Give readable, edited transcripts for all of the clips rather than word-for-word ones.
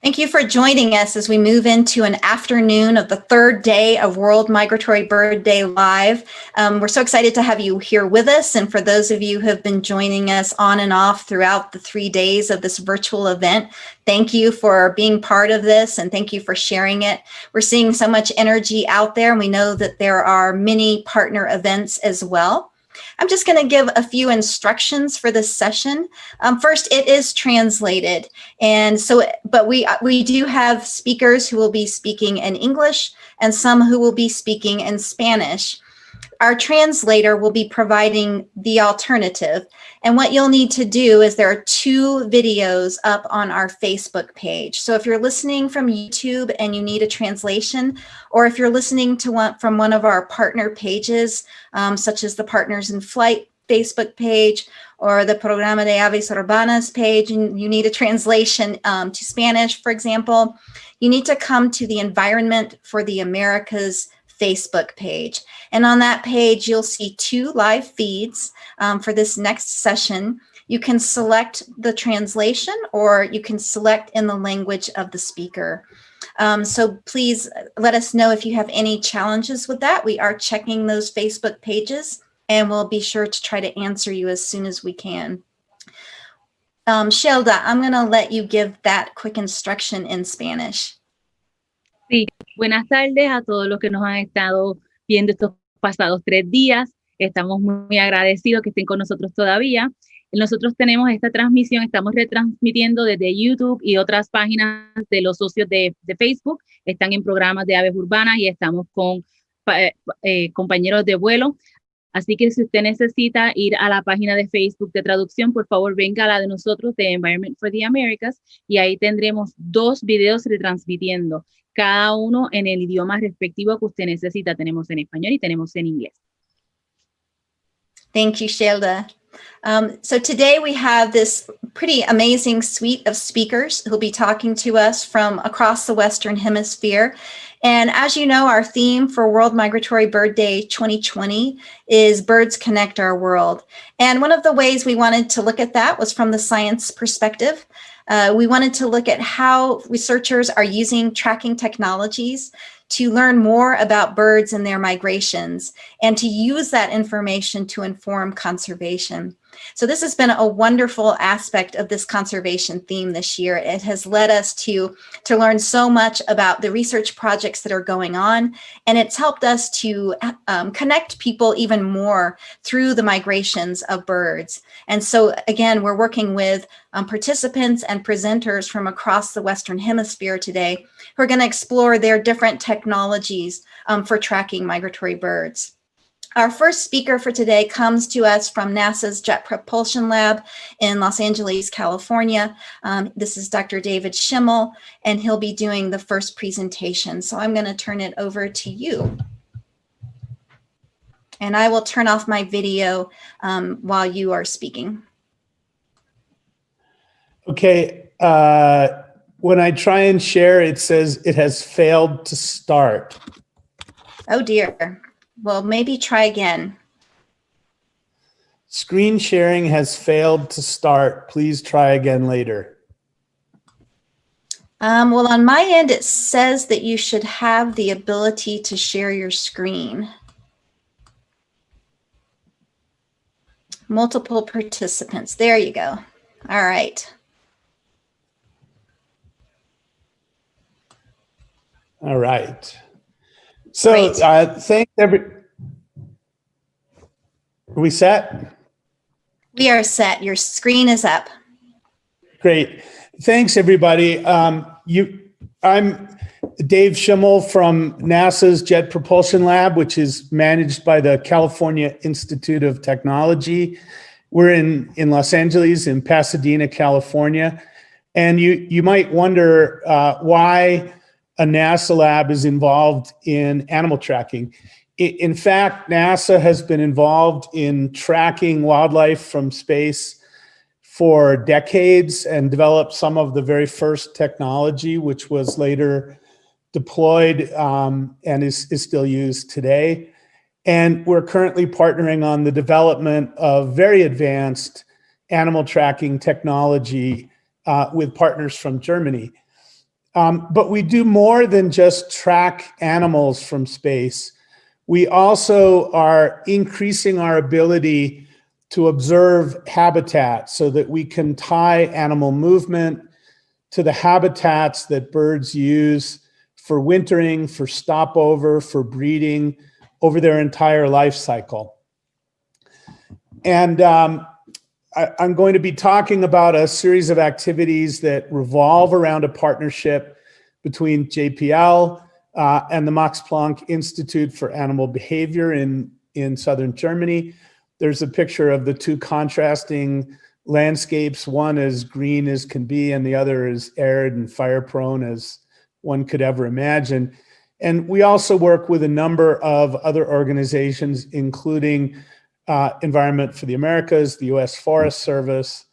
Thank you for joining us as we move into an afternoon of the third day of World Migratory Bird Day Live. We're so excited to have you here with us. And for those of you who have been joining us on and off throughout the 3 days of this virtual event, thank you for being part of this and thank you for sharing it. We're seeing so much energy out there, and we know that there are many partner events as well. I'm just going to give a few instructions for this session. First, it is translated, and so, but we do have speakers who will be speaking in English and some who will be speaking in Spanish. Our translator will be providing the alternative, and what you'll need to do is there are 2 videos up on our Facebook page. So if you're listening from YouTube and you need a translation, or if you're listening to from one of our partner pages, such as the Partners in Flight Facebook page or the Programa de Aves Urbanas page, and you need a translation to Spanish, for example, you need to come to the Environment for the Americas Facebook page. And on that page, you'll see 2 live feeds for this next session. You can select the translation or you can select in the language of the speaker. So please let us know if you have any challenges with that. We are checking those Facebook pages and we'll be sure to try to answer you as soon as we can. Shelda, I'm going to let you give that quick instruction in Spanish. Sí, buenas tardes a todos los que nos han estado viendo estos pasados 3 días. Estamos muy agradecidos que estén con nosotros todavía. Nosotros tenemos esta transmisión, estamos retransmitiendo desde YouTube y otras páginas de los socios de Facebook. Están en programas de aves urbanas y estamos con compañeros de vuelo. Así que si usted necesita ir a la página de Facebook de traducción, por favor venga a la de nosotros de Environment for the Americas y ahí tendremos 2 videos retransmitiendo, cada uno en el idioma respectivo que usted necesita. Tenemos en español y tenemos en inglés. Thank you, Shelda. So today we have this pretty amazing suite of speakers who'll be talking to us from across the Western Hemisphere. And as you know, our theme for World Migratory Bird Day 2020 is Birds Connect Our World. And one of the ways we wanted to look at that was from the science perspective. We wanted to look at how researchers are using tracking technologies to learn more about birds and their migrations and to use that information to inform conservation. So this has been a wonderful aspect of this conservation theme this year. It has led us to learn so much about the research projects that are going on, and it's helped us to connect people even more through the migrations of birds. And so again, we're working with participants and presenters from across the Western Hemisphere today who are going to explore their different technologies for tracking migratory birds. Our first speaker for today comes to us from NASA's Jet Propulsion Lab in Los Angeles, California. This is Dr. David Schimmel, and he'll be doing the first presentation. So I'm going to turn it over to you. And I will turn off my video while you are speaking. Okay. When I try and share, it says it has failed to start. Oh dear. Well, maybe try again. Screen sharing has failed to start. Please try again later. Well, on my end, it says that you should have the ability to share your screen. Multiple participants. There you go. All right. All right. So thanks Are we set? We are set. Your screen is up. Great. Thanks, everybody. I'm Dave Schimmel from NASA's Jet Propulsion Lab, which is managed by the California Institute of Technology. We're in Los Angeles, in Pasadena, California. And you might wonder why a NASA lab is involved in animal tracking. In fact, NASA has been involved in tracking wildlife from space for decades and developed some of the very first technology, which was later deployed and is still used today. And we're currently partnering on the development of very advanced animal tracking technology with partners from Germany. But we do more than just track animals from space. We also are increasing our ability to observe habitat so that we can tie animal movement to the habitats that birds use for wintering, for stopover, for breeding over their entire life cycle. And I'm going to be talking about a series of activities that revolve around a partnership between JPL and the Max Planck Institute for Animal Behavior in southern Germany. There's a picture of the two contrasting landscapes. One as green as can be, and the other as arid and fire prone as one could ever imagine. And we also work with a number of other organizations, including Environment for the Americas, the U.S. Forest Service,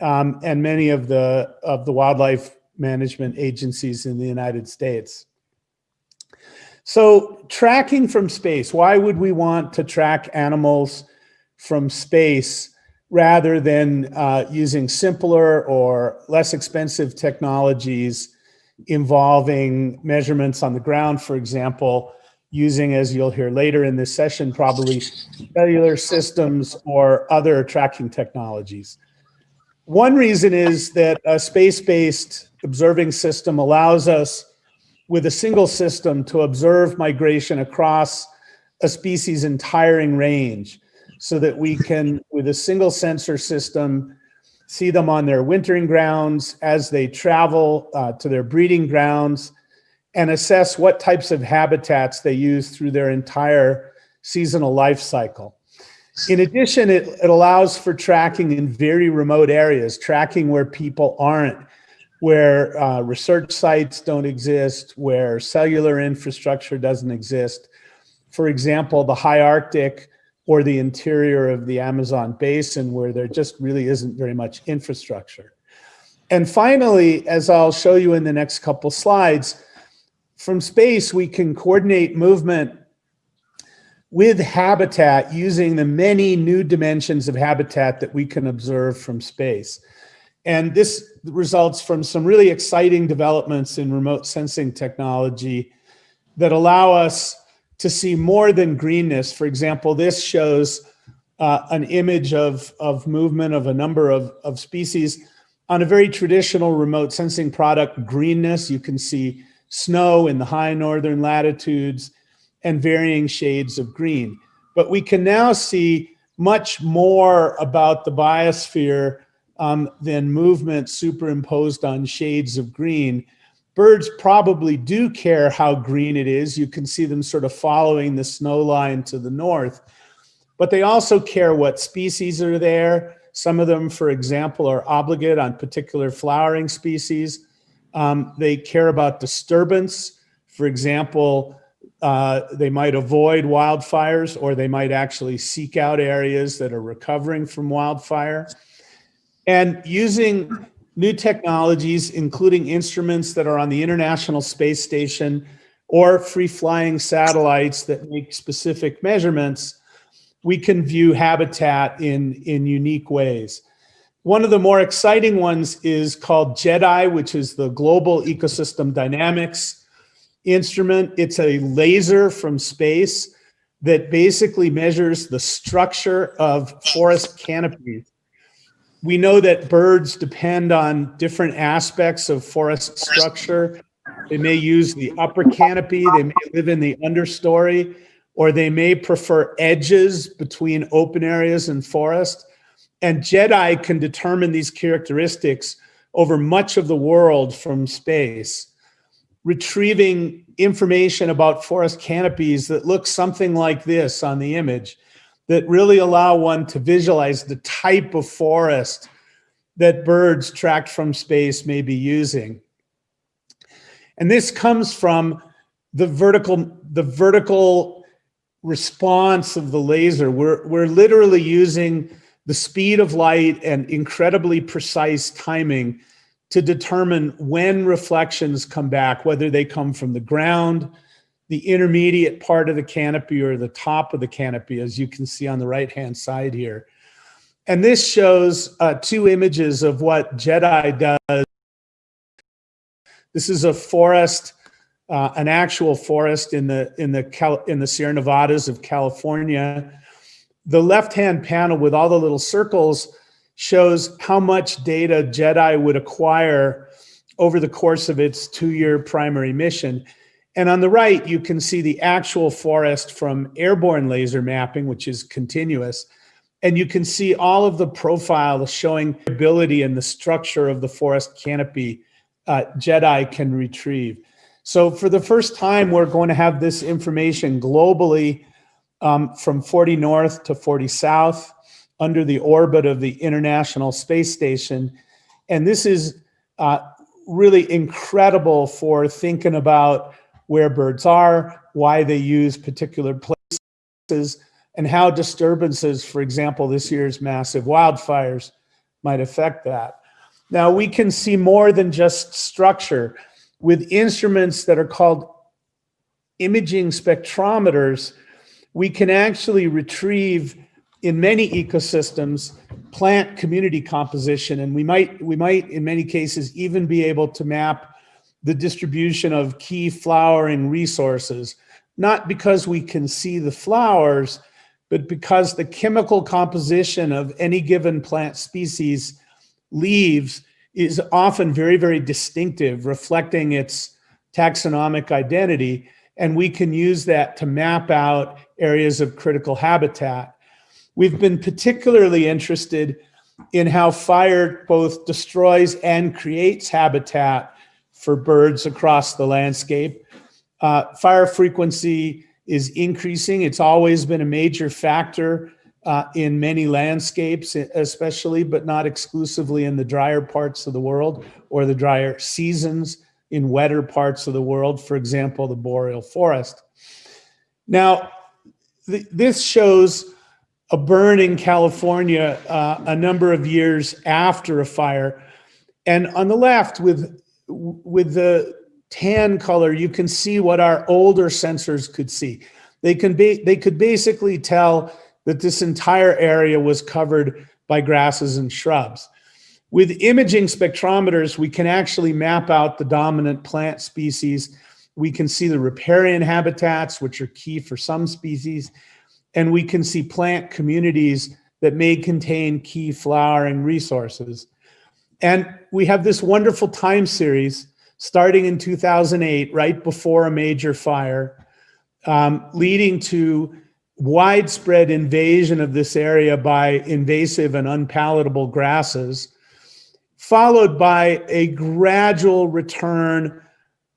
and many of the wildlife management agencies in the United States. So tracking from space, why would we want to track animals from space rather than using simpler or less expensive technologies involving measurements on the ground, for example, using, as you'll hear later in this session, probably cellular systems or other tracking technologies? One reason is that a space-based observing system allows us, with a single system, to observe migration across a species' entire range, so that we can, with a single sensor system, see them on their wintering grounds, as they travel to their breeding grounds, and assess what types of habitats they use through their entire seasonal life cycle. In addition, it allows for tracking in very remote areas, tracking where people aren't, where research sites don't exist, where cellular infrastructure doesn't exist. For example, the high Arctic or the interior of the Amazon basin, where there just really isn't very much infrastructure. And finally, as I'll show you in the next couple slides, from space, we can coordinate movement with habitat using the many new dimensions of habitat that we can observe from space. And this results from some really exciting developments in remote sensing technology that allow us to see more than greenness. For example, this shows an image of movement of a number of species. On a very traditional remote sensing product, greenness, you can see snow in the high northern latitudes and varying shades of green. But we can now see much more about the biosphere than movement superimposed on shades of green. Birds probably do care how green it is. You can see them sort of following the snow line to the north, but they also care what species are there. Some of them, for example, are obligate on particular flowering species. They care about disturbance. For example, they might avoid wildfires, or they might actually seek out areas that are recovering from wildfire. And using new technologies, including instruments that are on the International Space Station or free-flying satellites that make specific measurements, we can view habitat in unique ways. One of the more exciting ones is called JEDI, which is the Global Ecosystem Dynamics instrument. It's a laser from space that basically measures the structure of forest canopies. We know that birds depend on different aspects of forest structure. They may use the upper canopy, they may live in the understory, or they may prefer edges between open areas and forest. And JEDI can determine these characteristics over much of the world from space, retrieving information about forest canopies that look something like this on the image, that really allow one to visualize the type of forest that birds tracked from space may be using. And this comes from the vertical response of the laser. We're literally using the speed of light and incredibly precise timing to determine when reflections come back, whether they come from the ground, the intermediate part of the canopy, or the top of the canopy, as you can see on the right-hand side here. And this shows two images of what JEDI does. This is a forest, an actual forest in the Sierra Nevadas of California. The left-hand panel with all the little circles shows how much data JEDI would acquire over the course of its 2-year primary mission. And on the right, you can see the actual forest from airborne laser mapping, which is continuous. And you can see all of the profiles showing ability and the structure of the forest canopy JEDI can retrieve. So for the first time, we're going to have this information globally from 40 North to 40 South under the orbit of the International Space Station. And this is really incredible for thinking about where birds are, why they use particular places, and how disturbances, for example, this year's massive wildfires might affect that. Now, we can see more than just structure. With instruments that are called imaging spectrometers, we can actually retrieve, in many ecosystems, plant community composition, and we might, in many cases, even be able to map the distribution of key flowering resources, not because we can see the flowers, but because the chemical composition of any given plant species leaves is often very, very distinctive, reflecting its taxonomic identity. And we can use that to map out areas of critical habitat. We've been particularly interested in how fire both destroys and creates habitat for birds across the landscape. Fire frequency is increasing. It's always been a major factor in many landscapes, especially, but not exclusively in the drier parts of the world or the drier seasons in wetter parts of the world, for example, the boreal forest. Now, this shows a burn in California a number of years after a fire. And on the left, with the tan color, you can see what our older sensors could see. They could basically tell that this entire area was covered by grasses and shrubs. With imaging spectrometers, we can actually map out the dominant plant species. We can see the riparian habitats, which are key for some species, and we can see plant communities that may contain key flowering resources. And we have this wonderful time series starting in 2008, right before a major fire, leading to widespread invasion of this area by invasive and unpalatable grasses, followed by a gradual return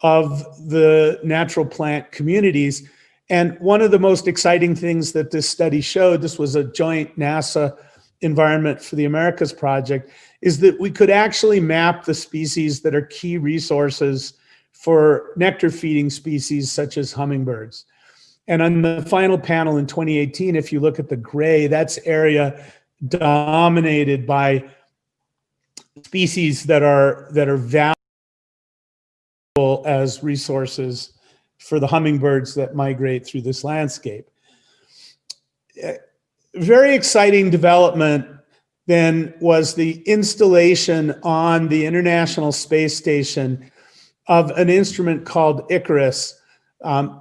of the natural plant communities. And one of the most exciting things that this study showed, this was a joint NASA Environment for the Americas project, is that we could actually map the species that are key resources for nectar feeding species such as hummingbirds. And on the final panel in 2018, if you look at the gray, that's area dominated by species that are valuable as resources for the hummingbirds that migrate through this landscape. Very exciting development then was the installation on the International Space Station of an instrument called Icarus,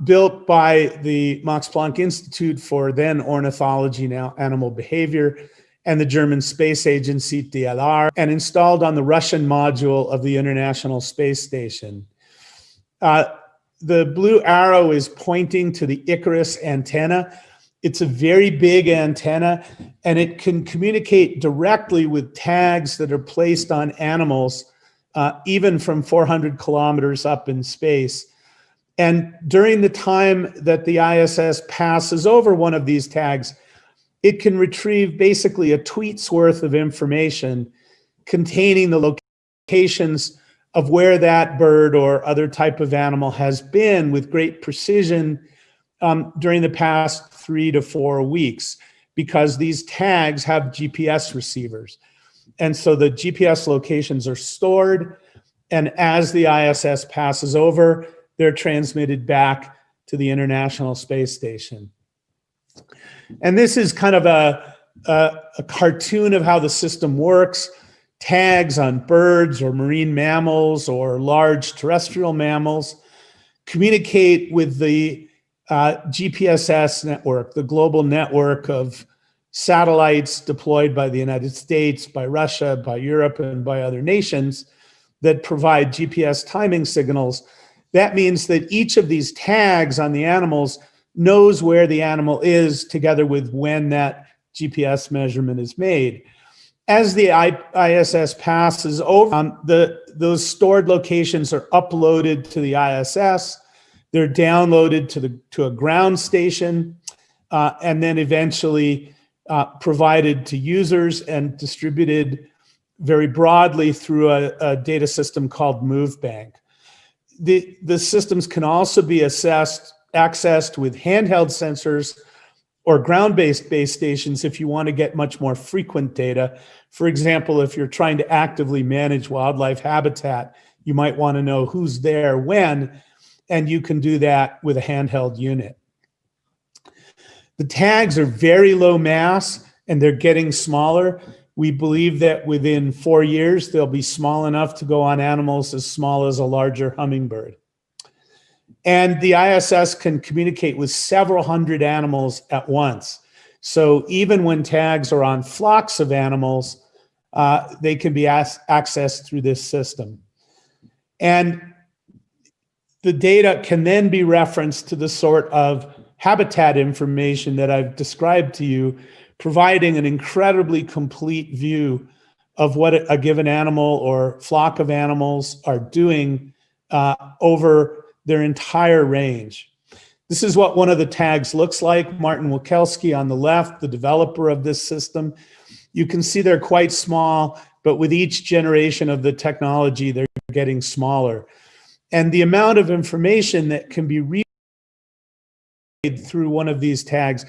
built by the Max Planck Institute for then Ornithology, now Animal Behavior, and the German space agency DLR, and installed on the Russian module of the International Space Station. The blue arrow is pointing to the Icarus antenna. It's a very big antenna, and it can communicate directly with tags that are placed on animals, even from 400 kilometers up in space. And during the time that the ISS passes over one of these tags, it can retrieve basically a tweet's worth of information containing the locations of where that bird or other type of animal has been with great precision during the past 3 to 4 weeks, because these tags have GPS receivers. And so the GPS locations are stored, and as the ISS passes over, they're transmitted back to the International Space Station. And this is kind of a cartoon of how the system works. tags on birds or marine mammals or large terrestrial mammals, communicate with the GPSS network, the global network of satellites deployed by the United States, by Russia, by Europe, and by other nations that provide GPS timing signals. That means that each of these tags on the animals knows where the animal is together with when that GPS measurement is made. As the ISS passes over, those stored locations are uploaded to the ISS. They're downloaded to a ground station, and then eventually provided to users and distributed very broadly through a data system called MoveBank. The systems can also be accessed with handheld sensors or ground-based base stations if you want to get much more frequent data. For example, if you're trying to actively manage wildlife habitat, you might want to know who's there when, and you can do that with a handheld unit. The tags are very low mass and they're getting smaller. We believe that within 4 years, they'll be small enough to go on animals as small as a larger hummingbird. And the ISS can communicate with several hundred animals at once. So even when tags are on flocks of animals, they can be accessed through this system. And the data can then be referenced to the sort of habitat information that I've described to you, providing an incredibly complete view of what a given animal or flock of animals are doing over their entire range. This is what one of the tags looks like. Martin Wikelski on the left, the developer of this system. You can see they're quite small, but with each generation of the technology, they're getting smaller. And the amount of information that can be read through one of these tags,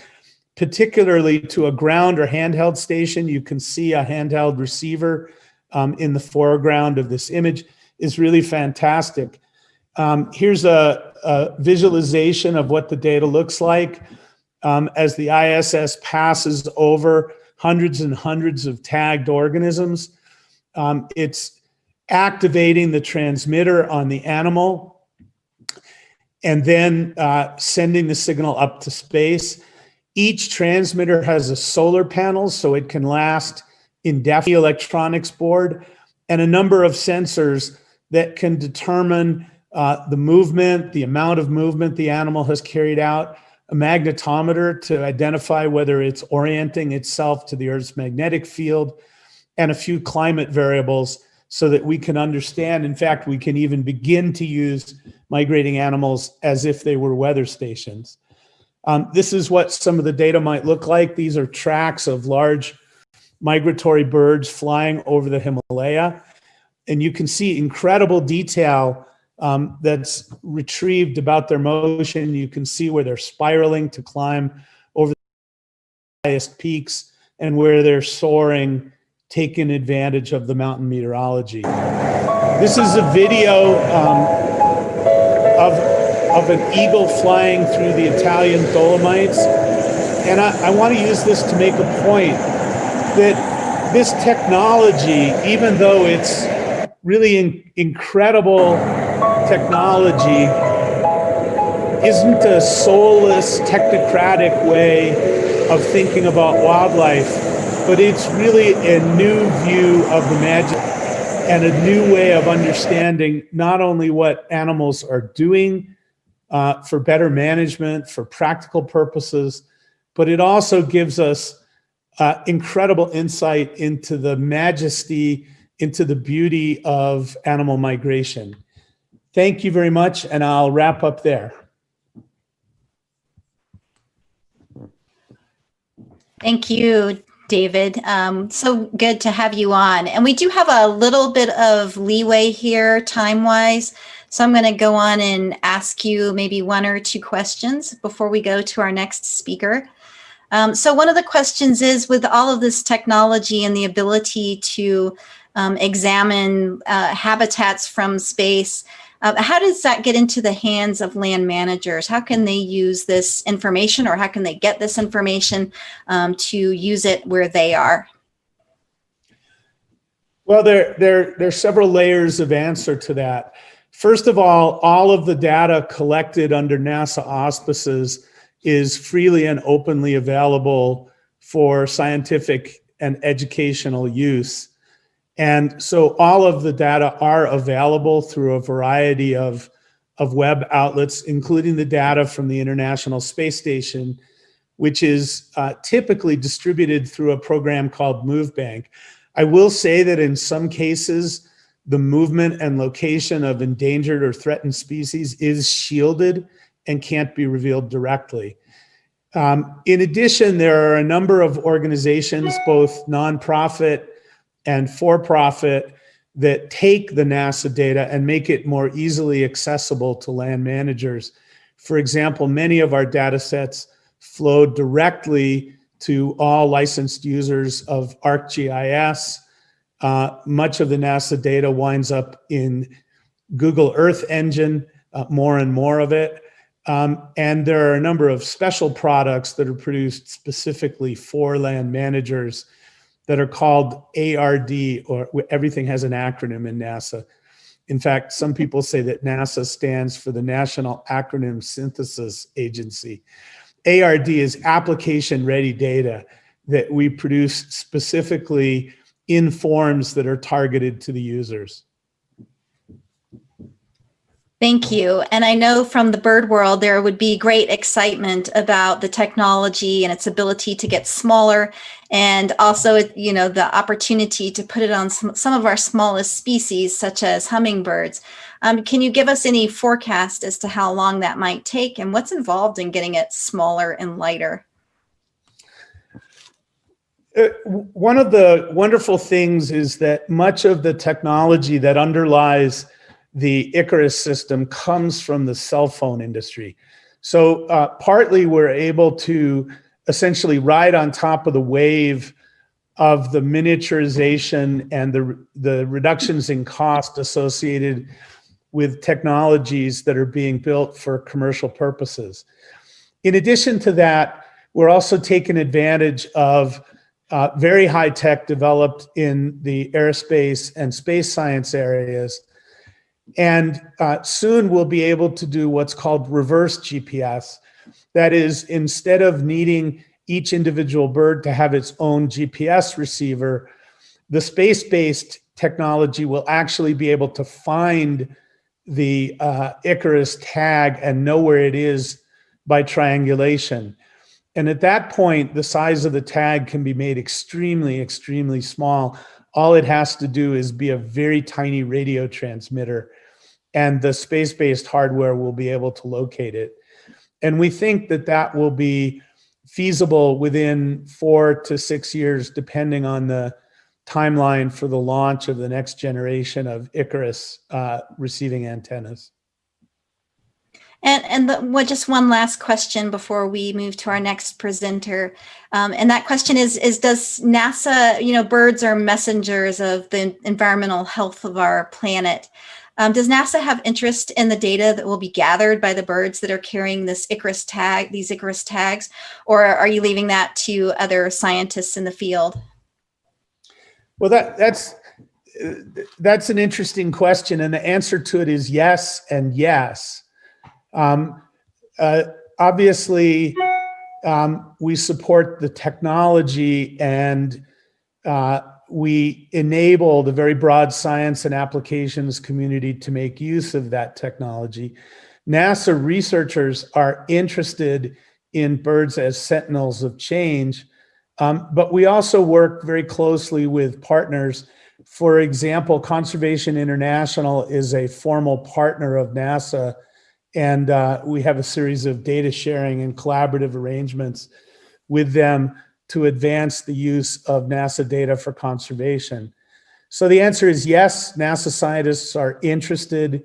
particularly to a ground or handheld station, you can see a handheld receiver in the foreground of this image, is really fantastic. Here's a visualization of what the data looks like as the ISS passes over hundreds and hundreds of tagged organisms. It's activating the transmitter on the animal and then sending the signal up to space. Each transmitter has a solar panel, so it can last indefinitely, electronics board, and a number of sensors that can determine the movement, the amount of movement the animal has carried out, a magnetometer to identify whether it's orienting itself to the Earth's magnetic field, and a few climate variables so that we can understand. In fact, we can even begin to use migrating animals as if they were weather stations. This is what some of the data might look like. These are tracks of large migratory birds flying over the Himalaya. And you can see incredible detail that's retrieved about their motion. You can see where they're spiraling to climb over the highest peaks and where they're soaring, taking advantage of the mountain meteorology. This is a video of an eagle flying through the Italian Dolomites. And I want to use this to make a point that this technology, even though it's really incredible technology, isn't a soulless, technocratic way of thinking about wildlife, but it's really a new view of the magic and a new way of understanding not only what animals are doing for better management, for practical purposes, but it also gives us incredible insight into the majesty, into the beauty of animal migration. Thank you very much, and I'll wrap up there. Thank you, David. So good to have you on. And we do have a little bit of leeway here time-wise. So I'm going to go on and ask you maybe one or two questions before we go to our next speaker. So one of the questions is, with all of this technology and the ability to examine habitats from space, how does that get into the hands of land managers? How can they use this information, or how can they get this information to use it where they are? Well, there are several layers of answer to that. First of all of the data collected under NASA auspices is freely and openly available for scientific and educational use. And so all of the data are available through a variety of web outlets, including the data from the International Space Station, which is typically distributed through a program called MoveBank. I will say that in some cases, the movement and location of endangered or threatened species is shielded and can't be revealed directly. In addition, there are a number of organizations, both nonprofit and for-profit, that take the NASA data and make it more easily accessible to land managers. For example, many of our data sets flow directly to all licensed users of ArcGIS. Much of the NASA data winds up in Google Earth Engine, more and more of it. And there are a number of special products that are produced specifically for land managers that are called ARD, or everything has an acronym in NASA. In fact, some people say that NASA stands for the National Acronym Synthesis Agency. ARD is application ready data that we produce specifically in forms that are targeted to the users. Thank you. And I know from the bird world, there would be great excitement about the technology and its ability to get smaller, and also, you know, the opportunity to put it on some of our smallest species, such as hummingbirds. Can you give us any forecast as to how long that might take and what's involved in getting it smaller and lighter? One of the wonderful things is that much of the technology that underlies the Icarus system comes from the cell phone industry. So partly we're able to essentially ride on top of the wave of the miniaturization and the reductions in cost associated with technologies that are being built for commercial purposes. In addition to that, we're also taking advantage of very high tech developed in the aerospace and space science areas. And soon we'll be able to do what's called reverse GPS. That is, instead of needing each individual bird to have its own GPS receiver, the space-based technology will actually be able to find the Icarus tag and know where it is by triangulation. And at that point, the size of the tag can be made extremely, extremely small. All it has to do is be a very tiny radio transmitter, and the space-based hardware will be able to locate it. And we think that that will be feasible within 4 to 6 years, depending on the timeline for the launch of the next generation of Icarus receiving antennas. And just one last question before we move to our next presenter. And that question is does NASA, you know, birds are messengers of the environmental health of our planet. Does NASA have interest in the data that will be gathered by the birds that are carrying this Icarus tag, these Icarus tags, or are you leaving that to other scientists in the field? Well, that's an interesting question, and the answer to it is yes and yes. Obviously, we support the technology and we enable the very broad science and applications community to make use of that technology. NASA researchers are interested in birds as sentinels of change, but we also work very closely with partners. For example, Conservation International is a formal partner of NASA, and we have a series of data sharing and collaborative arrangements with them to advance the use of NASA data for conservation. So the answer is yes, NASA scientists are interested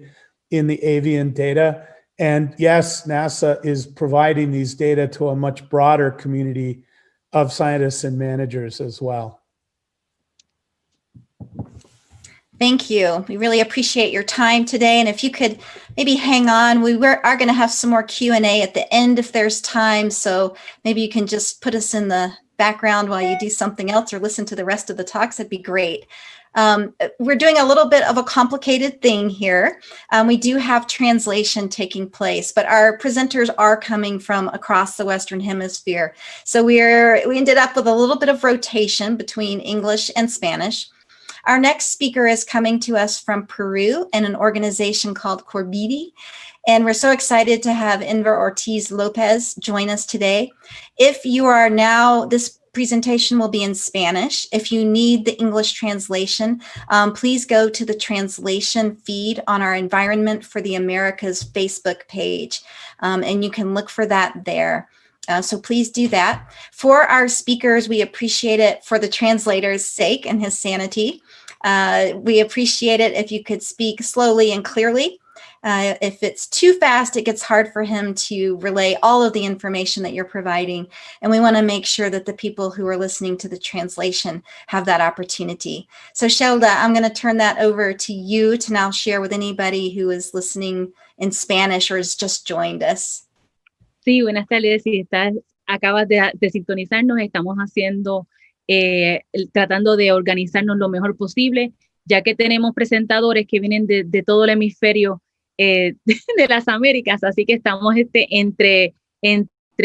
in the avian data. And yes, NASA is providing these data to a much broader community of scientists and managers as well. Thank you. We really appreciate your time today. And if you could maybe hang on, we are going to have some more Q&A at the end if there's time. So maybe you can just put us in the background while you do something else or listen to the rest of the talks, that'd be great. We're doing a little bit of a complicated thing here. We do have translation taking place, but our presenters are coming from across the Western Hemisphere. So we ended up with a little bit of rotation between English and Spanish. Our next speaker is coming to us from Peru and an organization called CORBIDI. And we're so excited to have Enver Ortiz Lopez join us today. If you are now, this presentation will be in Spanish. If you need the English translation, please go to the translation feed on our Environment for the Americas Facebook page, and you can look for that there. So please do that. For our speakers, we appreciate it for the translator's sake and his sanity. We appreciate it if you could speak slowly and clearly. If it's too fast, it gets hard for him to relay all of the information that you're providing. And we want to make sure that the people who are listening to the translation have that opportunity. So Shelda, I'm going to turn that over to you to now share with anybody who is listening in Spanish or has just joined us. Sí, buenas tardes. Si acabas de sintonizarnos, estamos tratando de organizarnos lo mejor posible, ya que tenemos presentadores que vienen de todo el hemisferio de las Américas, así que estamos entre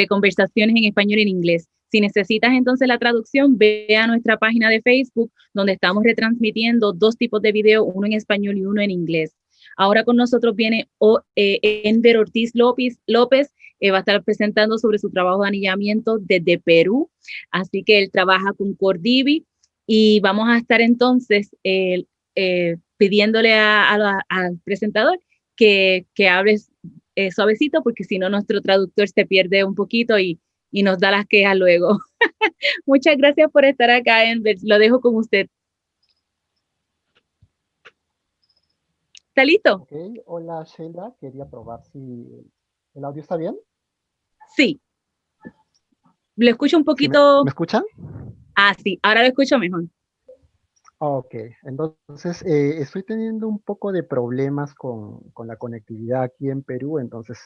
conversaciones en español y en inglés. Si necesitas entonces la traducción, ve a nuestra página de Facebook, donde estamos retransmitiendo 2 tipos de video, uno en español y uno en inglés. Ahora con nosotros viene Enver Ortiz López, va a estar presentando sobre su trabajo de anillamiento desde Perú, así que él trabaja con CORBIDI y vamos a estar entonces pidiéndole al presentador que hables suavecito, porque si no nuestro traductor se pierde un poquito y nos da las quejas luego. Muchas gracias por estar acá, Enver. Lo dejo con usted. ¿Está listo? Ok, hola Sheila, quería probar si el audio está bien. Sí. Lo escucho un poquito. ¿Sí me escuchan? Ah, sí, ahora lo escucho mejor. Ok, entonces estoy teniendo un poco de problemas con la conectividad aquí en Perú, entonces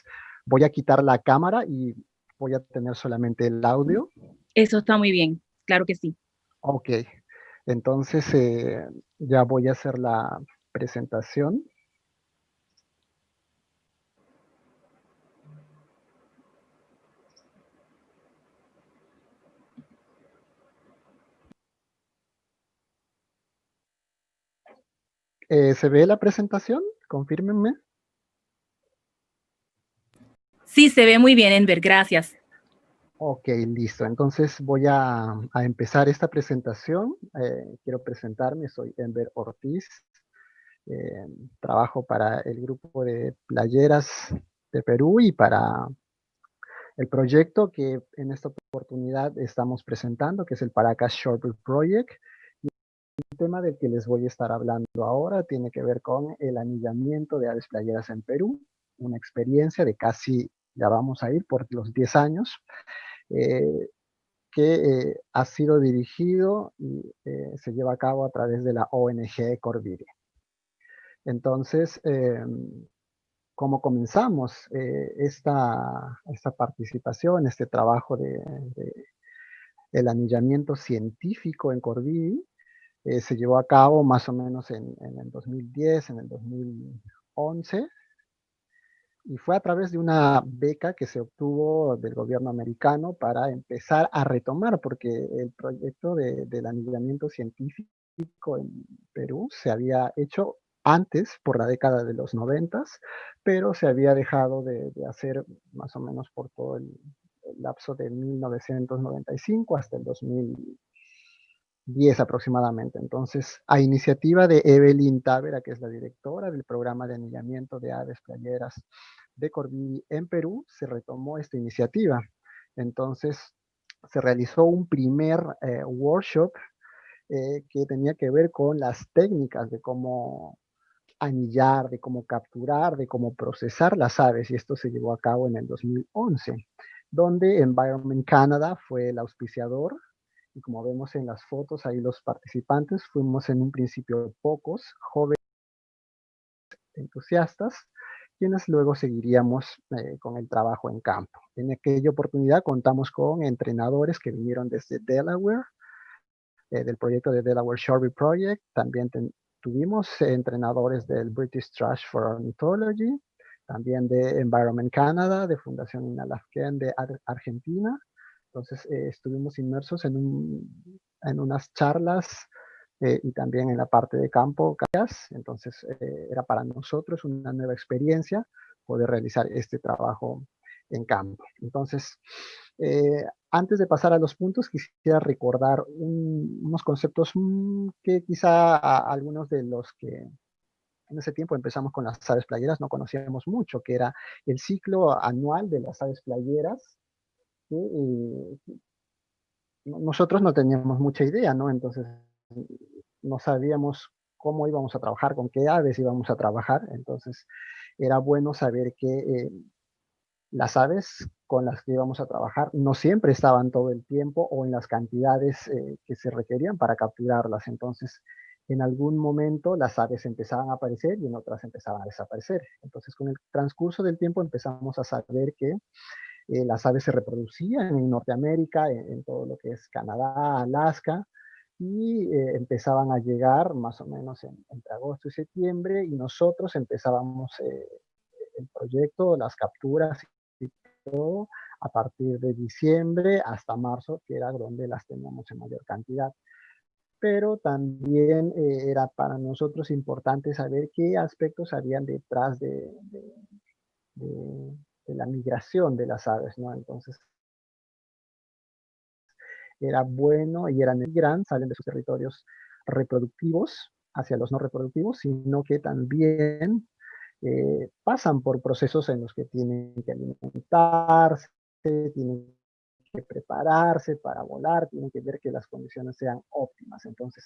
voy a quitar la cámara y voy a tener solamente el audio. Eso está muy bien, claro que sí. Ok, entonces ya voy a hacer la presentación. ¿Se ve la presentación? Confírmenme. Sí, se ve muy bien, Enver, gracias. Ok, listo. Entonces voy a empezar esta presentación. Quiero presentarme, soy Enver Ortiz. Trabajo para el grupo de playeras de Perú y para el proyecto que en esta oportunidad estamos presentando, que es el Paracas Shorebird Project. El tema del que les voy a estar hablando ahora tiene que ver con el anillamiento de aves playeras en Perú, una experiencia de casi, ya vamos a ir por los 10 años, que ha sido dirigido y se lleva a cabo a través de la ONG CORBIDI. Entonces, ¿cómo comenzamos esta participación, este trabajo el anillamiento científico en CORBIDI? Se llevó a cabo más o menos en el 2010, en el 2011, y fue a través de una beca que se obtuvo del gobierno americano para empezar a retomar, porque el proyecto del anillamiento científico en Perú se había hecho antes, por la década de los 90, pero se había dejado de hacer más o menos por todo el lapso de 1995 hasta el 2010 aproximadamente. Entonces, a iniciativa de Evelyn Távera, que es la directora del programa de anillamiento de aves playeras de CORBIDI en Perú, se retomó esta iniciativa. Entonces, se realizó un primer workshop que tenía que ver con las técnicas de cómo anillar, de cómo capturar, de cómo procesar las aves, y esto se llevó a cabo en el 2011, donde Environment Canada fue el auspiciador. Y como vemos en las fotos, ahí los participantes fuimos en un principio pocos, jóvenes entusiastas, quienes luego seguiríamos con el trabajo en campo. En aquella oportunidad contamos con entrenadores que vinieron desde Delaware, del proyecto de Delaware Shorebird Project. También tuvimos entrenadores del British Trust for Ornithology, también de Environment Canada, de Fundación Inalafken de Argentina. Entonces estuvimos inmersos en unas charlas y también en la parte de campo. Entonces era para nosotros una nueva experiencia poder realizar este trabajo en campo. Entonces, antes de pasar a los puntos, quisiera recordar unos conceptos que quizá algunos de los que en ese tiempo empezamos con las aves playeras no conocíamos mucho, que era el ciclo anual de las aves playeras, que nosotros no teníamos mucha idea, ¿no? Entonces no sabíamos cómo íbamos a trabajar, con qué aves íbamos a trabajar, entonces era bueno saber que las aves con las que íbamos a trabajar no siempre estaban todo el tiempo o en las cantidades que se requerían para capturarlas. Entonces, en algún momento las aves empezaban a aparecer y en otras empezaban a desaparecer. Entonces, con el transcurso del tiempo empezamos a saber que las aves se reproducían en Norteamérica, en todo lo que es Canadá, Alaska, y empezaban a llegar más o menos entre agosto y septiembre, y nosotros empezábamos el proyecto, las capturas y todo, a partir de diciembre hasta marzo, que era donde las teníamos en mayor cantidad. Pero también era para nosotros importante saber qué aspectos habían detrás de la migración de las aves, ¿no? Entonces, era bueno y eran migrantes, salen de sus territorios reproductivos hacia los no reproductivos, sino que también pasan por procesos en los que tienen que alimentarse, tienen que prepararse para volar, tienen que ver que las condiciones sean óptimas. Entonces,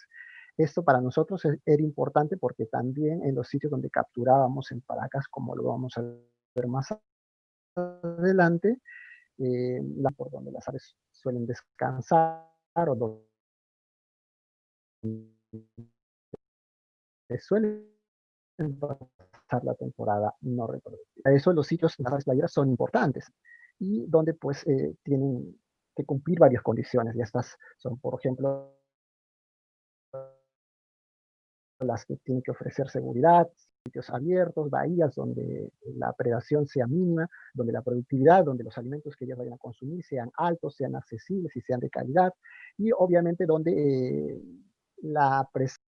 esto para nosotros era importante porque también en los sitios donde capturábamos en Paracas, como lo vamos a ver más adelante, por donde las aves suelen descansar o donde suelen pasar la temporada no reproductiva. Para eso los sitios de las aves playeras son importantes y donde pues tienen que cumplir varias condiciones, y estas son, por ejemplo, las que tienen que ofrecer seguridad, sitios abiertos, bahías donde la predación sea mínima, donde la productividad, donde los alimentos que ellas vayan a consumir sean altos, sean accesibles y sean de calidad, y obviamente donde la presencia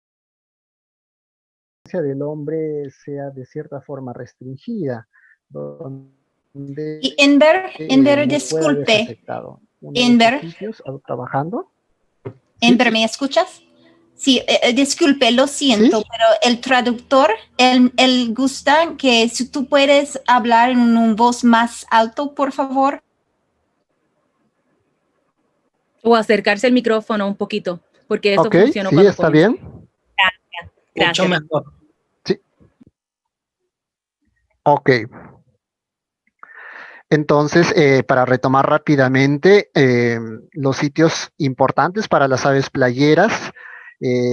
del hombre sea de cierta forma restringida, donde Y Enver, no pueda verse disculpe. afectado. Uno de Enver, estos sitios, trabajando. Enver, ¿me escuchas? Sí, disculpe, lo siento, ¿Sí? pero el traductor, él gusta que si tú puedes hablar en un voz más alto, por favor. O acercarse el micrófono un poquito, porque eso Ok, funcionó sí, cuando está comenzó. bien. Gracias. Mucho mejor. Sí. Ok. Entonces, para retomar rápidamente, los sitios importantes para las aves playeras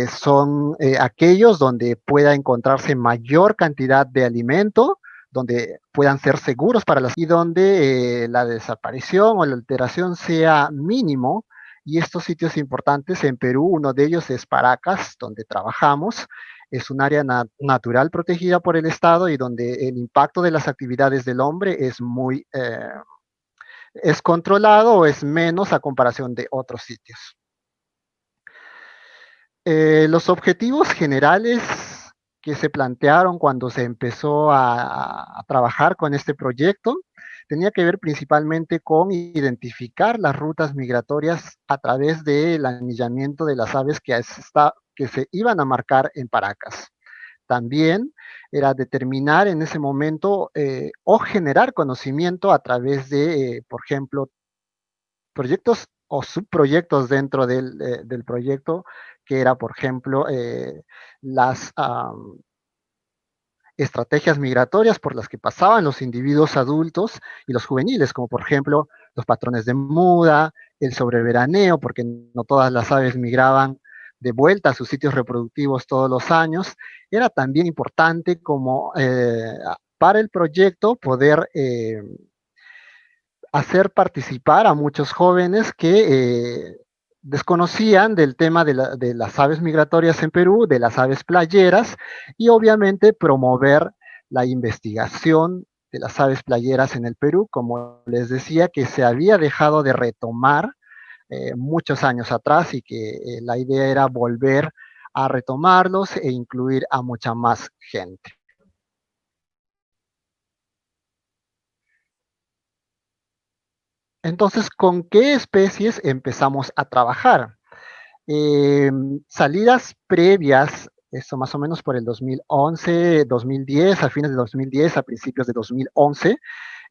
son aquellos donde pueda encontrarse mayor cantidad de alimento, donde puedan ser seguros para las y donde la desaparición o la alteración sea mínimo. Y estos sitios importantes en Perú, uno de ellos es Paracas, donde trabajamos. Es un área natural protegida por el Estado y donde el impacto de las actividades del hombre es muy es controlado o es menos a comparación de otros sitios. Los objetivos generales que se plantearon cuando se empezó a trabajar con este proyecto tenía que ver principalmente con identificar las rutas migratorias a través del anillamiento de las aves que se iban a marcar en Paracas. También era determinar en ese momento o generar conocimiento a través de, por ejemplo, proyectos o subproyectos dentro del proyecto, que era, por ejemplo, las estrategias migratorias por las que pasaban los individuos adultos y los juveniles, como por ejemplo los patrones de muda, el sobreveraneo, porque no todas las aves migraban de vuelta a sus sitios reproductivos todos los años. Era también importante como para el proyecto poder hacer participar a muchos jóvenes que desconocían del tema de las aves migratorias en Perú, de las aves playeras, y obviamente promover la investigación de las aves playeras en el Perú, como les decía, que se había dejado de retomar muchos años atrás y que la idea era volver a retomarlos e incluir a mucha más gente. Entonces, ¿con qué especies empezamos a trabajar? Salidas previas, eso más o menos por el 2011, 2010, a fines de 2010, a principios de 2011,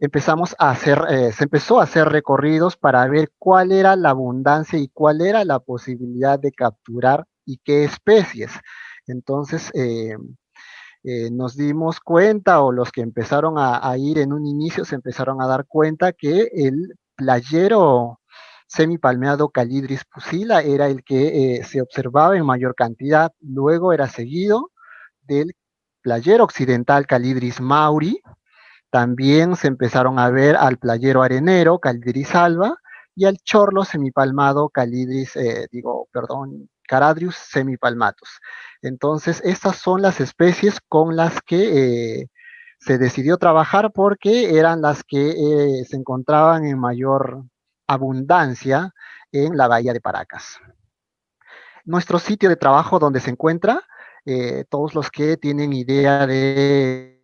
empezamos a hacer, se empezó a hacer recorridos para ver cuál era la abundancia y cuál era la posibilidad de capturar y qué especies. Entonces, nos dimos cuenta, o los que empezaron a ir en un inicio se empezaron a dar cuenta que el playero semipalmeado Calidris pusila era el que se observaba en mayor cantidad. Luego era seguido del playero occidental Calidris mauri. También se empezaron a ver al playero arenero Calidris alba y al chorlo semipalmado Calidris, Caradrius semipalmatus. Entonces, estas son las especies con las que se decidió trabajar porque eran las que se encontraban en mayor abundancia en la bahía de Paracas. Nuestro sitio de trabajo donde se encuentra, todos los que tienen idea de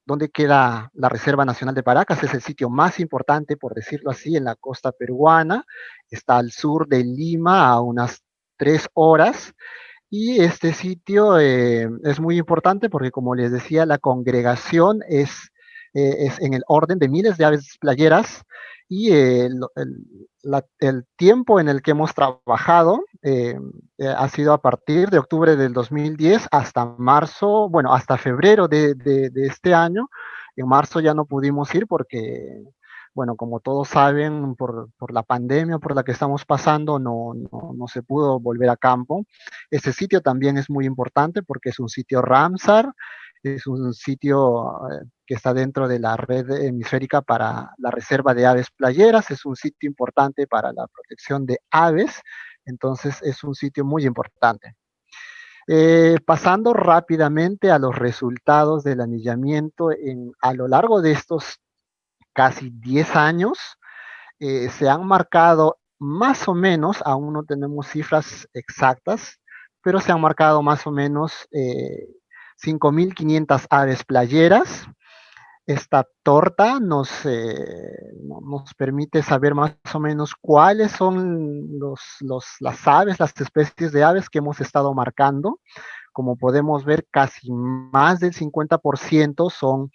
dónde queda la Reserva Nacional de Paracas, es el sitio más importante, por decirlo así, en la costa peruana. Está al sur de Lima, a unas 3 horas. Y este sitio es muy importante porque, como les decía, la congregación es en el orden de miles de aves playeras y el tiempo en el que hemos trabajado ha sido a partir de octubre del 2010 hasta marzo, bueno, hasta febrero de este año. En marzo ya no pudimos ir porque, bueno, como todos saben, por la pandemia por la que estamos pasando, no se pudo volver a campo. Este sitio también es muy importante porque es un sitio Ramsar, es un sitio que está dentro de la red hemisférica para la reserva de aves playeras, es un sitio importante para la protección de aves, entonces es un sitio muy importante. Pasando rápidamente a los resultados del anillamiento a lo largo de estos casi 10 años, se han marcado más o menos, aún no tenemos cifras exactas, pero se han marcado más o menos 5.500 aves playeras. Esta torta nos permite saber más o menos cuáles son las aves, las especies de aves que hemos estado marcando. Como podemos ver, casi más del 50% son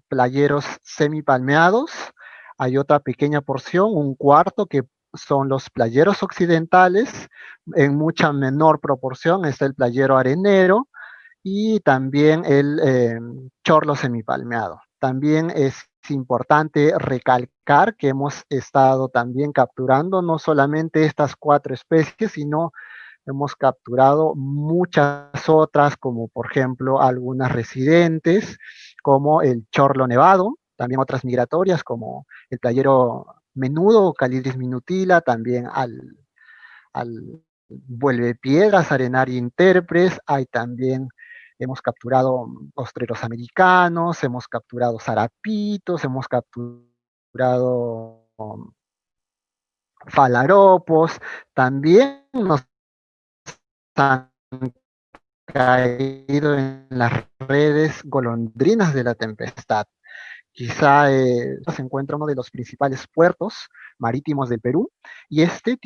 playeros semipalmeados. Hay otra pequeña porción, un cuarto, que son los playeros occidentales. En mucha menor proporción está el playero arenero y también el chorlo semipalmeado. También es importante recalcar que hemos estado también capturando no solamente estas 4 especies, sino hemos capturado muchas otras, como por ejemplo algunas residentes, como el chorlo nevado, también otras migratorias como el playero menudo, Calidris minutila, también al vuelve piedras, arenaria interpres, hay también, hemos capturado ostreros americanos, hemos capturado zarapitos, hemos capturado falaropos, también nos han caído en las redes golondrinas de la tempestad. Quizá se encuentra uno de los principales puertos marítimos del Perú y este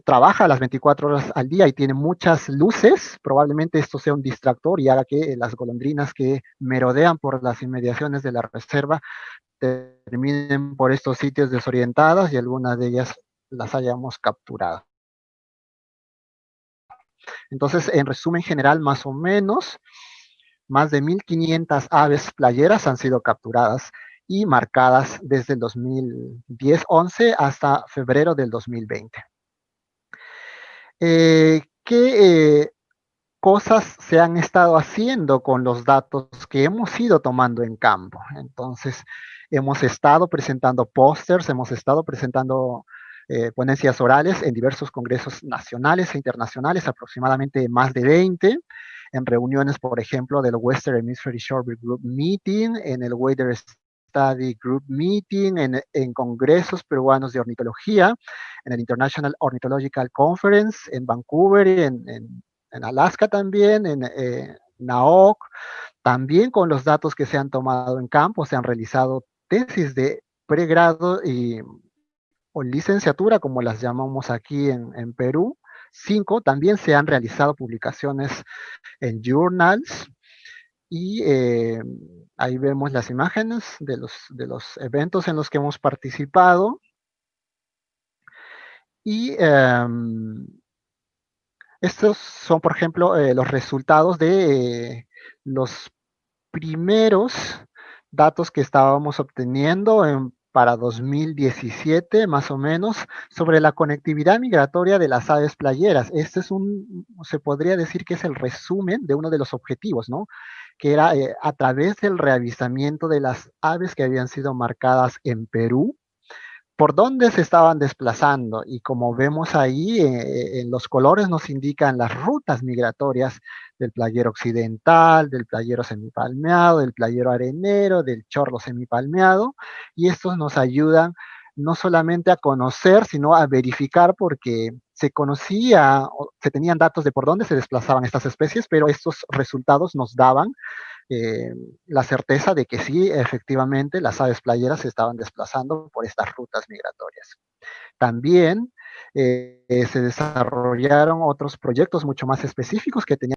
trabaja a las 24 horas al día y tiene muchas luces. Probablemente esto sea un distractor y haga que las golondrinas que merodean por las inmediaciones de la reserva terminen por estos sitios desorientadas y algunas de ellas las hayamos capturado. Entonces, en resumen general, más o menos, más de 1.500 aves playeras han sido capturadas y marcadas desde el 2010-11 hasta febrero del 2020. cosas se han estado haciendo con los datos que hemos ido tomando en campo. Entonces, hemos estado presentando pósters, hemos estado presentando ponencias orales en diversos congresos nacionales e internacionales, aproximadamente más de 20, en reuniones, por ejemplo, del Western Hemisphere Shorebird Group Meeting, en el Weather Study Group Meeting, en congresos peruanos de ornitología, en el International Ornithological Conference, en Vancouver, en Alaska también, en NAOC, también con los datos que se han tomado en campo, se han realizado tesis de pregrado o licenciatura, como las llamamos aquí en Perú. 5, también se han realizado publicaciones en journals, y ahí vemos las imágenes de los eventos en los que hemos participado. Y estos son, por ejemplo, los resultados de los primeros datos que estábamos obteniendo para 2017, más o menos, sobre la conectividad migratoria de las aves playeras. Este es se podría decir que es el resumen de uno de los objetivos, ¿no? Que era a través del reavistamiento de las aves que habían sido marcadas en Perú, por dónde se estaban desplazando, y como vemos ahí, en los colores nos indican las rutas migratorias del playero occidental, del playero semipalmeado, del playero arenero, del chorlo semipalmeado, y estos nos ayudan no solamente a conocer, sino a verificar, porque se conocía, se tenían datos de por dónde se desplazaban estas especies, pero estos resultados nos daban la certeza de que sí, efectivamente, las aves playeras se estaban desplazando por estas rutas migratorias. También se desarrollaron otros proyectos mucho más específicos que tenían,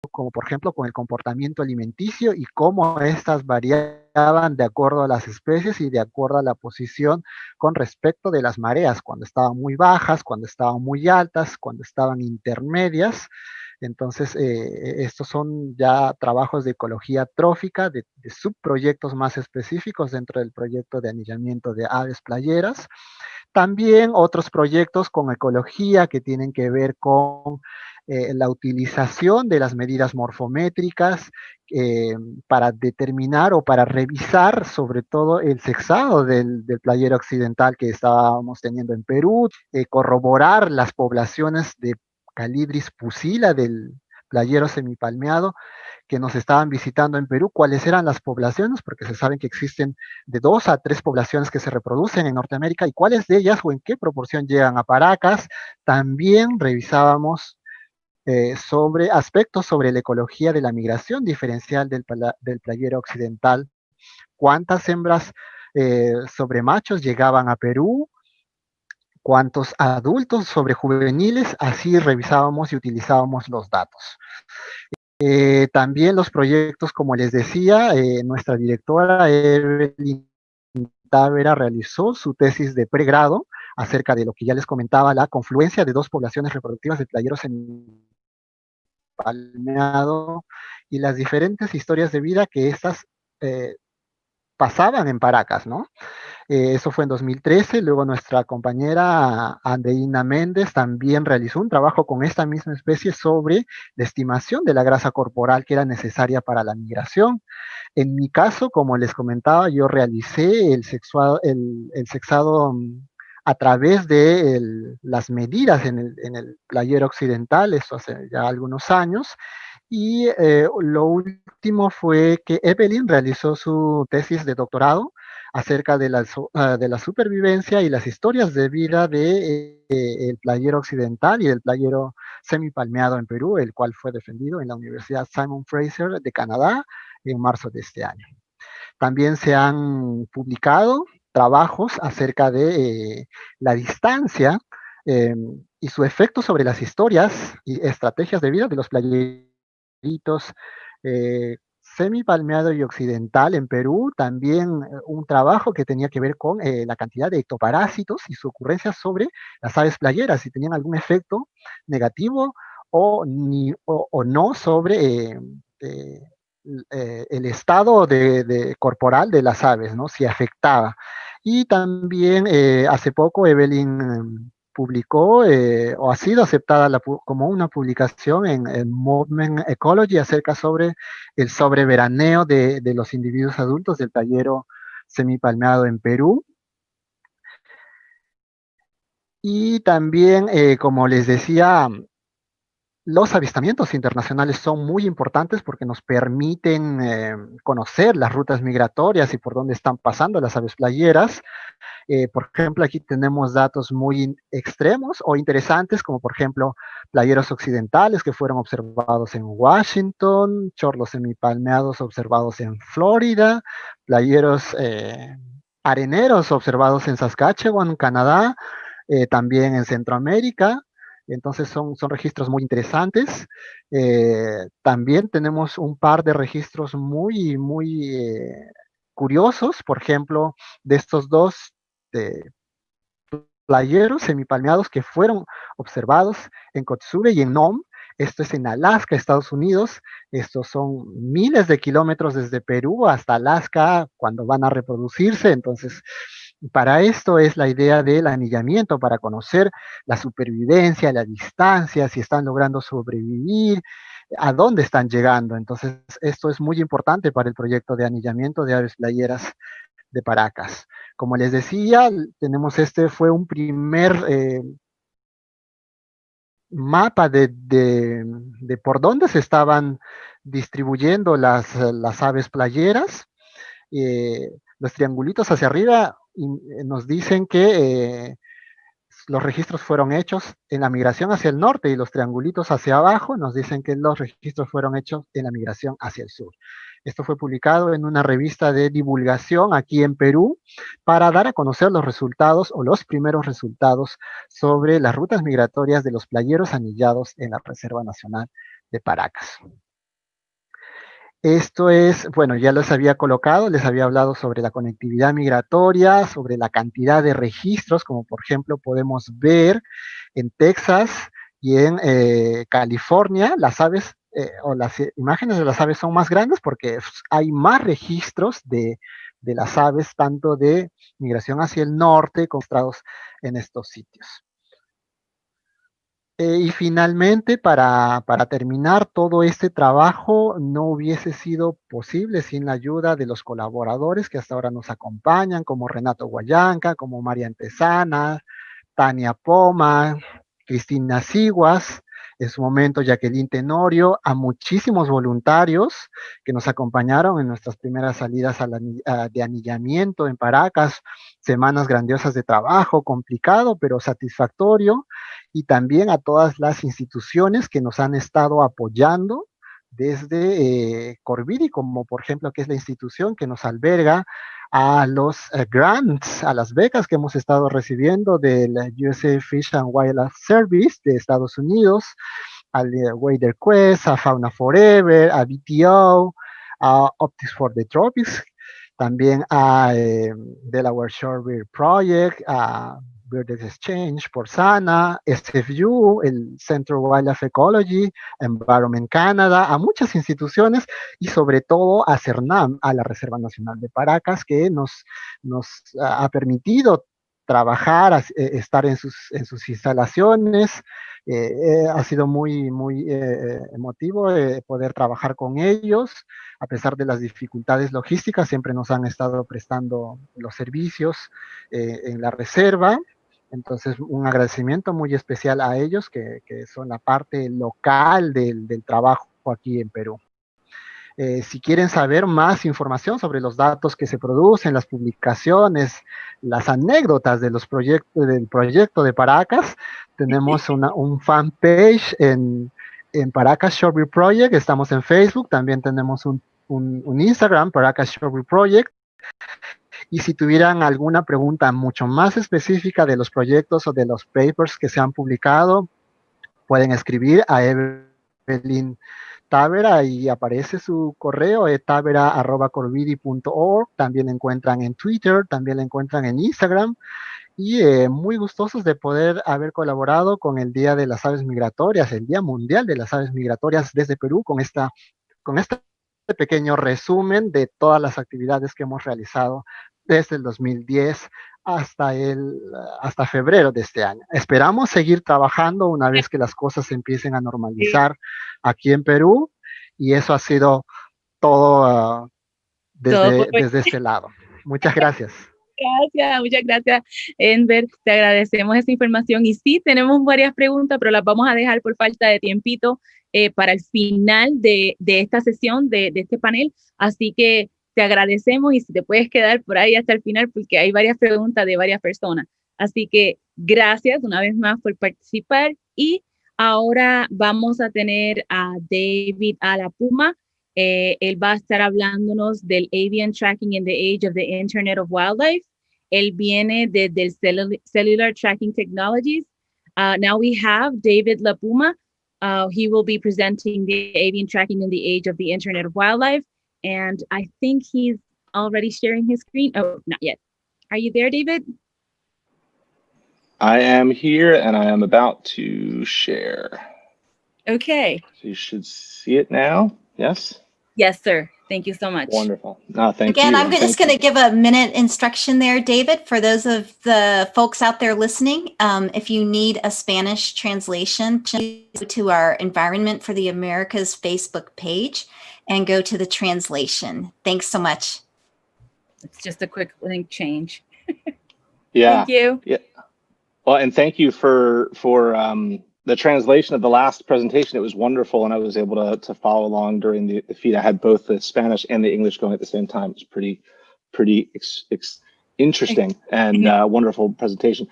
como por ejemplo con el comportamiento alimenticio y cómo estas variaban de acuerdo a las especies y de acuerdo a la posición con respecto de las mareas, cuando estaban muy bajas, cuando estaban muy altas, cuando estaban intermedias. Entonces, estos son ya trabajos de ecología trófica, de subproyectos más específicos dentro del proyecto de anillamiento de aves playeras. También otros proyectos con ecología que tienen que ver con la utilización de las medidas morfométricas para determinar o para revisar sobre todo el sexado del playero occidental que estábamos teniendo en Perú, corroborar las poblaciones de Calidris pusila del playero semipalmeado que nos estaban visitando en Perú, cuáles eran las poblaciones, porque se saben que existen de 2 a 3 poblaciones que se reproducen en Norteamérica, y cuáles de ellas o en qué proporción llegan a Paracas. También revisábamos sobre aspectos sobre la ecología de la migración diferencial del playero occidental, cuántas hembras sobre machos llegaban a Perú, cuántos adultos sobre juveniles, así revisábamos y utilizábamos los datos. También los proyectos, como les decía, nuestra directora Evelyn Távera realizó su tesis de pregrado acerca de lo que ya les comentaba, la confluencia de 2 poblaciones reproductivas de playeros semipalmeado y las diferentes historias de vida que estas pasaban en Paracas, ¿no? Eso fue en 2013, luego nuestra compañera Andreina Méndez también realizó un trabajo con esta misma especie sobre la estimación de la grasa corporal que era necesaria para la migración. En mi caso, como les comentaba, yo realicé el sexado a través de las medidas en el playero occidental, eso hace ya algunos años, y lo último fue que Evelyn realizó su tesis de doctorado acerca de la supervivencia y las historias de vida del playero occidental y del playero semipalmeado en Perú, el cual fue defendido en la Universidad Simon Fraser de Canadá en marzo de este año. También se han publicado trabajos acerca de la distancia y su efecto sobre las historias y estrategias de vida de los playeritos semipalmeado y occidental en Perú. También un trabajo que tenía que ver con la cantidad de ectoparásitos y su ocurrencia sobre las aves playeras, si tenían algún efecto negativo o no sobre el estado corporal de las aves, ¿no? Si afectaba. Y también hace poco Evelyn publicó o ha sido aceptada como una publicación en Movement Ecology acerca sobre el sobreveraneo de los individuos adultos del playero semipalmeado en Perú. Y también, como les decía, los avistamientos internacionales son muy importantes porque nos permiten conocer las rutas migratorias y por dónde están pasando las aves playeras. Por ejemplo, aquí tenemos datos muy extremos o interesantes, como por ejemplo playeros occidentales que fueron observados en Washington, chorlos semipalmeados observados en Florida, playeros areneros observados en Saskatchewan, Canadá, también en Centroamérica. Entonces son registros muy interesantes. También tenemos un par de registros muy curiosos, por ejemplo, de estos dos playeros semipalmeados que fueron observados en Kotzebue y en Nome. Esto es en Alaska, Estados Unidos. Estos son miles de kilómetros desde Perú hasta Alaska cuando van a reproducirse. Entonces, para esto es la idea del anillamiento, para conocer la supervivencia, la distancia, si están logrando sobrevivir, a dónde están llegando. Entonces, esto es muy importante para el proyecto de anillamiento de aves playeras de Paracas. Como les decía, fue un primer mapa de por dónde se estaban distribuyendo las aves playeras. Los triangulitos hacia arriba nos dicen que los registros fueron hechos en la migración hacia el norte y los triangulitos hacia abajo nos dicen que los registros fueron hechos en la migración hacia el sur. Esto fue publicado en una revista de divulgación aquí en Perú para dar a conocer los resultados o los primeros resultados sobre las rutas migratorias de los playeros anillados en la Reserva Nacional de Paracas. Esto es, bueno, ya les había colocado, les había hablado sobre la conectividad migratoria, sobre la cantidad de registros, como por ejemplo podemos ver en Texas y en California, las aves o las imágenes de las aves son más grandes porque hay más registros de las aves, tanto de migración hacia el norte, concentrados en estos sitios. Y finalmente, para terminar, todo este trabajo no hubiese sido posible sin la ayuda de los colaboradores que hasta ahora nos acompañan, como Renato Guayanca, como María Antesana, Tania Poma, Cristina Siguas, en su momento Jacqueline Tenorio, a muchísimos voluntarios que nos acompañaron en nuestras primeras salidas de anillamiento en Paracas, semanas grandiosas de trabajo, complicado pero satisfactorio, y también a todas las instituciones que nos han estado apoyando desde CORBIDI, como por ejemplo que es la institución que nos alberga a los grants, a las becas que hemos estado recibiendo del USA Fish and Wildlife Service de Estados Unidos, al Weather Quest, a Fauna Forever, a BTO, a Optics for the Tropics, también a Delaware Shorebird Project, a Bird Exchange por SANA, SFU, el Central Wildlife Ecology, Environment Canada, a muchas instituciones y sobre todo a CERNAM, a la Reserva Nacional de Paracas, que nos ha permitido trabajar, estar en sus instalaciones. Ha sido muy emotivo poder trabajar con ellos. A pesar de las dificultades logísticas, siempre nos han estado prestando los servicios en la reserva. Entonces, un agradecimiento muy especial a ellos, que son la parte local del trabajo aquí en Perú. Si quieren saber más información sobre los datos que se producen, las publicaciones, las anécdotas del proyecto de Paracas, tenemos un fanpage en Paracas Shorebird Project, estamos en Facebook, también tenemos un Instagram, Paracas Shorebird Project. Y si tuvieran alguna pregunta mucho más específica de los proyectos o de los papers que se han publicado, pueden escribir a Evelyn Távera y aparece su correo, tavera@corbidi.org. También la encuentran en Twitter, también la encuentran en Instagram. Y muy gustosos de poder haber colaborado con el Día de las Aves Migratorias, el Día Mundial de las Aves Migratorias desde Perú, con este pequeño resumen de todas las actividades que hemos realizado desde el 2010 hasta febrero de este año. Esperamos seguir trabajando una vez que las cosas se empiecen a normalizar aquí en Perú, y eso ha sido todo Todo por desde este lado. Muchas gracias. Gracias, muchas gracias, Enver. Te agradecemos esa información. Y sí, tenemos varias preguntas, pero las vamos a dejar por falta de tiempito para el final de esta sesión, de este panel. Así que te agradecemos, y si te puedes quedar por ahí hasta el final, porque hay varias preguntas de varias personas. Así que gracias una vez más por participar. Y ahora vamos a tener a David Alapuma. Él va a estar hablándonos del Avian Tracking in the Age of the Internet of Wildlife. Él viene desde el Cellular Tracking Technologies. Now we have David Lapuma. He will be presenting the avian tracking in the age of the Internet of Wildlife. And I think he's already sharing his screen. Oh, not yet. Are you there, David? I am here, and I am about to share. Okay. So you should see it now. Yes? Yes, sir. Thank you so much. Wonderful. No, thank Again, you. I'm just going to give a minute instruction there, David, for those of the folks out there listening. If you need a Spanish translation, please go to our Environment for the Americas Facebook page and go to the translation. Thanks so much. It's just a quick link change. Yeah. Thank you. Yeah. Well, and thank you for the translation of the last presentation. It was wonderful, and I was able to follow along during the feed. I had both the Spanish and the English going at the same time. It was pretty interesting and wonderful presentation.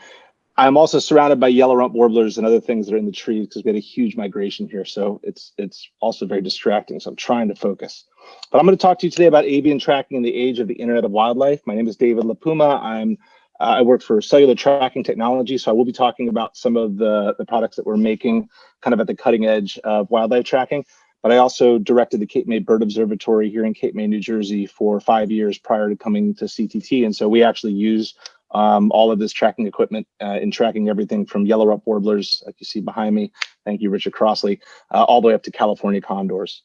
I'm also surrounded by yellow rump warblers and other things that are in the trees because we had a huge migration here. So it's also very distracting. So I'm trying to focus. But I'm going to talk to you today about avian tracking in the age of the Internet of Wildlife. My name is David Lapuma. I work for Cellular Tracking Technologies, so I will be talking about some of the products that we're making kind of at the cutting edge of wildlife tracking. But I also directed the Cape May Bird Observatory here in Cape May, New Jersey for 5 years prior to coming to CTT. And so we actually use all of this tracking equipment in tracking everything from yellow rump warblers, like you see behind me, thank you, Richard Crossley, all the way up to California condors.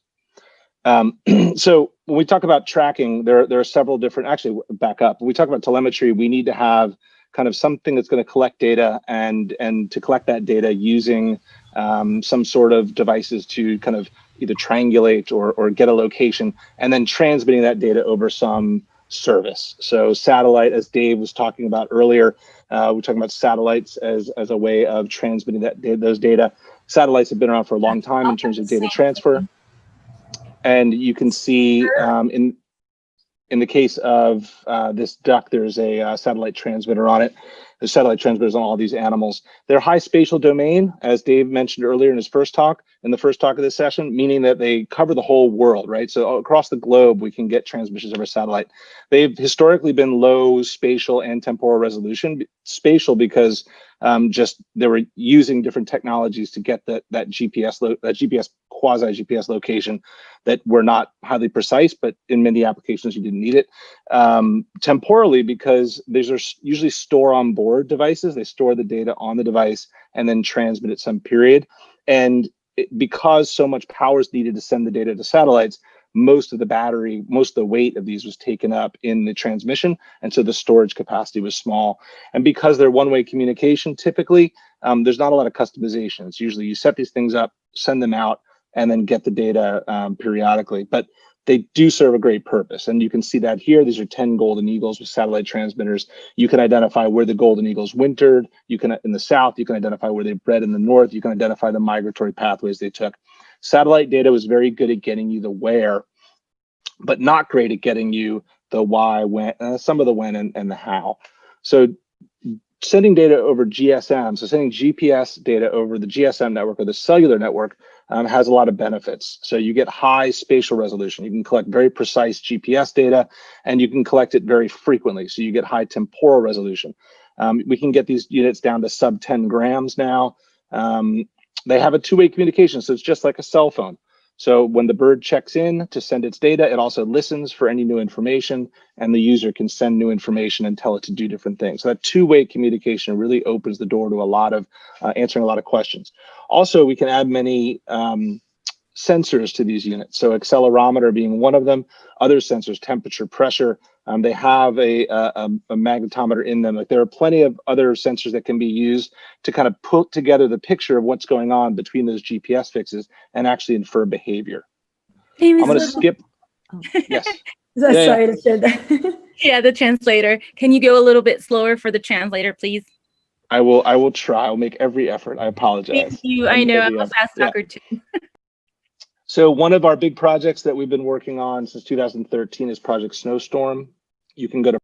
So when we talk about tracking, there are several different, actually back up, when we talk about telemetry, we need to have kind of something that's going to collect data and to collect that data using some sort of devices to kind of either triangulate or get a location, and then transmitting that data over some service. So satellite, as Dave was talking about earlier, we're talking about satellites as a way of transmitting those data. Satellites have been around for a long time in terms of data transfer. And you can see in the case of this duck, there's a satellite transmitter on it. There's satellite transmitters on all these animals. They're high spatial domain, as Dave mentioned earlier in his first talk, of this session, meaning that they cover the whole world, right? So across the globe, we can get transmissions over satellite. They've historically been low spatial and temporal resolution. Spatial because just they were using different technologies to get that GPS quasi GPS location that were not highly precise, but in many applications you didn't need it. Temporally, because these are usually store on board devices. They store the data on the device and then transmit at some period. And because so much power is needed to send the data to satellites, most of the weight of these was taken up in the transmission, and so the storage capacity was small. And because they're one-way communication, typically, there's not a lot of customization. It's usually you set these things up, send them out, and then get the data periodically. But they do serve a great purpose, and you can see that here. These are 10 golden eagles with satellite transmitters. You can identify where the golden eagles wintered. You can, in the south, you can identify where they bred in the north. You can identify the migratory pathways they took. Satellite data was very good at getting you the where, but not great at getting you the why, when, some of the when and the how. So sending data over GSM, so sending GPS data over the GSM network or the cellular network has a lot of benefits. So you get high spatial resolution. You can collect very precise GPS data, and you can collect it very frequently. So you get high temporal resolution. We can get these units down to sub 10 grams now. They have a two-way communication, so it's just like a cell phone. So when the bird checks in to send its data, it also listens for any new information, and the user can send new information and tell it to do different things. So that two-way communication really opens the door to a lot of answering a lot of questions. Also, we can add many sensors to these units. So accelerometer being one of them, other sensors, temperature, pressure. They have a magnetometer in them. Like there are plenty of other sensors that can be used to kind of put together the picture of what's going on between those GPS fixes and actually infer behavior. I'm going to skip. Oh. Yes. Sorry to share that. Yeah, the translator. Can you go a little bit slower for the translator, please? I will try. I'll make every effort. I apologize. Thank you. I know I'm a fast talker too. So one of our big projects that we've been working on since 2013 is Project Snowstorm. You can go to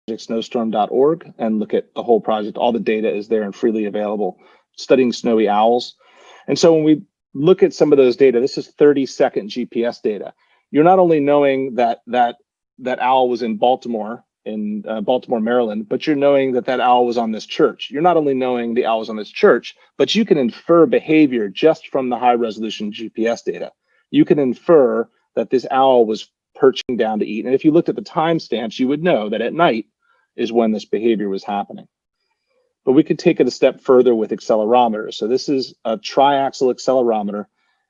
projectsnowstorm.org and look at the whole project. All the data is there and freely available, studying snowy owls. And so when we look at some of those data, this is 30-second GPS data. You're not only knowing that owl was in Baltimore, Maryland, but you're knowing that owl was on this church. You're not only knowing the owl was on this church, but you can infer behavior just from the high resolution GPS data. You can infer that this owl was perching down to eat. And if you looked at the timestamps, you would know that at night is when this behavior was happening. But we could take it a step further with accelerometers. So this is a triaxial accelerometer.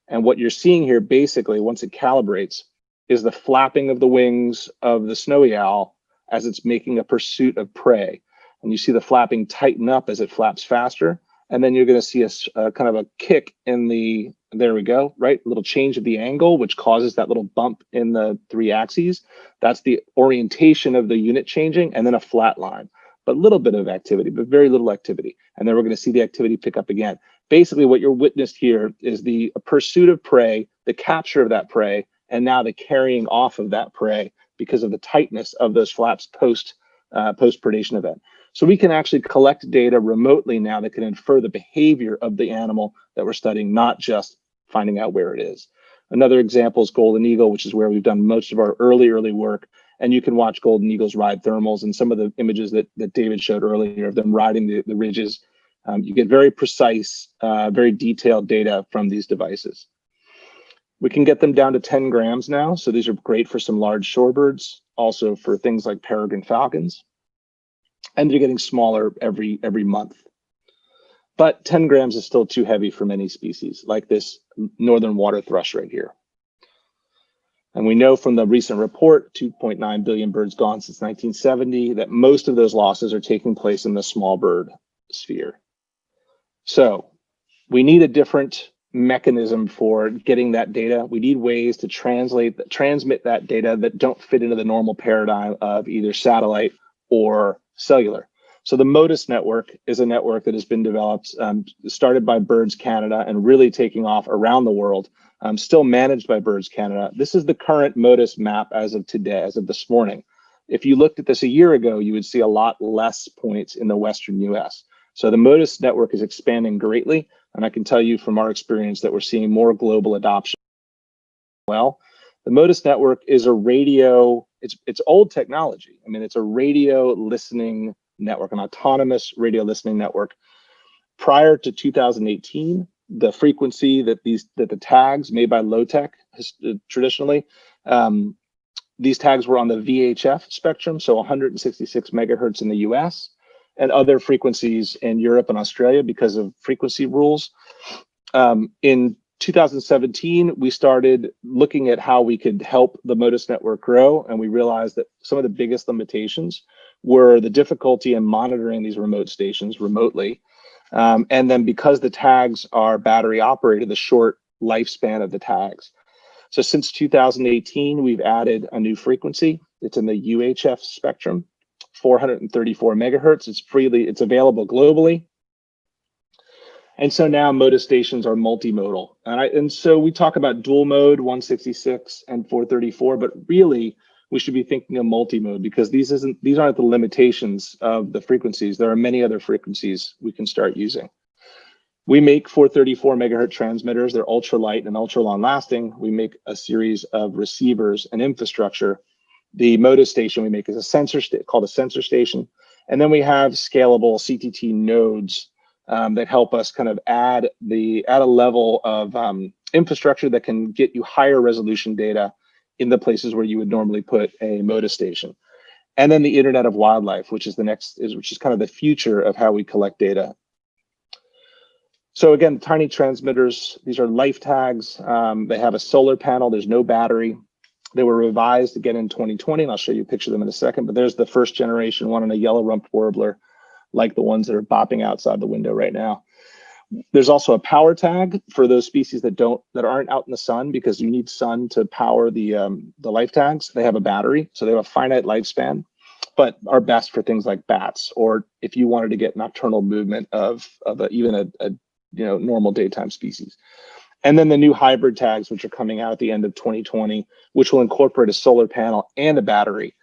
And what you're seeing here, basically, once it calibrates, is the flapping of the wings of the snowy owl as it's making a pursuit of prey. And you see the flapping tighten up as it flaps faster. And then you're going to see a kind of a kick in the, there we go, right? A little change of the angle, which causes that little bump in the 3 axes. That's the orientation of the unit changing, and then a flat line. But a little bit of activity, but very little activity. And then we're going to see the activity pick up again. Basically, what you're witnessed here is the pursuit of prey, the capture of that prey, and now the carrying off of that prey because of the tightness of those flaps post predation event. So we can actually collect data remotely now that can infer the behavior of the animal that we're studying, not just finding out where it is. Another example is golden eagle, which is where we've done most of our early work. And you can watch golden eagles ride thermals, and some of the images that David showed earlier of them riding the ridges. You get very precise, very detailed data from these devices. We can get them down to 10 grams now. So these are great for some large shorebirds, also for things like peregrine falcons. And they're getting smaller every month. But 10 grams is still too heavy for many species, like this northern water thrush right here. And we know from the recent report, 2.9 billion birds gone since 1970, that most of those losses are taking place in the small bird sphere. So we need a different mechanism for getting that data. We need ways to transmit that data that don't fit into the normal paradigm of either satellite or cellular. So the MODIS network is a network that has been developed, started by Birds Canada and really taking off around the world, still managed by Birds Canada. This is the current MODIS map as of today, as of this morning. If you looked at this a year ago, you would see a lot less points in the Western US. So the MODIS network is expanding greatly. And I can tell you from our experience that we're seeing more global adoption. Well, the MODIS network is a radio, it's old technology. I mean, it's a radio listening network, an autonomous radio listening network. Prior to 2018, the frequency that the tags made by low-tech traditionally, these tags were on the VHF spectrum, so 166 megahertz in the US, and other frequencies in Europe and Australia because of frequency rules. In 2017, we started looking at how we could help the MODIS network grow, and we realized that some of the biggest limitations were the difficulty in monitoring these remote stations remotely. And then because the tags are battery operated, the short lifespan of the tags. So since 2018, we've added a new frequency. It's in the UHF spectrum, 434 megahertz. It's available globally. And so now MODIS stations are multimodal. And so we talk about dual mode, 166 and 434, but really we should be thinking of multimode because these aren't the limitations of the frequencies. There are many other frequencies we can start using. We make 434 megahertz transmitters. They're ultra light and ultra long lasting. We make a series of receivers and infrastructure. The MODIS station we make is a sensor called a sensor station. And then we have scalable CTT nodes that help us kind of add a level of infrastructure that can get you higher resolution data in the places where you would normally put a MODIS station. And then the Internet of Wildlife, which is kind of the future of how we collect data. So again, tiny transmitters, these are life tags. They have a solar panel, there's no battery. They were revised again in 2020, and I'll show you a picture of them in a second, but there's the first generation one, and a yellow-rumped warbler, like the ones that are bopping outside the window right now. There's also a power tag for those species that aren't out in the sun, because you need sun to power the life tags. They have a battery, so they have a finite lifespan, but are best for things like bats, or if you wanted to get nocturnal movement of even a normal daytime species. And then the new hybrid tags, which are coming out at the end of 2020, which will incorporate a solar panel and a battery.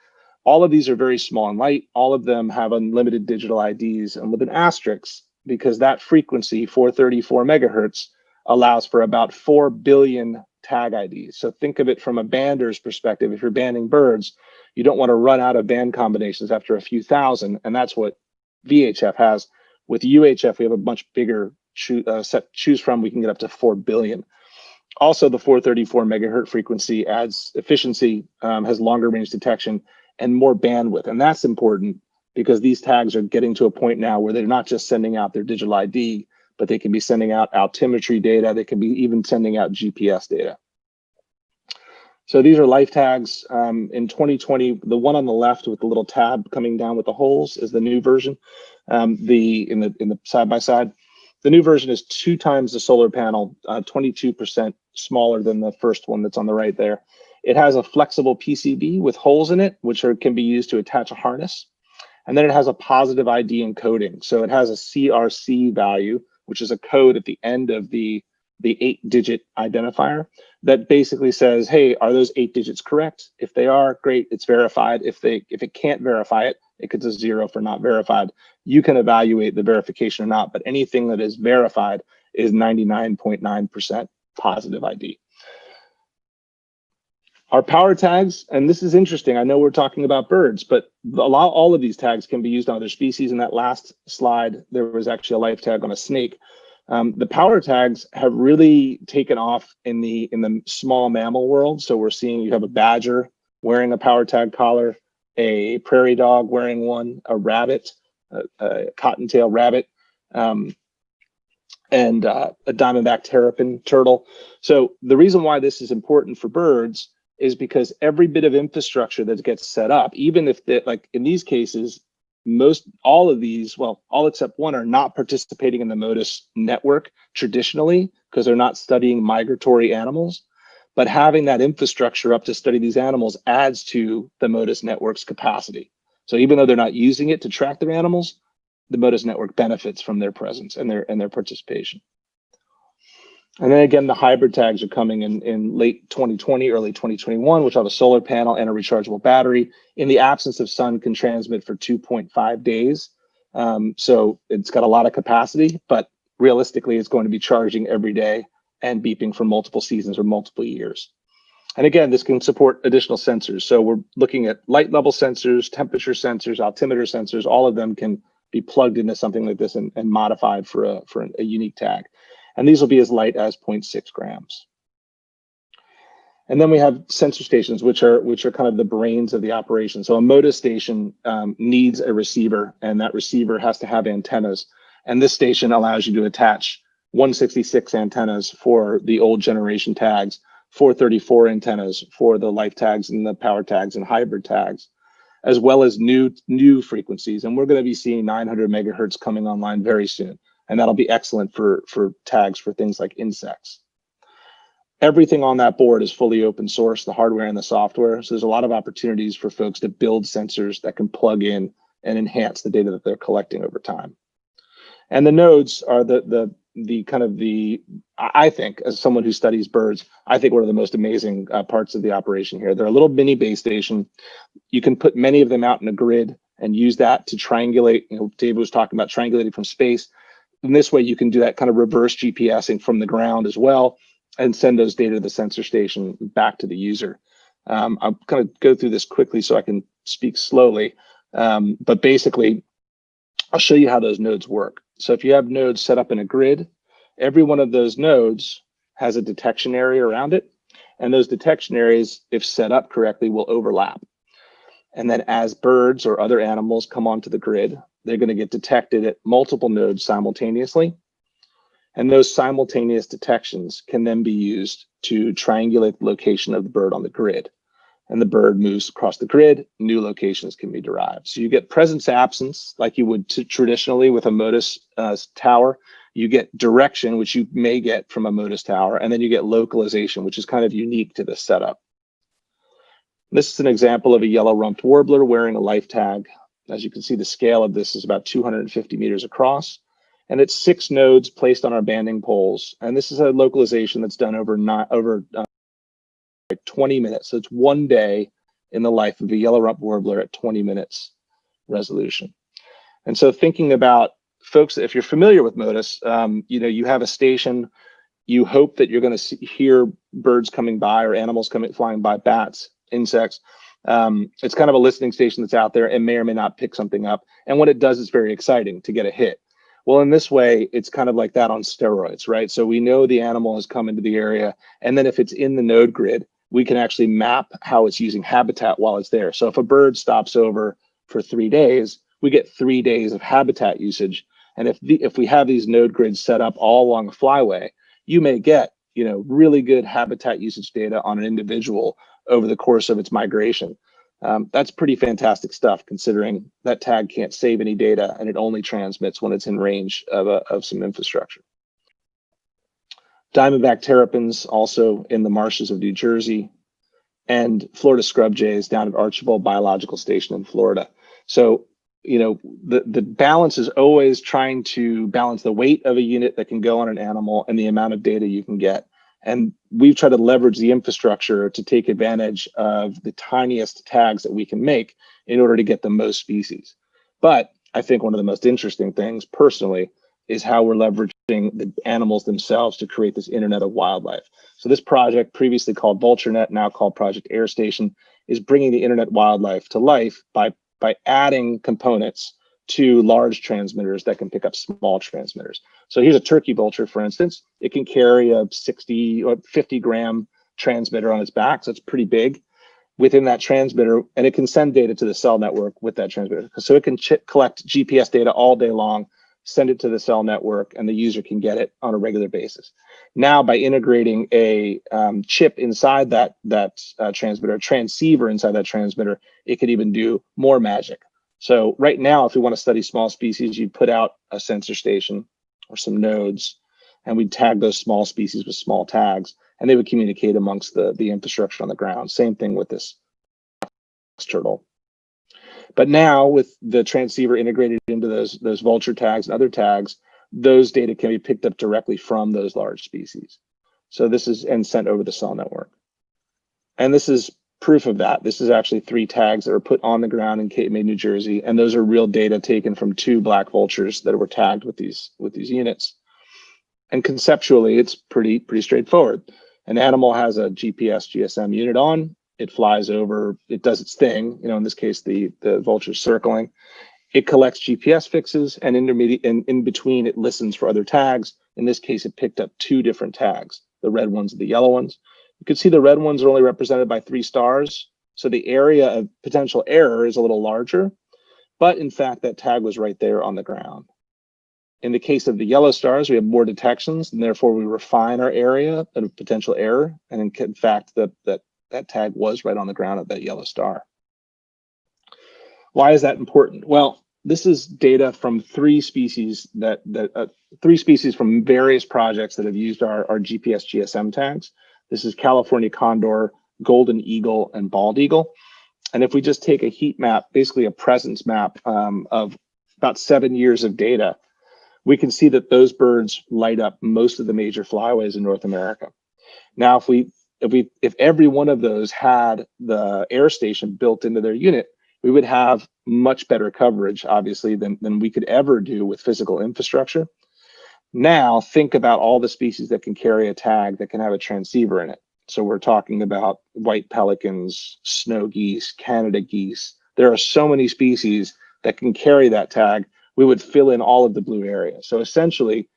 All of these are very small and light. All of them have unlimited digital IDs, and with an asterisk, because that frequency, 434 megahertz, allows for about 4 billion tag IDs. So think of it from a bander's perspective. If you're banding birds, you don't want to run out of band combinations after a few thousand, and that's what VHF has. With UHF, we have a much bigger set to choose from. We can get up to 4 billion. Also, the 434 megahertz frequency adds efficiency, has longer range detection, and more bandwidth. And that's important because these tags are getting to a point now where they're not just sending out their digital ID, but they can be sending out altimetry data. They can be even sending out GPS data. So these are life tags. In 2020, the one on the left with the little tab coming down with the holes is the new version. In the side by side, the new version is 2 times the solar panel, 22% smaller than the first one that's on the right there. It has a flexible PCB with holes in it, which can be used to attach a harness. And then it has a positive ID encoding. So it has a CRC value, which is a code at the end of the 8-digit identifier that basically says, hey, are those 8 digits correct? If they are, great, it's verified. If it can't verify it, it gets a 0 for not verified. You can evaluate the verification or not, but anything that is verified is 99.9% positive ID. Our power tags, and this is interesting, I know we're talking about birds, but all of these tags can be used on other species. In that last slide, there was actually a life tag on a snake. The power tags have really taken off in the small mammal world. So we're seeing you have a badger wearing a power tag collar, a prairie dog wearing one, a rabbit, a cottontail rabbit, and a diamondback terrapin turtle. So the reason why this is important for birds is because every bit of infrastructure that gets set up, even if like in these cases, all of these, well, all except one, are not participating in the MODIS network traditionally because they're not studying migratory animals. But having that infrastructure up to study these animals adds to the MODIS network's capacity. So even though they're not using it to track their animals, the MODIS network benefits from their presence and their participation. And then again, the hybrid tags are coming in late 2020, early 2021, which have a solar panel and a rechargeable battery. In the absence of sun, can transmit for 2.5 days. So it's got a lot of capacity, but realistically, it's going to be charging every day and beeping for multiple seasons or multiple years. And again, this can support additional sensors. So we're looking at light level sensors, temperature sensors, altimeter sensors. All of them can be plugged into something like this and modified for a unique tag. And these will be as light as 0.6 grams. And then we have sensor stations, which are kind of the brains of the operation. So a MODIS station needs a receiver, and that receiver has to have antennas. And this station allows you to attach 166 antennas for the old generation tags, 434 antennas for the life tags and the power tags and hybrid tags, as well as new frequencies. And we're going to be seeing 900 megahertz coming online very soon. And that'll be excellent for tags for things like insects. Everything on that board is fully open source, the hardware and the software. So there's a lot of opportunities for folks to build sensors that can plug in and enhance the data that they're collecting over time. And the nodes are I think, as someone who studies birds, I think one of the most amazing parts of the operation here. They're a little mini base station. You can put many of them out in a grid and use that to triangulate. David was talking about triangulating from space. In this way, you can do that kind of reverse GPSing from the ground as well and send those data to the sensor station back to the user. I'm going to go through this quickly so I can speak slowly. But basically, I'll show you how those nodes work. So if you have nodes set up in a grid, every one of those nodes has a detection area around it. And those detection areas, if set up correctly, will overlap. And then as birds or other animals come onto the grid, they're going to get detected at multiple nodes simultaneously. And those simultaneous detections can then be used to triangulate the location of the bird on the grid. And the bird moves across the grid, new locations can be derived. So you get presence absence, like you would traditionally with a MODIS tower. You get direction, which you may get from a MODIS tower, and then you get localization, which is kind of unique to this setup. This is an example of a yellow-rumped warbler wearing a life tag. As you can see, the scale of this is about 250 meters across, and it's 6 nodes placed on our banding poles. And this is a localization that's done over 20 minutes. So it's 1 day in the life of a yellow-rumped warbler at 20 minutes resolution. And so thinking about folks, if you're familiar with MODIS, you have a station, you hope that you're going to hear birds coming by or animals flying by, bats, insects. It's kind of a listening station that's out there and may or may not pick something up. And when it does, it's very exciting to get a hit. Well, in this way, it's kind of like that on steroids, right? So we know the animal has come into the area, and then if it's in the node grid, we can actually map how it's using habitat while it's there. So if a bird stops over for 3 days, we get 3 days of habitat usage. And if we have these node grids set up all along a flyway, you may get really good habitat usage data on an individual over the course of its migration. That's pretty fantastic stuff, considering that tag can't save any data and it only transmits when it's in range of some infrastructure. Diamondback terrapins also in the marshes of New Jersey, and Florida scrub jays down at Archibald Biological Station in Florida. So, the balance is always trying to balance the weight of a unit that can go on an animal and the amount of data you can get. And we've tried to leverage the infrastructure to take advantage of the tiniest tags that we can make in order to get the most species. But I think one of the most interesting things personally is how we're leveraging the animals themselves to create this Internet of Wildlife. So this project, previously called VultureNet, now called Project Air Station, is bringing the Internet wildlife to life by adding components to large transmitters that can pick up small transmitters. So here's a turkey vulture, for instance. It can carry a 60 or 50 gram transmitter on its back, so it's pretty big within that transmitter, and it can send data to the cell network with that transmitter. So it can collect GPS data all day long, send it to the cell network, and the user can get it on a regular basis. Now, by integrating a chip inside that transmitter, a transceiver inside that transmitter, it could even do more magic. So right now, if we want to study small species, you put out a sensor station or some nodes, and we'd tag those small species with small tags, and they would communicate amongst the infrastructure on the ground. Same thing with this turtle. But now with the transceiver integrated into those vulture tags and other tags, those data can be picked up directly from those large species. So this is and sent over the cell network. And this is proof of that. This is actually 3 tags that were put on the ground in Cape May, New Jersey, and those are real data taken from 2 black vultures that were tagged with these units. And conceptually, it's pretty straightforward. An animal has a GPS GSM unit on. It flies over, it does its thing, in this case, the vulture's circling. It collects GPS fixes, and in between, it listens for other tags. In this case, it picked up 2 different tags, the red ones and the yellow ones. You can see the red ones are only represented by 3 stars. So the area of potential error is a little larger, but in fact, that tag was right there on the ground. In the case of the yellow stars, we have more detections, and therefore we refine our area of potential error. And in fact, that tag was right on the ground of that yellow star. Why is that important? Well, this is data from 3 species 3 species from various projects that have used our GPS GSM tags. This is California condor, golden eagle, and bald eagle. And if we just take a heat map, basically a presence map of about 7 years of data, we can see that those birds light up most of the major flyways in North America. Now, if every one of those had the air station built into their unit, we would have much better coverage, obviously, than we could ever do with physical infrastructure. Now, think about all the species that can carry a tag that can have a transceiver in it. So we're talking about white pelicans, snow geese, Canada geese. There are so many species that can carry that tag. We would fill in all of the blue area. So essentially,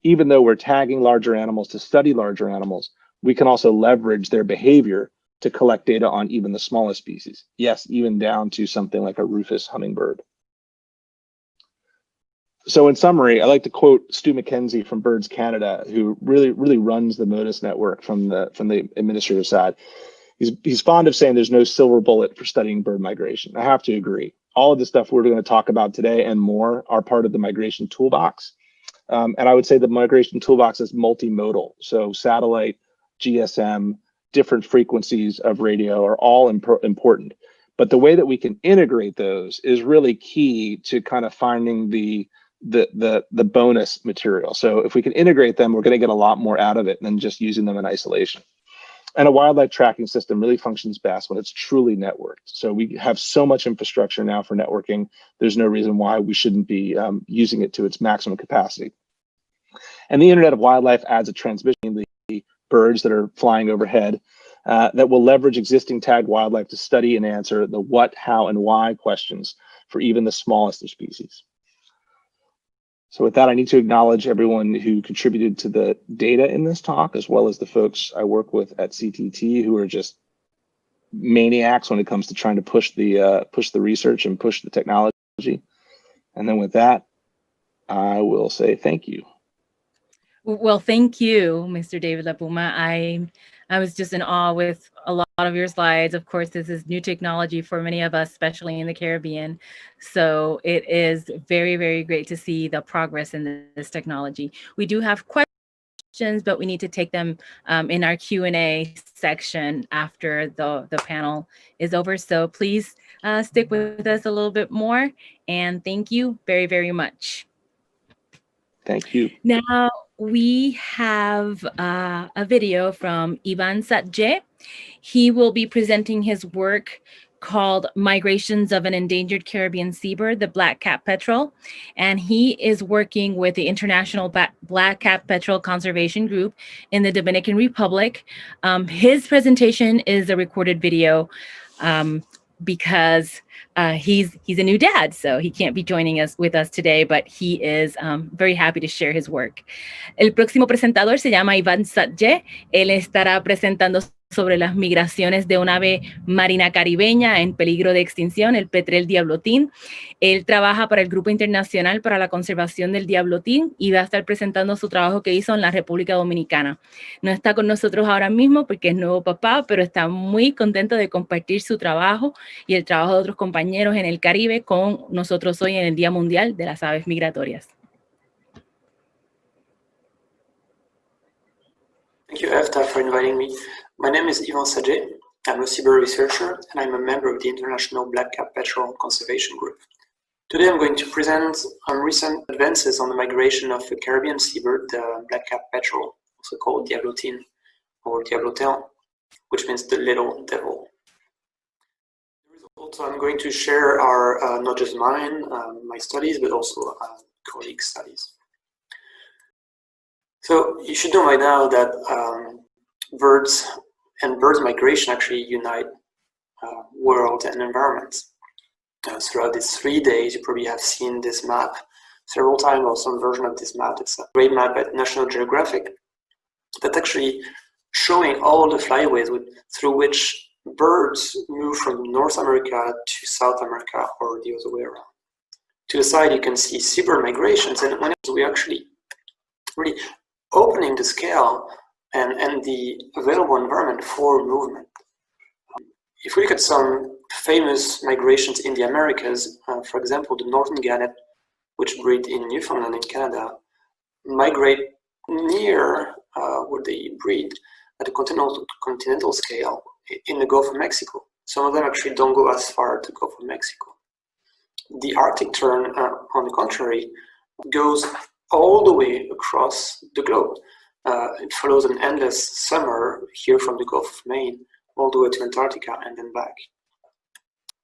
even though we're tagging larger animals to study larger animals, we can also leverage their behavior to collect data on even the smallest species. Yes, even down to something like a rufous hummingbird. So in summary, I like to quote Stu McKenzie from Birds Canada, who really runs the MODIS network from the administrative side. He's fond of saying there's no silver bullet for studying bird migration. I have to agree. All of the stuff we're going to talk about today and more are part of the migration toolbox. And I would say the migration toolbox is multimodal. So satellite, GSM, different frequencies of radio are all important. But the way that we can integrate those is really key to kind of finding the bonus material. So if we can integrate them, we're going to get a lot more out of it than just using them in isolation. And a wildlife tracking system really functions best when it's truly networked. So we have so much infrastructure now for networking. There's no reason why we shouldn't be using it to its maximum capacity. And the Internet of Wildlife adds a transmission of the birds that are flying overhead that will leverage existing tagged wildlife to study and answer the what, how, and why questions for even the smallest of species. So with that, I need to acknowledge everyone who contributed to the data in this talk, as well as the folks I work with at CTT, who are just maniacs when it comes to trying to push the research and push the technology. And then with that, I will say thank you. Well, thank you, Mr. David Lapuma. I was just in awe with a lot of your slides. Of course, this is new technology for many of us, especially in the Caribbean. So it is very, very great to see the progress in this technology. We do have questions, but we need to take them in our Q&A section after the panel is over. So please stick with us a little bit more. And thank you very, very much. Thank you. Now, we have a video from Ivan Satje. He will be presenting his work called Migrations of an Endangered Caribbean Seabird, the Black-capped petrel. And he is working with the International Black-capped Petrel Conservation Group in the Dominican Republic. His presentation is a recorded video because he's a new dad, so he can't be joining us with us today, but he is very happy to share his work. El próximo presentador se llama Ivan Satje. Él estará presentando sobre las migraciones de un ave marina caribeña en peligro de extinción, el petrel diablotín. Él trabaja para el Grupo Internacional para la Conservación del Diablotín y va a estar presentando su trabajo que hizo en la República Dominicana. No está con nosotros ahora mismo porque es nuevo papá, pero está muy contento de compartir su trabajo y el trabajo de otros compañeros en el Caribe con nosotros hoy en el Día Mundial de las Aves Migratorias. Thank you, Efta, for inviting me. My name is Ivan Satje. I'm a seabird researcher, and I'm a member of the International Black-capped Petrel Conservation Group. Today, I'm going to present on recent advances on the migration of a Caribbean seabird, the black-capped petrel, also called diablotin or diablotin, which means the little devil. Also, I'm going to share our, not just mine, my studies, but also colleagues' studies. So you should know by now that birds and birds migration actually unite world and environments. Throughout these 3 days, you probably have seen this map several times, or some version of this map. It's a great map at National Geographic that's actually showing all the flyways through which birds move from North America to South America, or the other way around. To the side, you can see seabird migrations, and when we actually really opening the scale and the available environment for movement. If we look at some famous migrations in the Americas, for example, the northern gannet, which breed in Newfoundland in Canada, migrate near where they breed at a continental scale in the Gulf of Mexico. Some of them actually don't go as far to the Gulf of Mexico. The Arctic tern, on the contrary, goes all the way across the globe. It follows an endless summer here from the Gulf of Maine all the way to Antarctica and then back.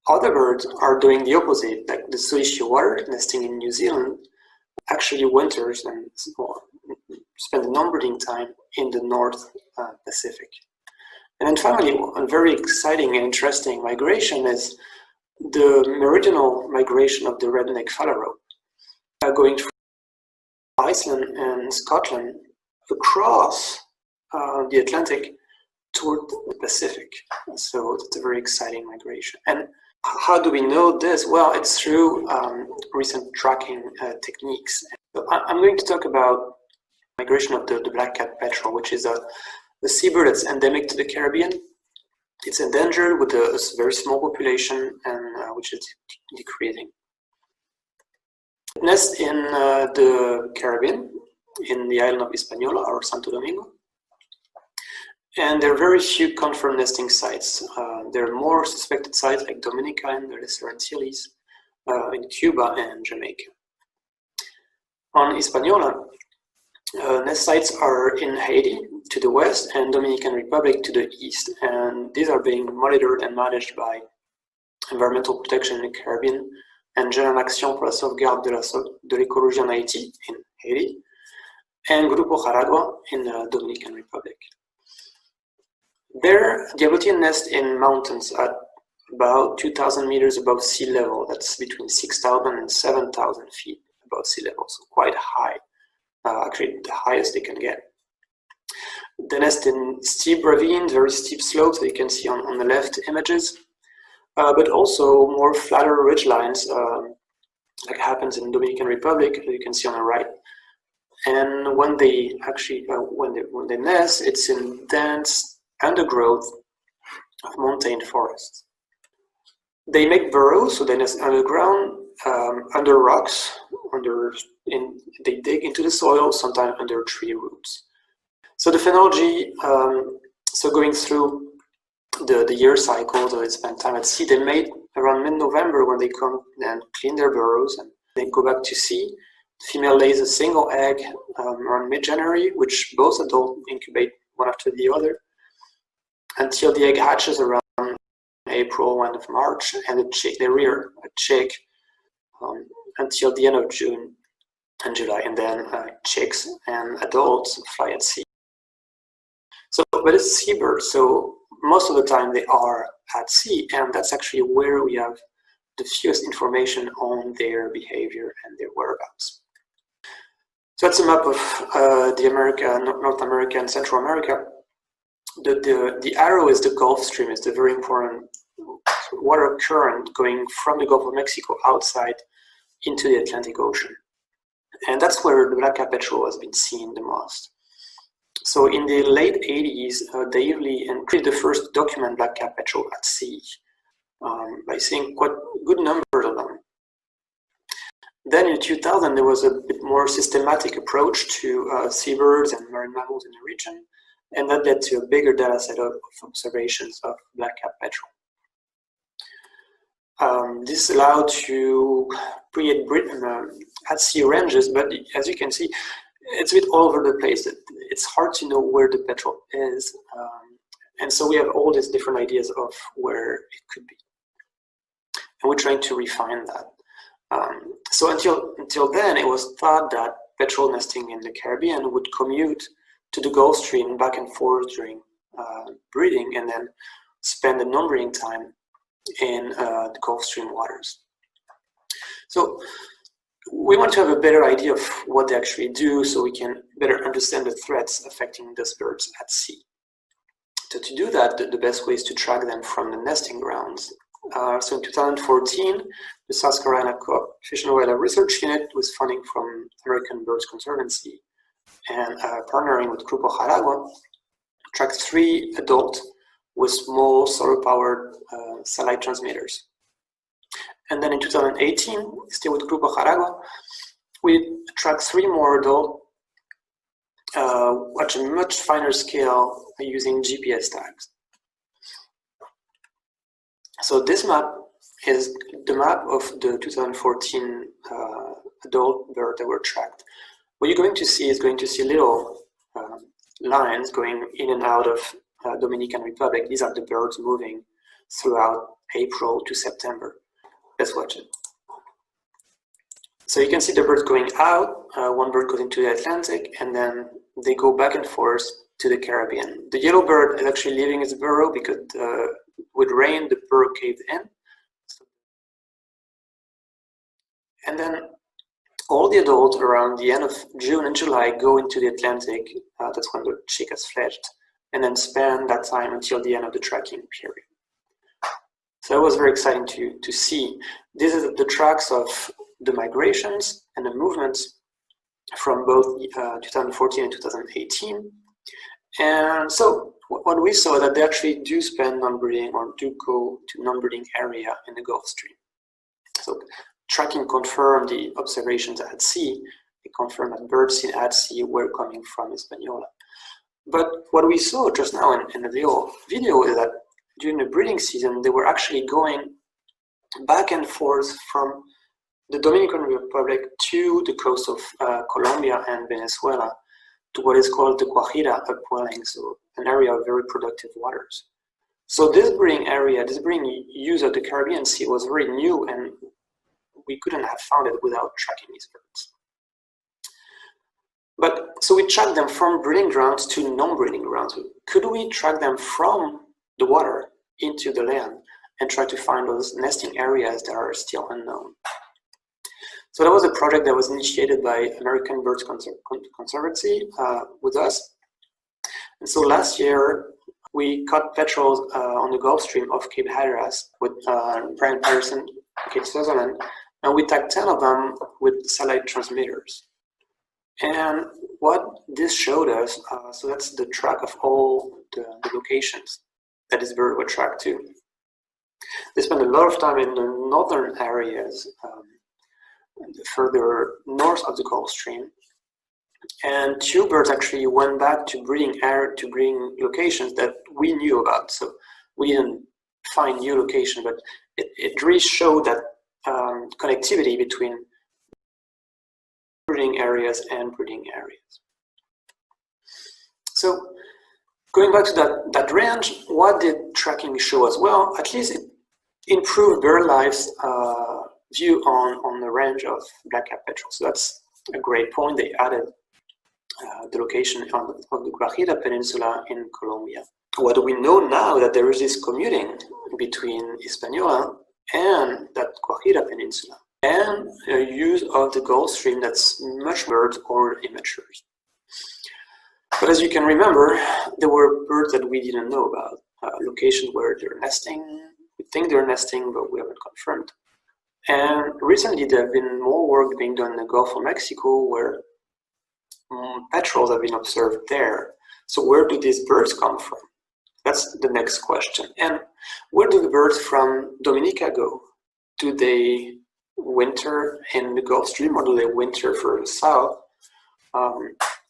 Other birds are doing the opposite, like the Swedish shearwater nesting in New Zealand actually winters and spend a non-breeding time in the North Pacific. And then finally, a very exciting and interesting migration is the meridional migration of the redneck phalarope, going from Iceland and Scotland across the Atlantic toward the Pacific. So it's a very exciting migration. And How do we know this? Well, it's through recent tracking techniques. So I'm going to talk about migration of the black-capped petrel, which is a seabird that's endemic to the Caribbean. It's endangered with a very small population, and which is decreasing. It nests in the Caribbean, in the island of Hispaniola or Santo Domingo. And there are very few confirmed nesting sites. There are more suspected sites like Dominica and the Lesser Antilles, in Cuba and Jamaica. On Hispaniola, nest sites are in Haiti to the west and Dominican Republic to the east. And these are being monitored and managed by Environmental Protection in the Caribbean and General Action pour la Sauvegarde de l'Écologie en Haïti in Haiti, and Grupo Jaragua in the Dominican Republic. There, the Diablotian nest in mountains at about 2,000 meters above sea level. That's between 6,000 and 7,000 feet above sea level, so quite high, actually the highest they can get. They nest in steep ravines, very steep slopes that you can see on the left images, but also more flatter ridge lines, like happens in the Dominican Republic, that you can see on the right. And when they actually, when they nest, it's in dense undergrowth of montane forests. They make burrows, so they nest underground, under rocks, they dig into the soil, sometimes under tree roots. So the phenology, so going through the year cycle, so they spend time at sea, they mate around mid-November when they come and clean their burrows and they go back to sea. The female lays a single egg around mid-January, which both adults incubate one after the other, until the egg hatches around April, end of March, and they rear a chick until the end of June and July, and then chicks and adults fly at sea. So, but it's seabirds, so most of the time they are at sea, and that's actually where we have the fewest information on their behavior and their whereabouts. So that's a map of North America and Central America. The arrow is the Gulf Stream. It's the very important water current going from the Gulf of Mexico outside into the Atlantic Ocean. And that's where the black-capped petrel has been seen the most. So in the late 80s, they even created the first documented black-capped petrel at sea by seeing quite good numbers of them. Then in 2000, there was a bit more systematic approach to seabirds and marine mammals in the region, and that led to a bigger data set of observations of black-capped petrel. This allowed to create at-sea ranges, but as you can see, it's a bit all over the place. It's hard to know where the petrel is, and so we have all these different ideas of where it could be, and we're trying to refine that. So until then, it was thought that petrel nesting in the Caribbean would commute to the Gulf Stream back and forth during breeding, and then spend the numbering time in the Gulf Stream waters. So we want to have a better idea of what they actually do, so we can better understand the threats affecting these birds at sea. So to do that, the best way is to track them from the nesting grounds. So in 2014, the South Carolina Co-op Fish and Wildlife Research Unit, with funding from American Birds Conservancy and partnering with Grupo Jaragua, tracked 3 adults with small solar-powered satellite transmitters. And then in 2018, still with Grupo Jaragua, we tracked 3 more adults at a much finer scale using GPS tags. So this map is the map of the 2014 adult bird that were tracked. What you're going to see is little lines going in and out of Dominican Republic. These are the birds moving throughout April to September. Let's watch it. So you can see the birds going out. One bird goes into the Atlantic, and then they go back and forth to the Caribbean. The yellow bird is actually leaving its burrow because with rain, the burrow caved in. And then all the adults around the end of June and July go into the Atlantic. That's when the chick has fledged, and then spend that time until the end of the tracking period. So that was very exciting to see. This is the tracks of the migrations and the movements from both 2014 and 2018. And so what we saw that they actually do spend non-breeding or do go to non-breeding area in the Gulf Stream. So tracking confirmed the observations at sea. It confirmed that birds seen at sea were coming from Hispaniola. But what we saw just now in the video is that during the breeding season, they were actually going back and forth from the Dominican Republic to the coast of Colombia and Venezuela to what is called the Guajira upwelling, so an area of very productive waters. So this breeding area, this breeding use of the Caribbean Sea was very new, and we couldn't have found it without tracking these birds. But so we tracked them from breeding grounds to non-breeding grounds. Could we track them from the water into the land and try to find those nesting areas that are still unknown? So that was a project that was initiated by American Birds Conservancy with us. And so last year, we caught petrels on the Gulf Stream off Cape Hatteras with Brian Patterson, Cape Sutherland, and we tagged 10 of them with satellite transmitters. And what this showed us, so that's the track of all the locations that this bird would track to. They spent a lot of time in the northern areas, further north of the Gulf Stream. And 2 birds actually went back to breeding locations that we knew about. So we didn't find new location, but it really showed that connectivity between breeding areas and breeding areas. So going back to that range, what did tracking show as well? At least it improved BirdLife's view on the range of black-capped petrels. So that's a great point. They added the location of the Guajira Peninsula in Colombia. What do we know now that there is this commuting between Hispaniola and that Guajira Peninsula, and a use of the Gulf Stream that's much birds or immatures. But as you can remember, there were birds that we didn't know about, locations where they're nesting. We think they're nesting, but we haven't confirmed. And recently there have been more work being done in the Gulf of Mexico where petrels have been observed there. So where do these birds come from? That's the next question. And where do the birds from Dominica go? Do they winter in the Gulf Stream, or do they winter further south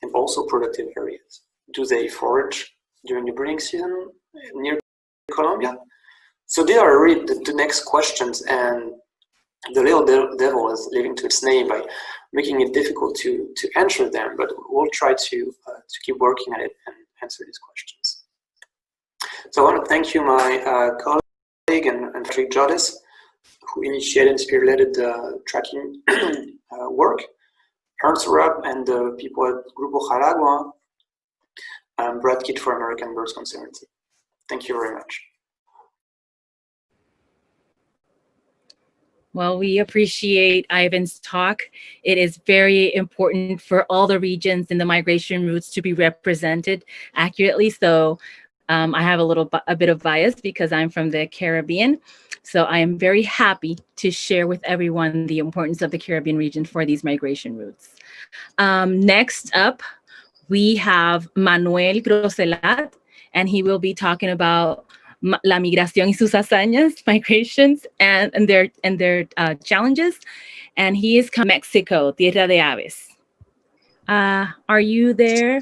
in also productive areas? Do they forage during the breeding season near Colombia? So they are really the next questions, and the little devil is living to its name by making it difficult to answer them, but we'll try to keep working at it and answer these questions. So I want to thank you, my colleague and Patrick Jodis, who initiated and spearheaded the tracking work, Ernst Rupp, and the people at Grupo Jaragua, and Brad Kidd for American Birds Conservancy. Thank you very much. Well, we appreciate Ivan's talk. It is very important for all the regions in the migration routes to be represented accurately. So I have a bit of bias because I'm from the Caribbean. So I am very happy to share with everyone the importance of the Caribbean region for these migration routes. Next up, we have Manuel Groselat, and he will be talking about La Migración y sus hazañas, migrations and their challenges. And he is from Mexico, Tierra de Aves. Are you there?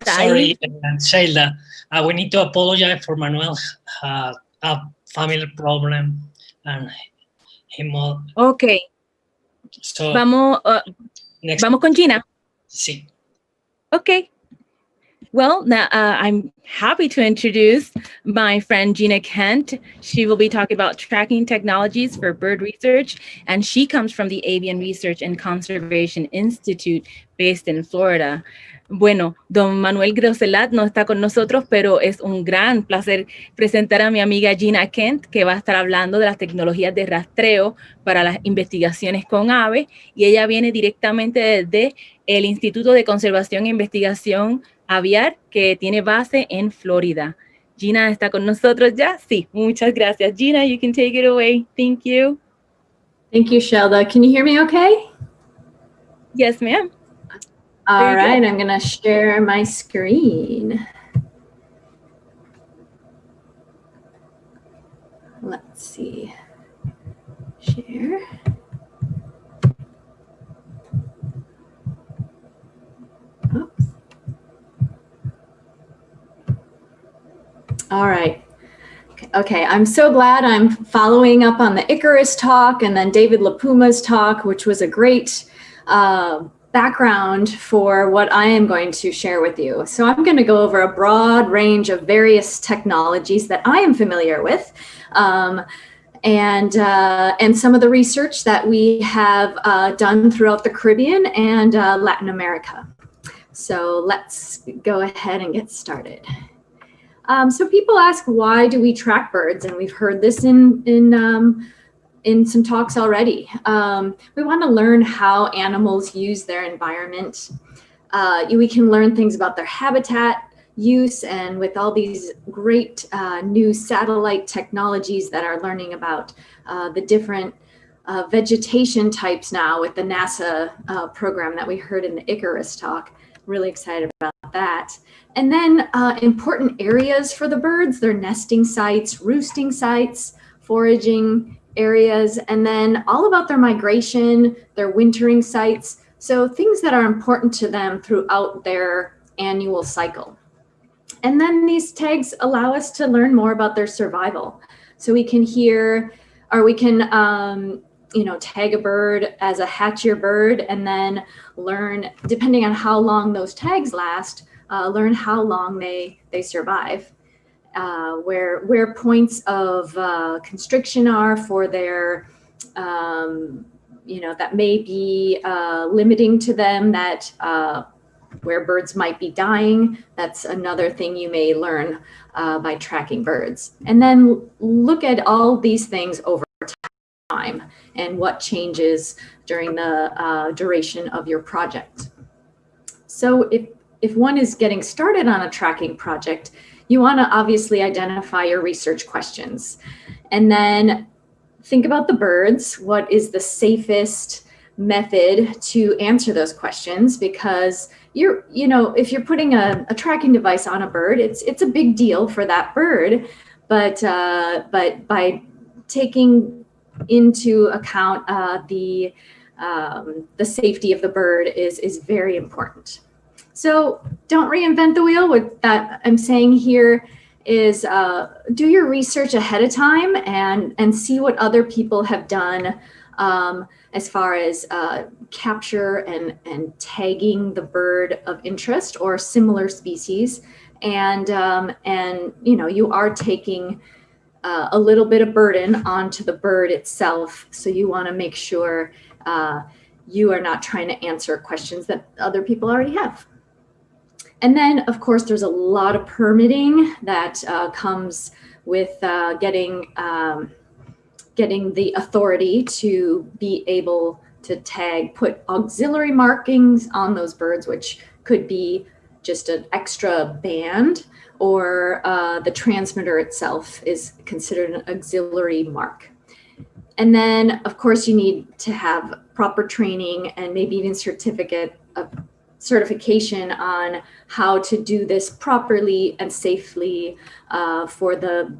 Sorry, Sheila. We need to apologize for Manuel. A family problem, and him. Okay. So vamos con Gina. Sí. Okay. Well, now I'm happy to introduce my friend Gina Kent. She will be talking about tracking technologies for bird research, and she comes from the Avian Research and Conservation Institute based in Florida. Bueno, don Manuel Groselat no está con nosotros, pero es un gran placer presentar a mi amiga Gina Kent, que va a estar hablando de las tecnologías de rastreo para las investigaciones con aves, y ella viene directamente desde el Instituto de Conservación e Investigación Aviar, que tiene base en Florida. Gina está con nosotros ya. Sí, muchas gracias. Gina, you can take it away. Thank you. Thank you, Shelda. Can you hear me okay? Yes, ma'am. All Very right, good. I'm going to share my screen. Let's see. Share. Oops. All right. Okay, I'm so glad I'm following up on the Icarus talk and then David LaPuma's talk, which was a great background for what I am going to share with you. So I'm going to go over a broad range of various technologies that I am familiar with, and some of the research that we have done throughout the Caribbean and Latin America. So let's go ahead and get started. So people ask, why do we track birds? And we've heard this in some talks already. We want to learn how animals use their environment. We can learn things about their habitat use, and with all these great new satellite technologies that are learning about the different vegetation types now with the NASA program that we heard in the Icarus talk. Really excited about that. And then important areas for the birds, their nesting sites, roosting sites, foraging areas, and then all about their migration, their wintering sites. So things that are important to them throughout their annual cycle. And then these tags allow us to learn more about their survival. So we can hear, or we can tag a bird as a hatchier bird, and then learn, depending on how long those tags last, learn how long they survive, where points of constriction are for their, that may be limiting to them, that where birds might be dying. That's another thing you may learn by tracking birds. And then look at all these things over time and what changes during the duration of your project. So if one is getting started on a tracking project, you want to obviously identify your research questions and then think about the birds. What is the safest method to answer those questions? Because if you're putting a tracking device on a bird, it's a big deal for that bird, but by taking into account the safety of the bird is very important. So don't reinvent the wheel. What that I'm saying here is do your research ahead of time and see what other people have done as far as capture and tagging the bird of interest or similar species. And you are taking a little bit of burden onto the bird itself. So you want to make sure you are not trying to answer questions that other people already have. And then, of course, there's a lot of permitting that comes with getting the authority to be able to put auxiliary markings on those birds, which could be just an extra band, or the transmitter itself is considered an auxiliary mark. And then, of course, you need to have proper training and maybe even certification on how to do this properly and safely for the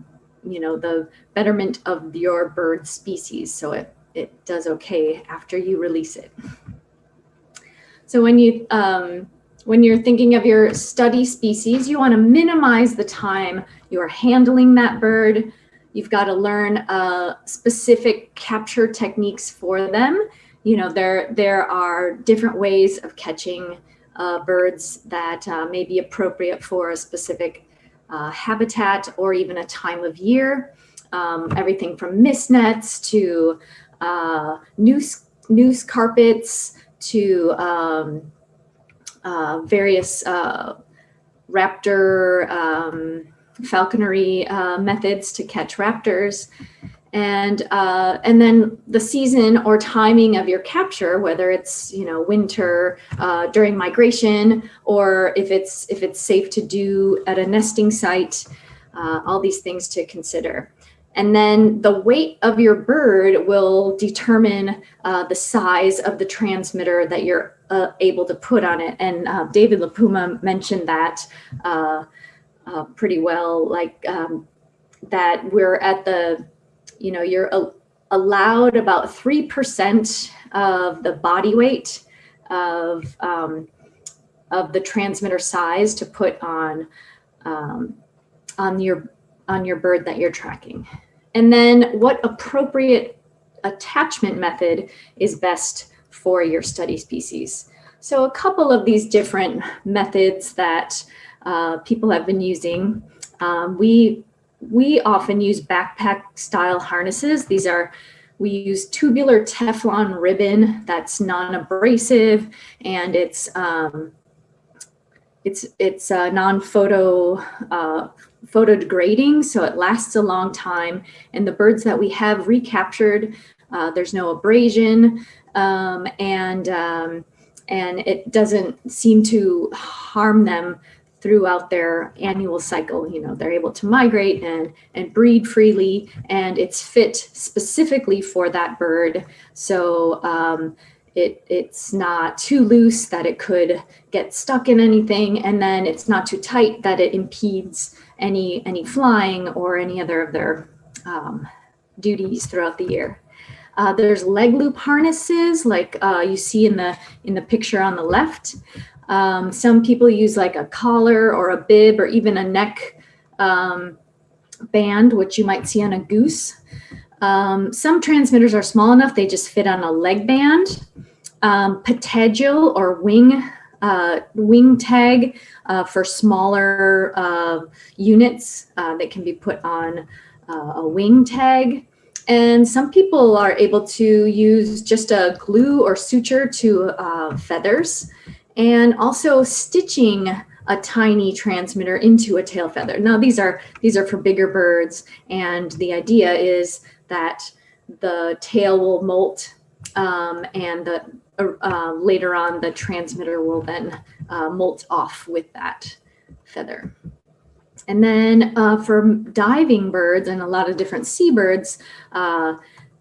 betterment of your bird species, so it does okay after you release it. So when you're thinking of your study species, you want to minimize the time you are handling that bird. You've got to learn specific capture techniques for them. There are different ways of catching birds that may be appropriate for a specific habitat or even a time of year. Everything from mist nets to noose carpets to various raptor falconry methods to catch raptors. And then the season or timing of your capture, whether it's winter during migration, or if it's safe to do at a nesting site, all these things to consider. And then the weight of your bird will determine the size of the transmitter that you're able to put on it. And David LaPuma mentioned that pretty well, like that we're at the, you're allowed about 3% of the body weight of the transmitter size to put on your bird that you're tracking. And then what appropriate attachment method is best for your study species. So a couple of these different methods that people have been using. We often use backpack style harnesses. We use tubular Teflon ribbon that's non-abrasive, and it's photo degrading, so it lasts a long time. And the birds that we have recaptured, there's no abrasion, and it doesn't seem to harm them throughout their annual cycle. They're able to migrate and breed freely, and it's fit specifically for that bird. So it's not too loose that it could get stuck in anything, and then it's not too tight that it impedes any flying or any other of their duties throughout the year. There's leg loop harnesses like you see in the picture on the left. Some people use like a collar or a bib or even a neck band, which you might see on a goose. Some transmitters are small enough, they just fit on a leg band. Patagial or wing tag for smaller units that can be put on a wing tag. And some people are able to use just a glue or suture to feathers, and also stitching a tiny transmitter into a tail feather. Now these are for bigger birds, and the idea is that the tail will molt, and later on the transmitter will then molt off with that feather. And then for diving birds and a lot of different seabirds,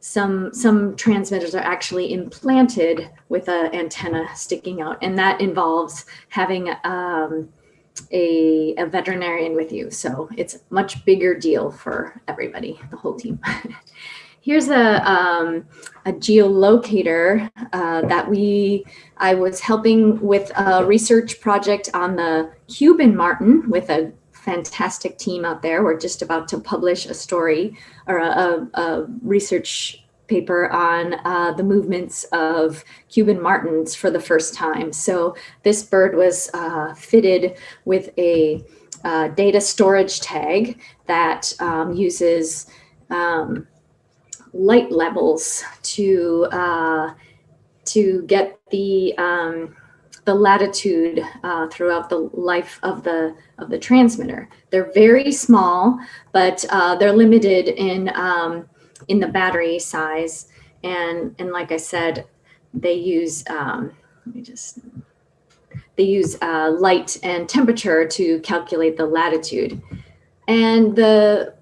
some transmitters are actually implanted with an antenna sticking out, and that involves having a veterinarian with you. So it's a much bigger deal for everybody, the whole team. Here's a geolocator that I was helping with a research project on the Cuban martin with a fantastic team out there. We're just about to publish a story or a research paper on the movements of Cuban martins for the first time. So this bird was fitted with a data storage tag that uses light levels to get the latitude throughout the life of the transmitter. They're very small, but they're limited in the battery size, and like I said, they use light and temperature to calculate the latitude. And the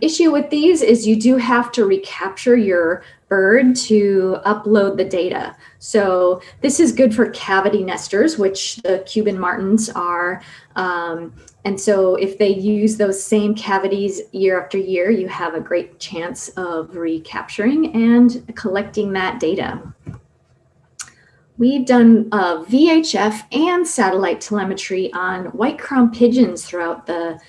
issue with these is you do have to recapture your bird to upload the data. So this is good for cavity nesters, which the Cuban martins are. And so if they use those same cavities year after year, you have a great chance of recapturing and collecting that data. We've done VHF and satellite telemetry on white-crowned pigeons throughout the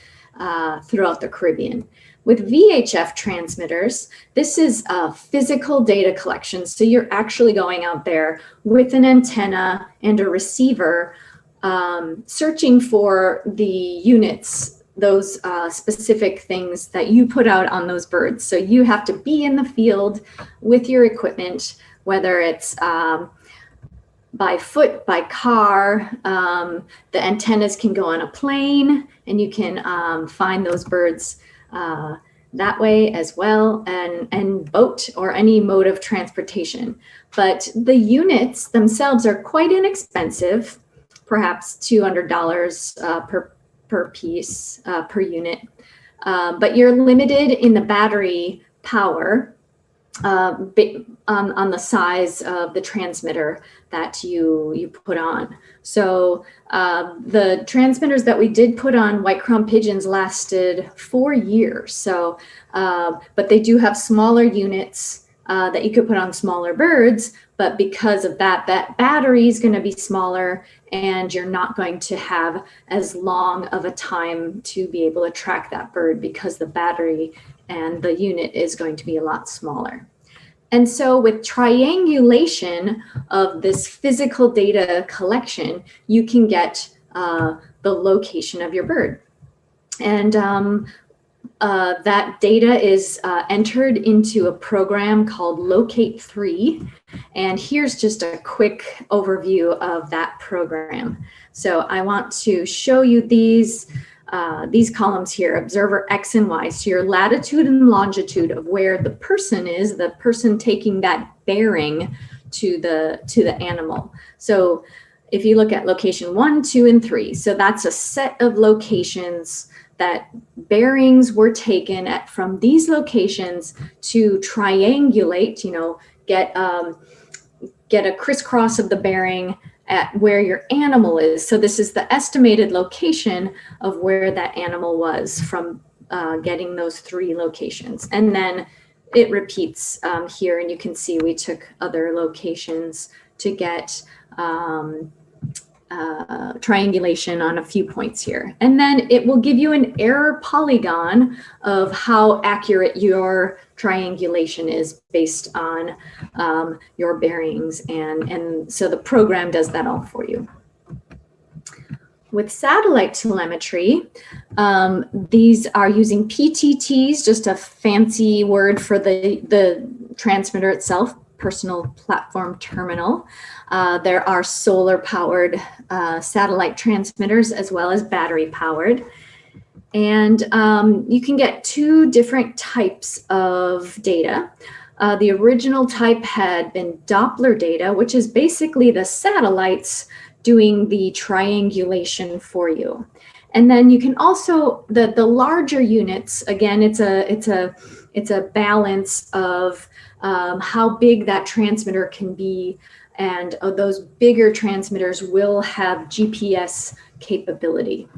Caribbean. With VHF transmitters, this is a physical data collection. So you're actually going out there with an antenna and a receiver, searching for the units, those specific things that you put out on those birds. So you have to be in the field with your equipment, whether it's by foot, by car. The antennas can go on a plane, and you can find those birds that way as well, and boat or any mode of transportation. But the units themselves are quite inexpensive, perhaps $200 per piece, per unit. But you're limited in the battery power on the size of the transmitter that you put on. So the transmitters that we did put on white-crowned pigeons lasted 4 years. So, but they do have smaller units that you could put on smaller birds, but because of that, that battery is going to be smaller and you're not going to have as long of a time to be able to track that bird because the battery and the unit is going to be a lot smaller. And so with triangulation of this physical data collection, you can get the location of your bird. And that data is entered into a program called Locate3. And here's just a quick overview of that program. So I want to show you these columns here, observer X and Y. So your latitude and longitude of where the person is, the person taking that bearing to the animal. So if you look at location 1, 2, and 3, so that's a set of locations that bearings were taken from these locations to triangulate, get a crisscross of the bearing at where your animal is. So this is the estimated location of where that animal was from getting those 3 locations. And then it repeats here, and you can see we took other locations to get triangulation on a few points here. And then it will give you an error polygon of how accurate your triangulation is based on your bearings. And so the program does that all for you. With satellite telemetry, these are using PTTs, just a fancy word for the transmitter itself, personal platform terminal. There are solar powered satellite transmitters as well as battery powered. And you can get 2 different types of data. The original type had been Doppler data, which is basically the satellites doing the triangulation for you. And then you can also, the larger units, again, it's a balance of how big that transmitter can be. And those bigger transmitters will have GPS capability.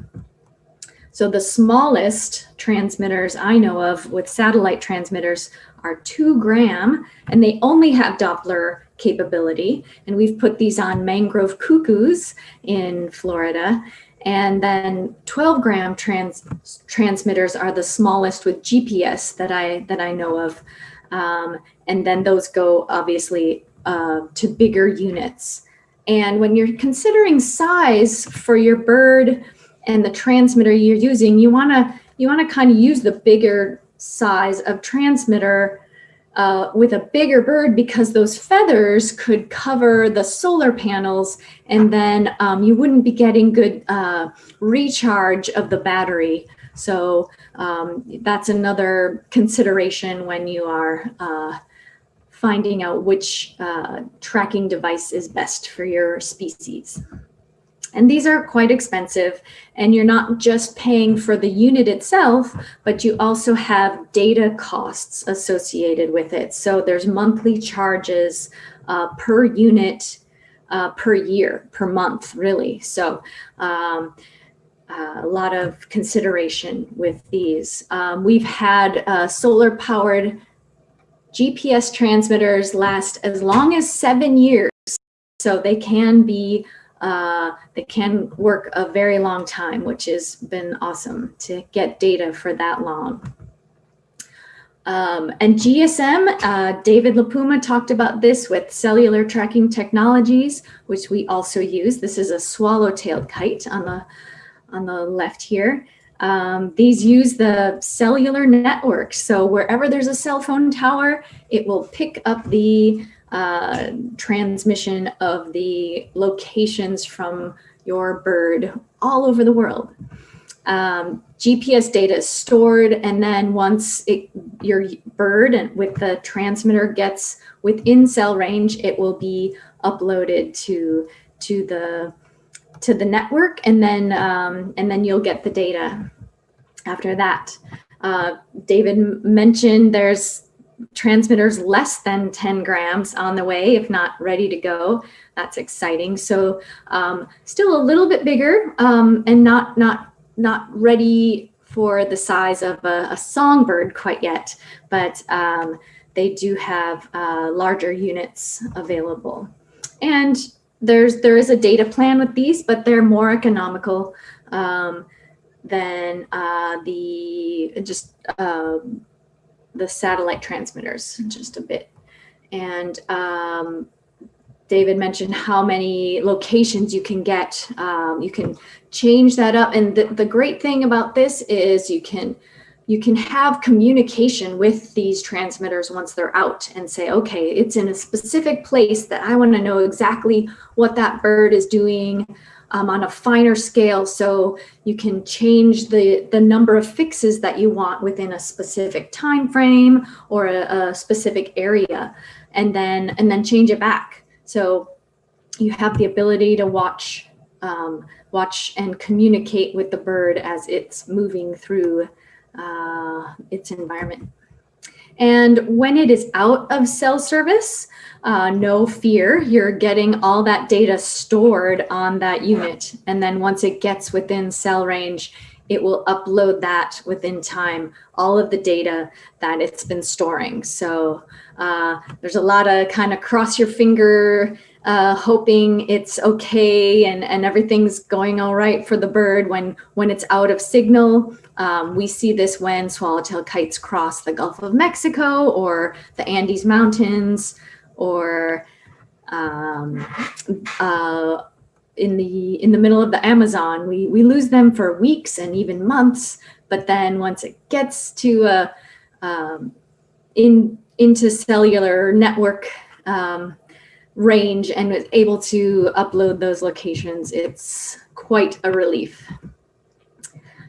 So the smallest transmitters I know of with satellite transmitters are 2 gram, and they only have Doppler capability. And we've put these on mangrove cuckoos in Florida. And then 12 gram transmitters are the smallest with GPS that I know of. And then those go obviously to bigger units. And when you're considering size for your bird and the transmitter you're using, you want to kind of use the bigger size of transmitter with a bigger bird, because those feathers could cover the solar panels, and then you wouldn't be getting good recharge of the battery. So that's another consideration when you are finding out which tracking device is best for your species. And these are quite expensive, and you're not just paying for the unit itself, but you also have data costs associated with it. So there's monthly charges per unit, per year, per month, really. So a lot of consideration with these. We've had solar powered GPS transmitters last as long as 7 years. So they can be they can work a very long time, which has been awesome to get data for that long. And GSM, David LaPuma talked about this with Cellular Tracking Technologies, which we also use. This is a swallow-tailed kite on the left here. These use the cellular network. So wherever there's a cell phone tower, it will pick up the transmission of the locations from your bird all over the world. GPS data is stored, and then once your bird and with the transmitter gets within cell range, it will be uploaded to to the network, and then you'll get the data after that. David mentioned there's transmitters less than 10 grams on the way, if not ready to go. That's exciting. So still a little bit bigger, and not ready for the size of a songbird quite yet, but they do have larger units available. And there is a data plan with these, but they're more economical than the satellite transmitters, just a bit. And David mentioned how many locations you can get. You can change that up. And the great thing about this is you can have communication with these transmitters once they're out and say, okay, it's in a specific place that I want to know exactly what that bird is doing on a finer scale. So you can change the number of fixes that you want within a specific time frame or a specific area, and then change it back. So you have the ability to watch and communicate with the bird as it's moving through its environment. And when it is out of cell service, no fear, you're getting all that data stored on that unit. And then once it gets within cell range, it will upload that within time, all of the data that it's been storing. So there's a lot of kind of cross your finger, hoping it's okay and everything's going all right for the bird when it's out of signal. We see this when swallowtail kites cross the Gulf of Mexico or the Andes Mountains, or in the middle of the Amazon. We lose them for weeks and even months, but then once it gets to into cellular network range and is able to upload those locations, it's quite a relief.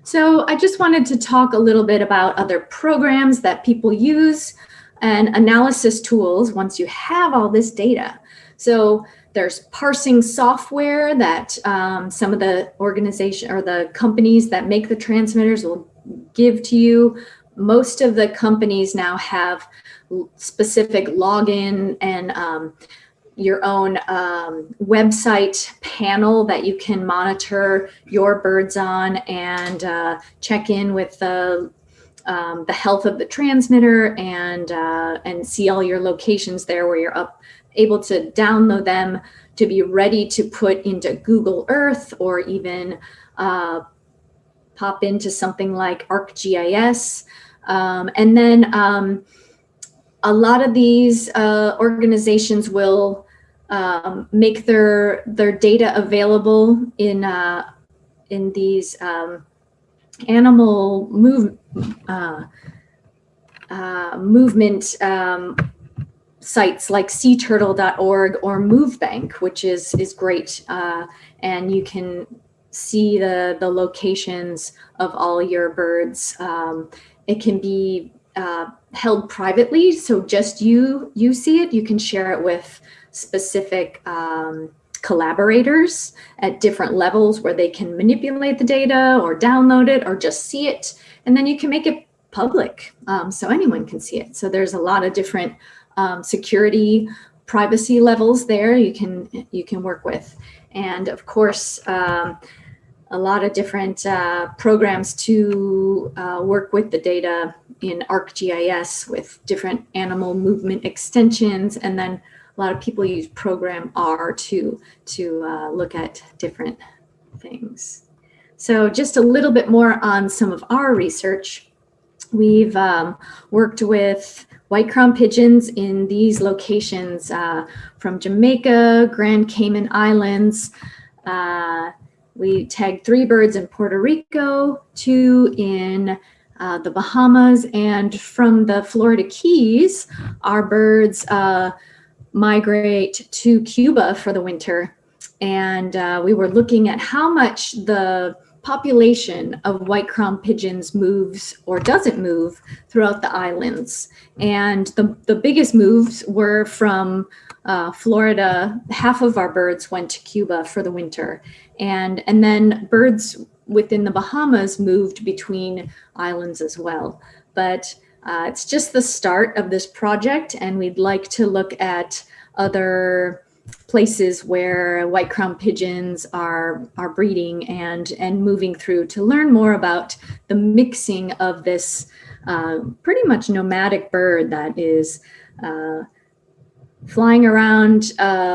So I just wanted to talk a little bit about other programs that people use and analysis tools once you have all this data. So there's parsing software that some of the organization or the companies that make the transmitters will give to you. Most of the companies now have specific login and your own website panel that you can monitor your birds on and check in with the health of the transmitter and see all your locations there, where you're able to download them to be ready to put into Google Earth, or even pop into something like ArcGIS. And then a lot of these organizations will make their data available in these animal movement sites like seaturtle.org or MoveBank, which is great, and you can see the locations of all your birds. It can be held privately, so just you see it. You can share it with specific collaborators at different levels where they can manipulate the data or download it or just see it, and then you can make it public so anyone can see it. So there's a lot of different security, privacy levels there you can work with, and of course a lot of different programs to work with the data in ArcGIS with different animal movement extensions, and then a lot of people use Program R to look at different things. So just a little bit more on some of our research. We've worked with white-crowned pigeons in these locations from Jamaica, Grand Cayman Islands. We tagged 3 birds in Puerto Rico, 2 in the Bahamas, and from the Florida Keys, our birds migrate to Cuba for the winter. And we were looking at how much the population of white-crowned pigeons moves or doesn't move throughout the islands. And the biggest moves were from Florida, half of our birds went to Cuba for the winter. And then birds within the Bahamas moved between islands as well. But it's just the start of this project, and we'd like to look at other places where white-crowned pigeons are breeding and moving through to learn more about the mixing of this pretty much nomadic bird that is flying around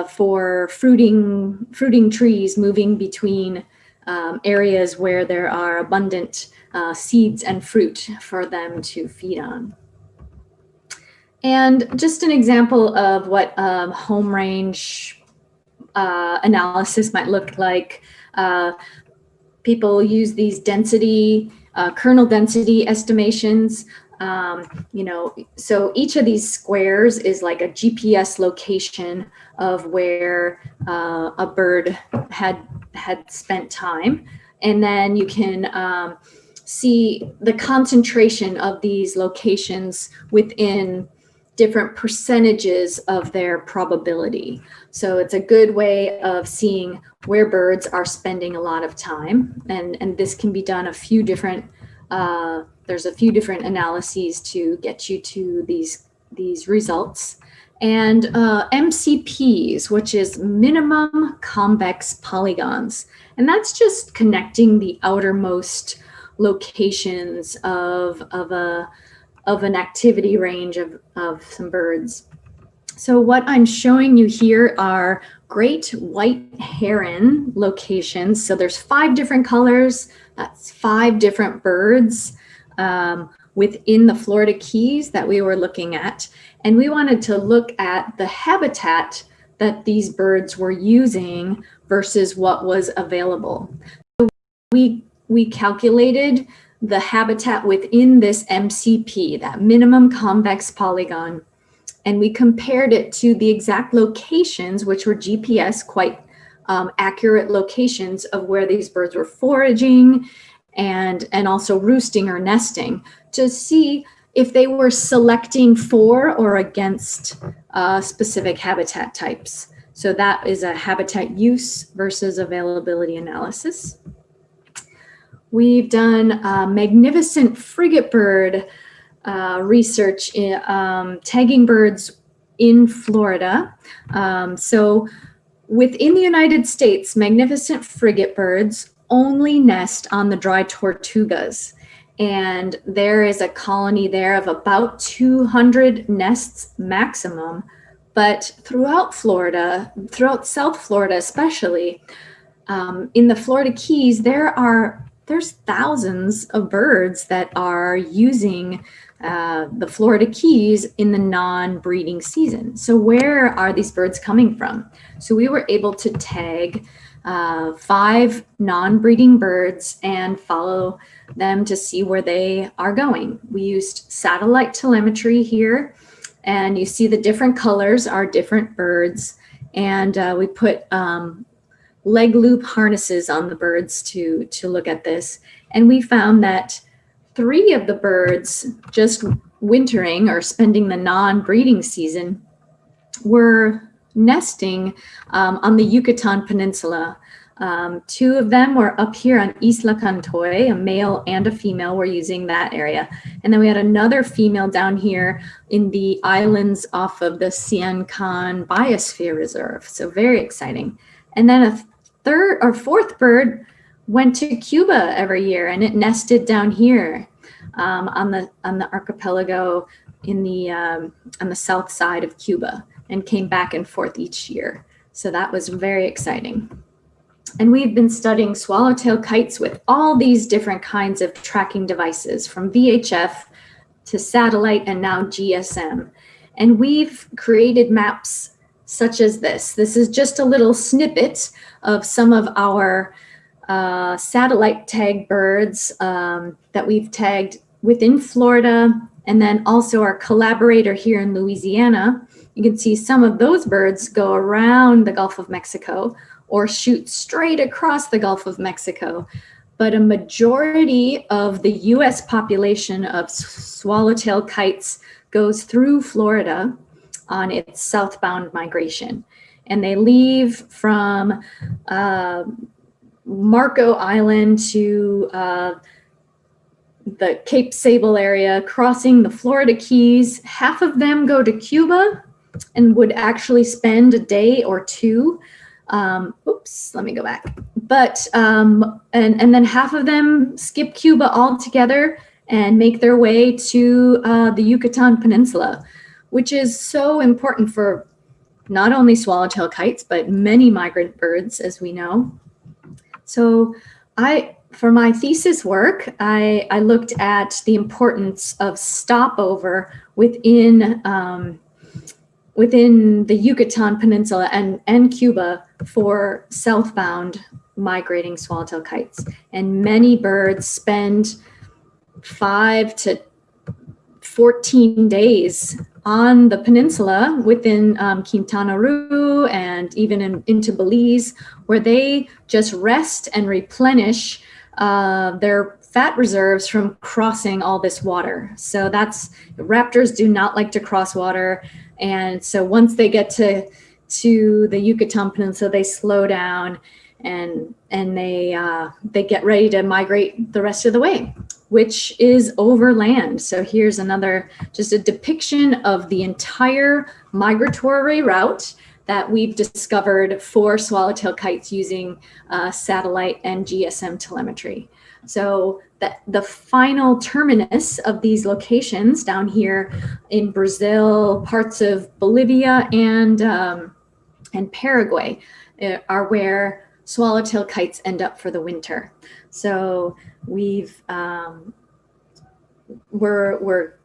for fruiting trees, moving between areas where there are abundant seeds and fruit for them to feed on. And just an example of what home range analysis might look like. People use these density, kernel density estimations. So each of these squares is like a GPS location of where a bird had spent time. And then you can see the concentration of these locations within different percentages of their probability. So it's a good way of seeing where birds are spending a lot of time. And this can be done a few different, there's a few different analyses to get you to these results. And MCPs, which is minimum convex polygons. And that's just connecting the outermost locations of an activity range of some birds. So what I'm showing you here are great white heron locations. So there's 5 different colors. That's 5 different birds within the Florida Keys that we were looking at. And we wanted to look at the habitat that these birds were using versus what was available. So we calculated the habitat within this MCP, that minimum convex polygon, and we compared it to the exact locations, which were GPS quite accurate locations of where these birds were foraging and also roosting or nesting, to see if they were selecting for or against specific habitat types. So that is a habitat use versus availability analysis. We've done magnificent frigate bird research in tagging birds in Florida. So within the United States, magnificent frigate birds only nest on the dry tortugas. And there is a colony there of about 200 nests maximum. But throughout Florida, throughout South Florida especially, in the Florida Keys, there's thousands of birds that are using the Florida Keys in the non-breeding season. So where are these birds coming from? So we were able to tag 5 non-breeding birds and follow them to see where they are going. We used satellite telemetry here, and you see the different colors are different birds. And we put leg loop harnesses on the birds to look at this. And we found that 3 of the birds just wintering or spending the non-breeding season were nesting on the Yucatan Peninsula. 2 of them were up here on Isla Cantoy, a male and a female were using that area. And then we had another female down here in the islands off of the Cian Can Biosphere Reserve. So very exciting. And then a 3rd or 4th bird went to Cuba every year, and it nested down here on the archipelago in the on the south side of Cuba, and came back and forth each year. So that was very exciting. And we've been studying swallowtail kites with all these different kinds of tracking devices, from VHF to satellite and now GSM. And we've created maps such as this. This is just a little snippet of some of our satellite tag birds that we've tagged within Florida, and then also our collaborator here in Louisiana. You can see some of those birds go around the Gulf of Mexico or shoot straight across the Gulf of Mexico. But a majority of the US population of swallowtail kites goes through Florida. on its southbound migration. And they leave from Marco Island to the Cape Sable area, crossing the Florida Keys. Half of them go to Cuba and would actually spend a day or two. Oops, let me go back. But, and then half of them skip Cuba altogether and make their way to the Yucatan Peninsula, which is so important for not only swallowtail kites, but many migrant birds, as we know. So for my thesis work, I looked at the importance of stopover within the Yucatan Peninsula and Cuba for southbound migrating swallowtail kites. And many birds spend 5 to 14 days on the peninsula within Quintana Roo and even into Belize, where they just rest and replenish their fat reserves from crossing all this water. So raptors do not like to cross water. And so once they get to the Yucatan Peninsula, they slow down and they get ready to migrate the rest of the way, which is overland. So here's just a depiction of the entire migratory route that we've discovered for swallowtail kites using satellite and GSM telemetry. So the final terminus of these locations down here in Brazil, parts of Bolivia, and Paraguay are where swallowtail kites end up for the winter. So we're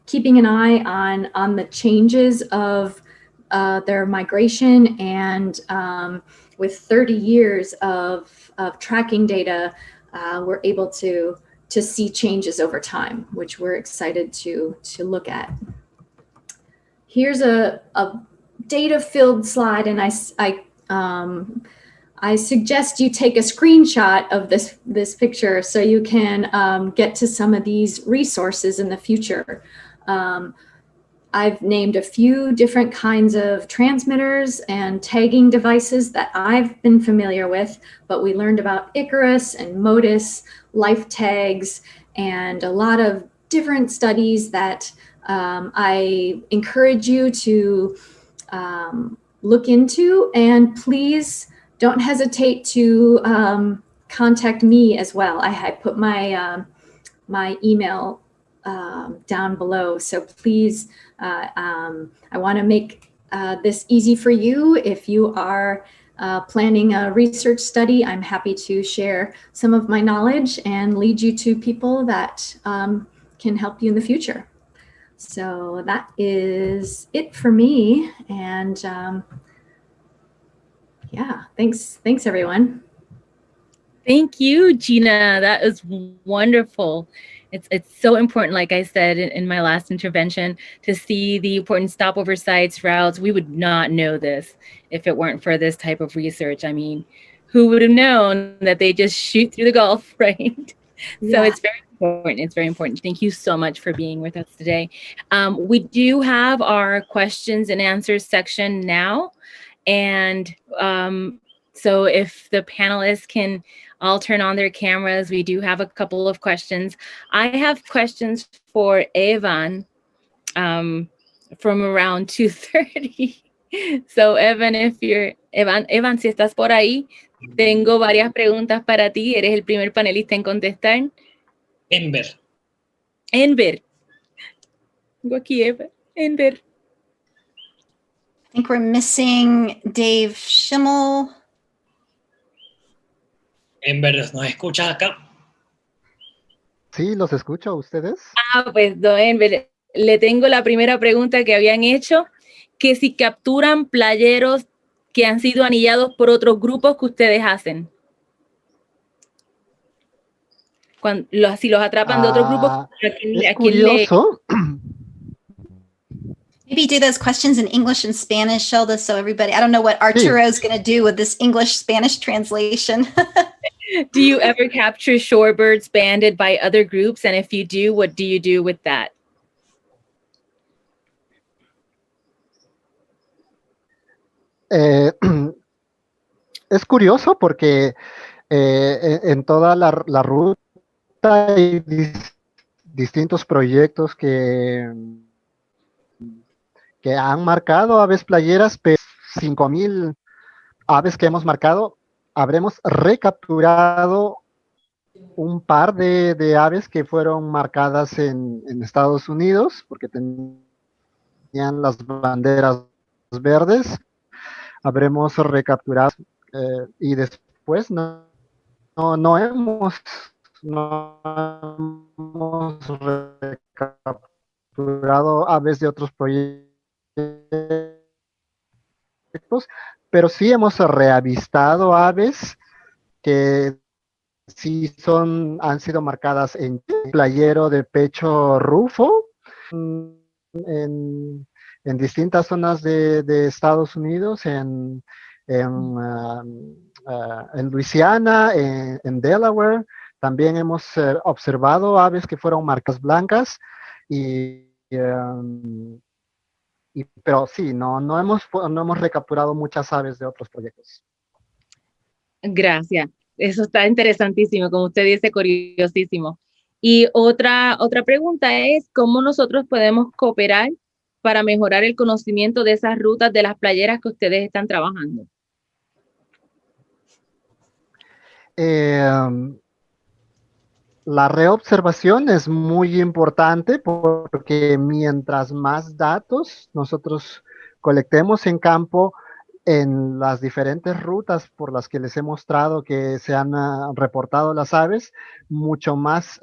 keeping an eye on the changes of their migration, and with 30 years of tracking data, we're able to see changes over time, which we're excited to look at. Here's a data-filled slide, and I suggest you take a screenshot of this picture so you can get to some of these resources in the future. I've named a few different kinds of transmitters and tagging devices that I've been familiar with, but we learned about Icarus and Modus, life tags, and a lot of different studies that I encourage you to look into, and please don't hesitate to contact me as well. I put my email down below, so please, I want to make this easy for you. If you are planning a research study, I'm happy to share some of my knowledge and lead you to people that can help you in the future. So that is it for me, and yeah, thanks everyone. Thank you, Gina. That is wonderful. It's so important, like I said in my last intervention, to see the important stopover sites, routes. We would not know this if it weren't for this type of research. I mean, who would have known that they just shoot through the Gulf, right? Yeah. So it's very important. It's very important. Thank you so much for being with us today. We do have our questions and answers section now. And so if the panelists can all turn on their cameras, we do have a couple of questions. I have questions for Evan from around 2:30. So Evan, Evan, si estás por ahí, tengo varias preguntas para ti. Eres el primer panelista en contestar. Enver. Tengo aquí, Evan. Enver. I think we're missing Dave Schimmel. Enver, ¿nos escuchas acá? Sí, los escucho a ustedes. Pues, don Enver, le tengo la primera pregunta que habían hecho, que si capturan playeros que han sido anillados por otros grupos que ustedes hacen. Si los atrapan de otros grupos. Es curioso. Maybe do those questions in English and Spanish, Sheldon, so everybody, I don't know what Arturo is going to do with this English-Spanish translation. Do you ever capture shorebirds banded by other groups? And if you do, what do you do with that? Es curioso porque en toda la ruta hay distintos proyectos que han marcado aves playeras, pero 5,000 aves que hemos marcado, habremos recapturado un par de aves que fueron marcadas en Estados Unidos, porque tenían las banderas verdes. Habremos recapturado y después no hemos recapturado aves de otros proyectos, pero sí hemos reavistado aves que sí han sido marcadas en playero de pecho rufo, en distintas zonas de Estados Unidos, en Luisiana, en Delaware. También hemos observado aves que fueron marcas blancas, pero sí, no hemos recapturado muchas aves de otros proyectos. Gracias. Eso está interesantísimo, como usted dice, curiosísimo. Y otra pregunta es, ¿cómo nosotros podemos cooperar para mejorar el conocimiento de esas rutas de las playeras que ustedes están trabajando? La reobservación es muy importante porque mientras más datos nosotros colectemos en campo, en las diferentes rutas por las que les he mostrado que se han reportado las aves, mucho más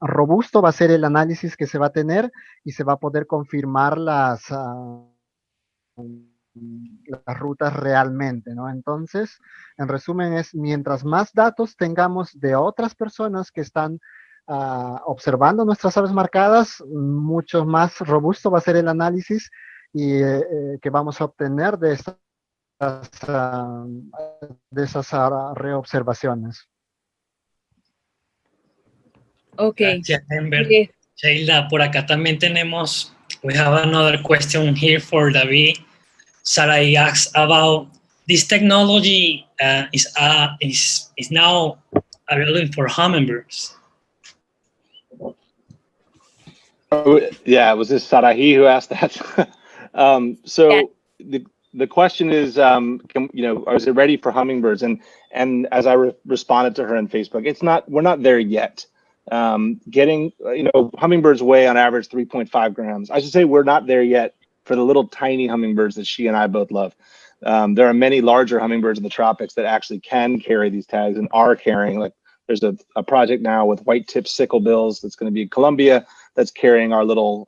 robusto va a ser el análisis que se va a tener y se va a poder confirmar las rutas realmente, ¿no? Entonces, en resumen, es mientras más datos tengamos de otras personas que están observando nuestras aves marcadas, mucho más robusto va a ser el análisis y que vamos a obtener de esas reobservaciones. Ok. Gracias, Ember. Sheila, por acá también tenemos, we have another question here for David. Sarai asks about this technology is now available for hummingbirds. Oh, yeah, was this Sarahi who asked that? The question is, is it ready for hummingbirds? And as I responded to her on Facebook, we're not there yet. Hummingbirds weigh on average 3.5 grams. I should say we're not there yet for the little tiny hummingbirds that she and I both love. There are many larger hummingbirds in the tropics that actually can carry these tags and are carrying. Like there's a project now with white-tipped sicklebills that's going to be in Colombia that's carrying our little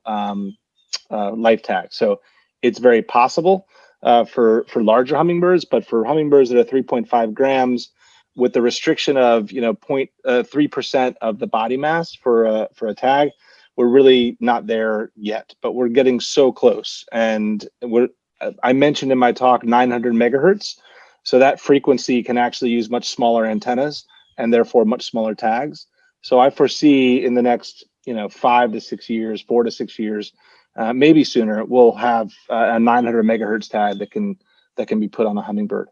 life tag. So it's very possible for larger hummingbirds, but for hummingbirds that are 3.5 grams, with the restriction of 0.3% of the body mass for a tag, we're really not there yet, but we're getting so close. And I mentioned in my talk 900 megahertz, so that frequency can actually use much smaller antennas and therefore much smaller tags. So I foresee in the next 4 to 6 years, maybe sooner, we'll have a 900 megahertz tag that can be put on a hummingbird.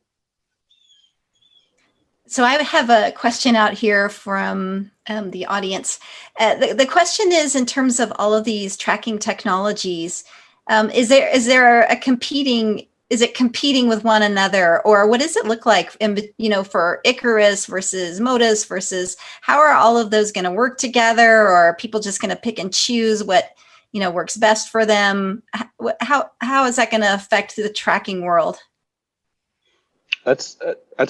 So I have a question out here from the audience. The question is, in terms of all of these tracking technologies, is it competing with one another, or what does it look like for Icarus versus Motus versus, how are all of those going to work together, or are people just going to pick and choose what works best for them? How is that going to affect the tracking world? That's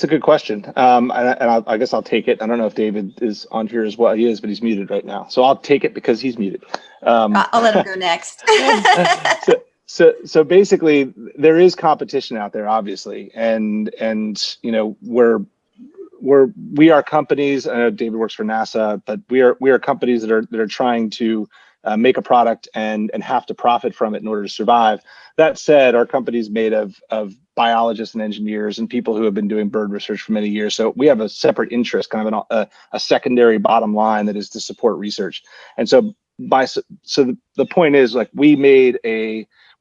a good question. And I guess I'll take it. I don't know if David is on here as well. He is, but he's muted right now. So I'll take it because he's muted. I'll let him go next. So basically, there is competition out there, obviously, and we are companies. I know David works for NASA, but we are companies that are trying to make a product and have to profit from it in order to survive. That said, our company is made of biologists and engineers and people who have been doing bird research for many years. So we have a separate interest, kind of a secondary bottom line that is to support research. And so the point is, like, we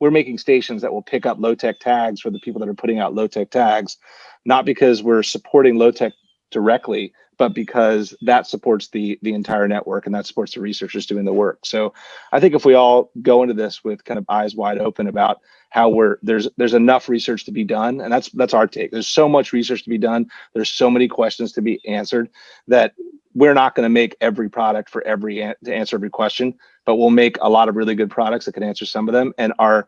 we're making stations that will pick up low-tech tags for the people that are putting out low-tech tags, not because we're supporting low-tech directly, but because that supports the entire network and that supports the researchers doing the work. So I think if we all go into this with kind of eyes wide open about how there's enough research to be done, and that's our take. There's so much research to be done. There's so many questions to be answered that we're not going to make every product for to answer every question, but we'll make a lot of really good products that can answer some of them, and our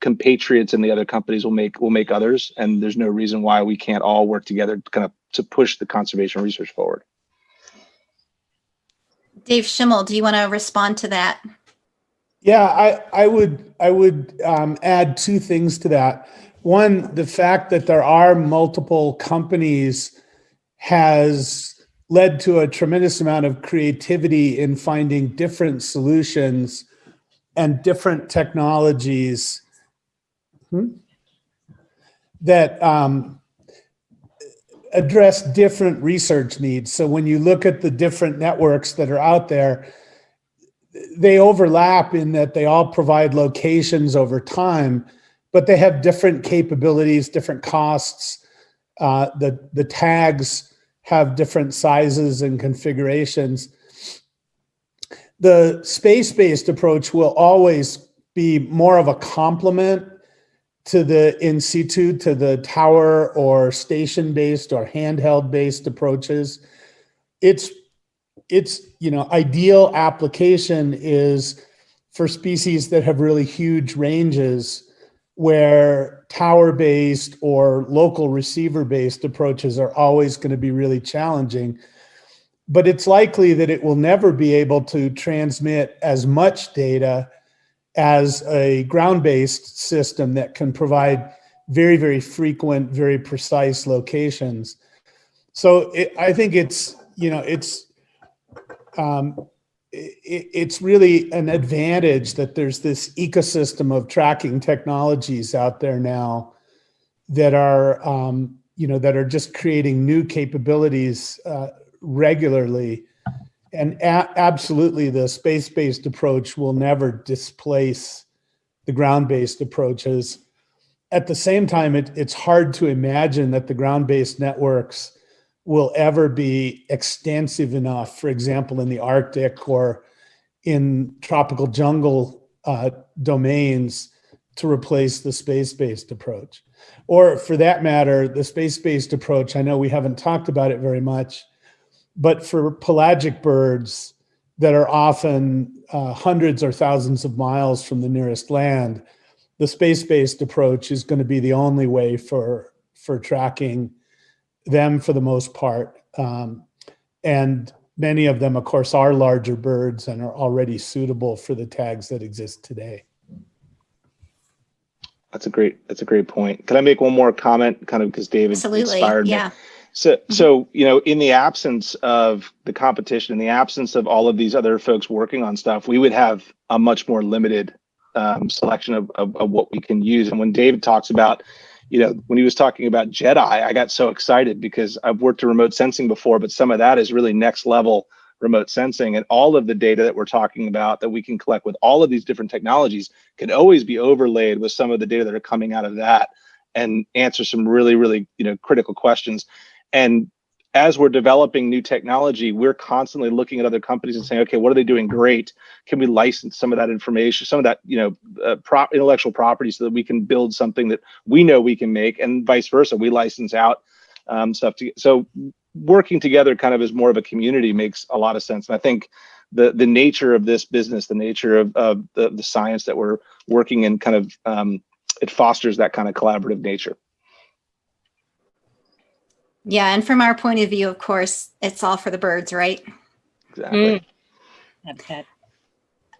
compatriots in the other companies will make others, and there's no reason why we can't all work together to push the conservation research forward. Dave Schimmel, do you want to respond to that? Yeah, I would add two things to that. One, the fact that there are multiple companies has led to a tremendous amount of creativity in finding different solutions and different technologies that address different research needs. So when you look at the different networks that are out there, they overlap in that they all provide locations over time, but they have different capabilities, different costs. The tags have different sizes and configurations. The space-based approach will always be more of a complement to the in situ, to the tower or station-based or handheld-based approaches. Its ideal application is for species that have really huge ranges, where tower-based or local receiver-based approaches are always going to be really challenging. But it's likely that it will never be able to transmit as much data as a ground-based system that can provide very, very frequent, very precise locations. So I think it's really an advantage that there's this ecosystem of tracking technologies out there now that are, that are just creating new capabilities regularly. And absolutely, the space-based approach will never displace the ground-based approaches. At the same time, it's hard to imagine that the ground-based networks will ever be extensive enough, for example, in the Arctic or in tropical jungle domains, to replace the space-based approach. Or for that matter, the space-based approach, I know we haven't talked about it very much, but for pelagic birds that are often hundreds or thousands of miles from the nearest land, the space-based approach is going to be the only way for tracking them for the most part. And many of them, of course, are larger birds and are already suitable for the tags that exist today. That's a great point. Can I make one more comment, kind of, because David inspired me? So, in the absence of the competition, in the absence of all of these other folks working on stuff, we would have a much more limited selection of what we can use. And when David talks about, when he was talking about JEDI, I got so excited because I've worked in remote sensing before, but some of that is really next level remote sensing, and all of the data that we're talking about that we can collect with all of these different technologies can always be overlaid with some of the data that are coming out of that and answer some really, really, critical questions. And as we're developing new technology, we're constantly looking at other companies and saying, okay, what are they doing great? Can we license some of that information, some of that, intellectual property, so that we can build something that we know we can make, and vice versa. We license out stuff. So working together kind of as more of a community makes a lot of sense. And I think the nature of this business, the nature of the science that we're working in, kind of, it fosters that kind of collaborative nature. Yeah, and from our point of view, of course, it's all for the birds, right? Exactly.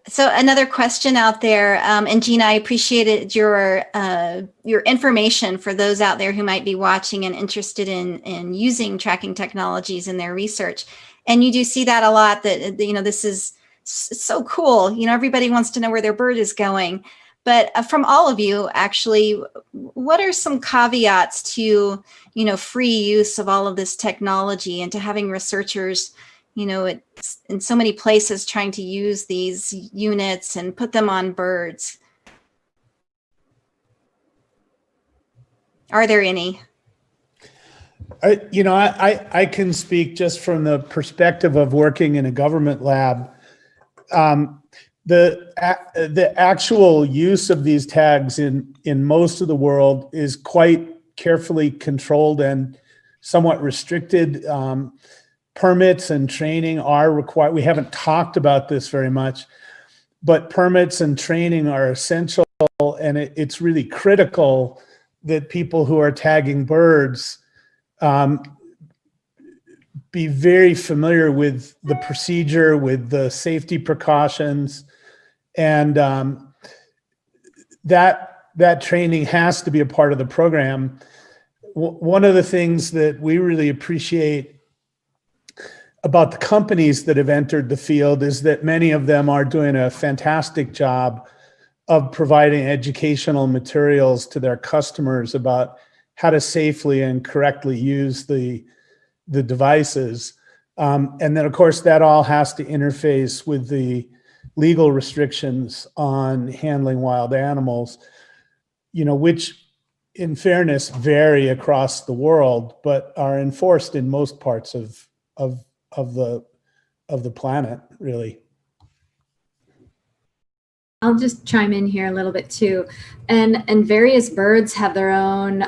So another question out there, and Gina, I appreciated your information for those out there who might be watching and interested in using tracking technologies in their research. And you do see that a lot, that, this is so cool. Everybody wants to know where their bird is going. But from all of you, actually, what are some caveats to, free use of all of this technology, and to having researchers, it's in so many places trying to use these units and put them on birds? Are there any? I can speak just from the perspective of working in a government lab. The actual use of these tags in most of the world is quite carefully controlled and somewhat restricted. Permits and training are required. We haven't talked about this very much, but permits and training are essential, and it's really critical that people who are tagging birds be very familiar with the procedure, with the safety precautions, and that training has to be a part of the program. One of the things that we really appreciate about the companies that have entered the field is that many of them are doing a fantastic job of providing educational materials to their customers about how to safely and correctly use the devices. And then, of course, that all has to interface with the legal restrictions on handling wild animals, which in fairness vary across the world, but are enforced in most parts of the planet, really. I'll just chime in here a little bit too. And various birds have their own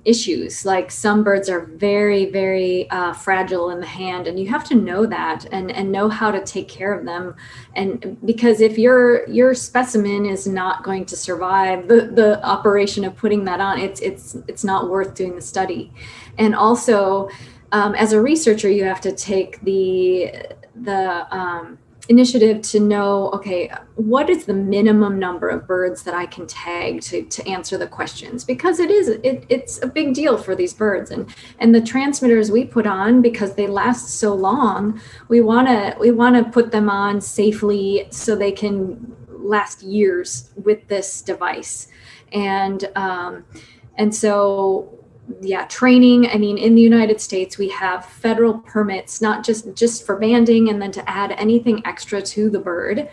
issues. Like some birds are very, very fragile in the hand, and you have to know that and know how to take care of them. And because if your specimen is not going to survive the operation of putting that on, it's not worth doing the study. And also, as a researcher, you have to take the initiative to know, okay, what is the minimum number of birds that I can tag to answer the questions? Because it's a big deal for these birds, and the transmitters we put on, because they last so long, we want to put them on safely so they can last years with this device. And so, yeah, training. I mean, in the United States, we have federal permits, not just for banding, and then to add anything extra to the bird,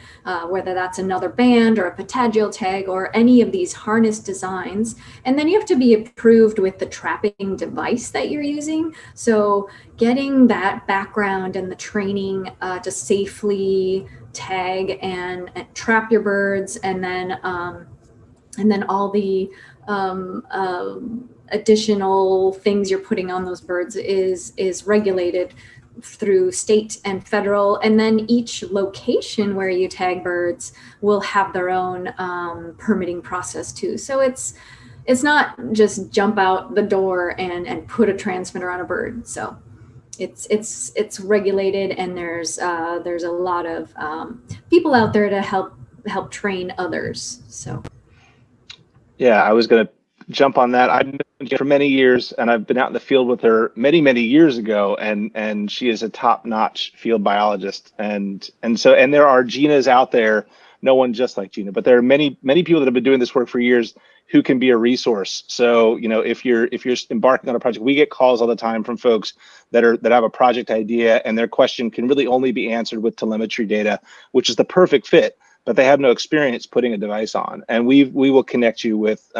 whether that's another band or a patagial tag or any of these harness designs. And then you have to be approved with the trapping device that you're using. So getting that background and the training to safely tag and trap your birds, and then all the additional things you're putting on those birds is regulated through state and federal. And then each location where you tag birds will have their own permitting process too. So it's not just jump out the door and put a transmitter on a bird. So it's regulated, and there's a lot of people out there to help train others. So yeah, I was going to jump on that. I've known Gina for many years, and I've been out in the field with her many, many years ago, and she is a top-notch field biologist. And there are Ginas out there, no one just like Gina, but there are many people that have been doing this work for years who can be a resource. So, if you're embarking on a project, we get calls all the time from folks that have a project idea, and their question can really only be answered with telemetry data, which is the perfect fit, but they have no experience putting a device on. And we will connect you with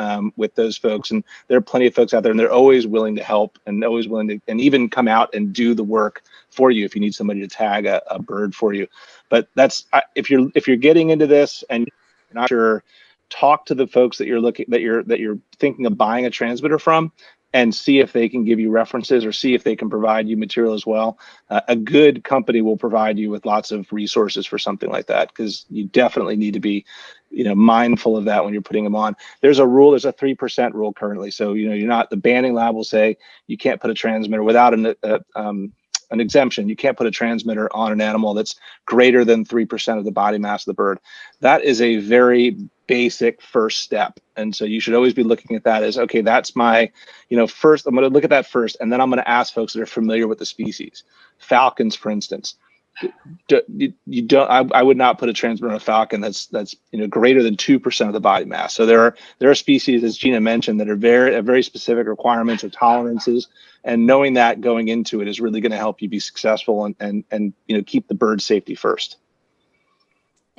those folks. And there are plenty of folks out there, and they're always willing to help, and always willing to, and even come out and do the work for you if you need somebody to tag a bird for you. But that's, if you're getting into this and you're not sure, talk to the folks that you're thinking of buying a transmitter from, and see if they can give you references or see if they can provide you material as well. A good company will provide you with lots of resources for something like that, because you definitely need to be, mindful of that when you're putting them on. There's a rule, there's a 3% rule currently. So, you're not, the banding lab will say you can't put a transmitter without an exemption. You can't put a transmitter on an animal that's greater than 3% of the body mass of the bird. That is a very basic first step. And so you should always be looking at that as, okay, that's my, first, I'm going to look at that first, and then I'm going to ask folks that are familiar with the species. Falcons, for instance, I would not put a transmitter on a falcon that's greater than 2% of the body mass. So there are species, as Gina mentioned, that are very specific requirements or tolerances, and knowing that going into it is really going to help you be successful and keep the bird safety first.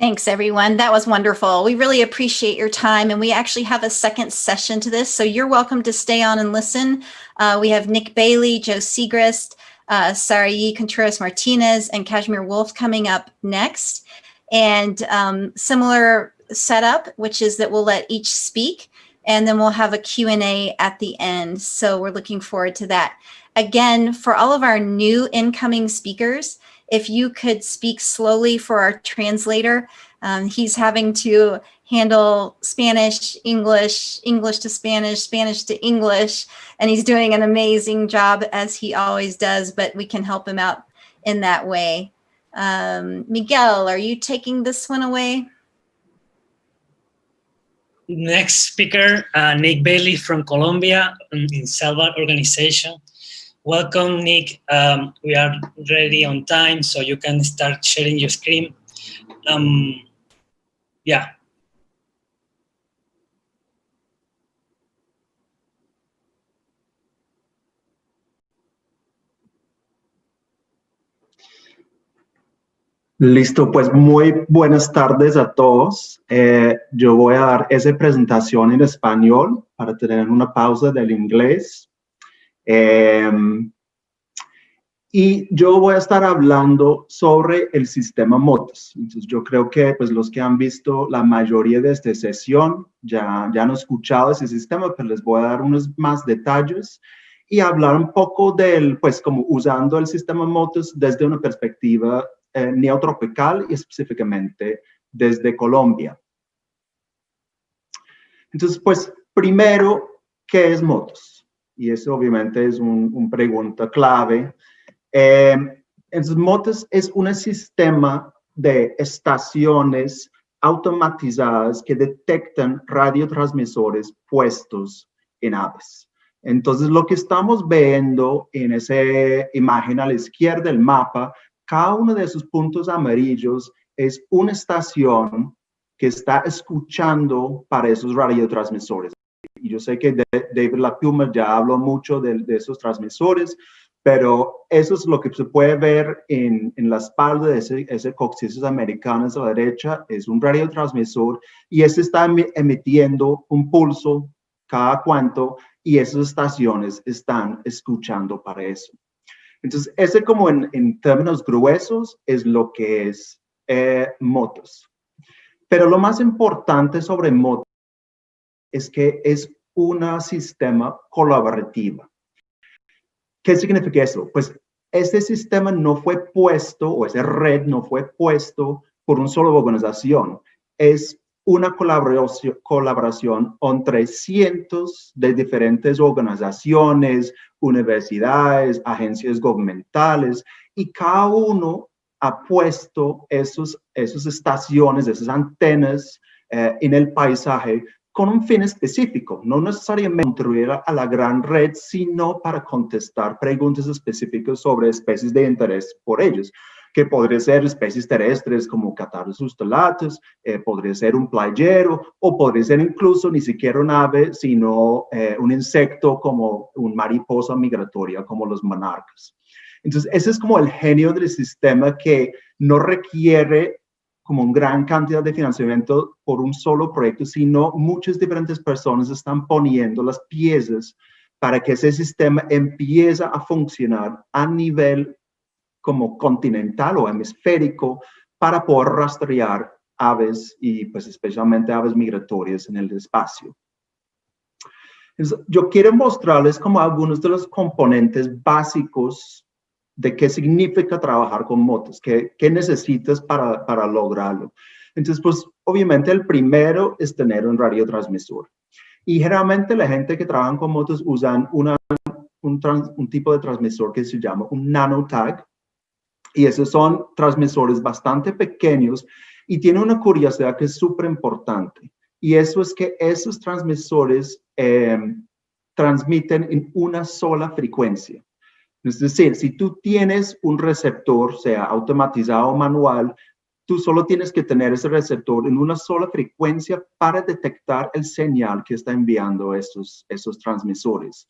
Thanks, everyone. That was wonderful. We really appreciate your time, and we actually have a second session to this, so you're welcome to stay on and listen. We have Nick Bailey, Joe Segrist, Sarayi Contreras-Martinez, and Kashmir Wolf coming up next. And similar setup, which is that we'll let each speak, and then we'll have a Q&A at the end. So we're looking forward to that. Again, for all of our new incoming speakers, if you could speak slowly for our translator, he's having to handle Spanish, English, English to Spanish, Spanish to English, and he's doing an amazing job as he always does, but we can help him out in that way. Miguel, are you taking this one away? Next speaker, Nick Bailey from Colombia in Salvat organization. Welcome, Nick. We are ready on time, so you can start sharing your screen. Yeah. Listo, pues muy buenas tardes a todos. Yo voy a dar esa presentación en español para tener una pausa del inglés. Y yo voy a estar hablando sobre el sistema MOTOS. Entonces yo creo que pues, los que han visto la mayoría de esta sesión ya han escuchado ese sistema, pero les voy a dar unos más detalles y hablar un poco del, pues como usando el sistema MOTOS desde una perspectiva neotropical y específicamente desde Colombia. Entonces, pues primero, ¿qué es MOTOS? Y eso obviamente es una pregunta clave. Entonces, MOTOS es un sistema de estaciones automatizadas que detectan radiotransmisores puestos en aves. Entonces, lo que estamos viendo en esa imagen a la izquierda del mapa, cada uno de esos puntos amarillos es una estación que está escuchando para esos radiotransmisores. Y yo sé que David Lapuma ya habló mucho de esos transmisores, pero eso es lo que se puede ver en la espalda de ese coccyx americano a la derecha, es un radiotransmisor y ese está emitiendo un pulso cada cuanto y esas estaciones están escuchando para eso. Entonces, ese como en términos gruesos es lo que es MOTOS. Pero lo más importante sobre MOTOS es que es un sistema colaborativo. ¿Qué significa eso? Pues este sistema no fue puesto, o esa red no fue puesto por una sola organización. Es una colaboración entre cientos de diferentes organizaciones, universidades, agencias gubernamentales, y cada uno ha puesto esas estaciones, esas antenas en el paisaje con un fin específico, no necesariamente contribuir a la gran red, sino para contestar preguntas específicas sobre especies de interés por ellos, que podría ser especies terrestres como catarrhus ustulatus, podría ser un playero, o podría ser incluso ni siquiera un ave, sino un insecto como una mariposa migratoria, como los monarcas. Entonces, ese es como el genio del sistema que no requiere como una gran cantidad de financiamiento por un solo proyecto, sino muchas diferentes personas están poniendo las piezas para que ese sistema empiece a funcionar a nivel como continental o hemisférico para poder rastrear aves y pues especialmente aves migratorias en el espacio. Entonces, yo quiero mostrarles como algunos de los componentes básicos de qué significa trabajar con MOTOS, qué necesitas para lograrlo. Entonces, pues, obviamente el primero es tener un radiotransmisor. Y generalmente la gente que trabaja con MOTOS usan un tipo de transmisor que se llama un nanotag. Y esos son transmisores bastante pequeños y tiene una curiosidad que es súper importante. Y eso es que esos transmisores transmiten en una sola frecuencia. Es decir, si tú tienes un receptor, sea automatizado o manual, tú solo tienes que tener ese receptor en una sola frecuencia para detectar el señal que está enviando esos transmisores.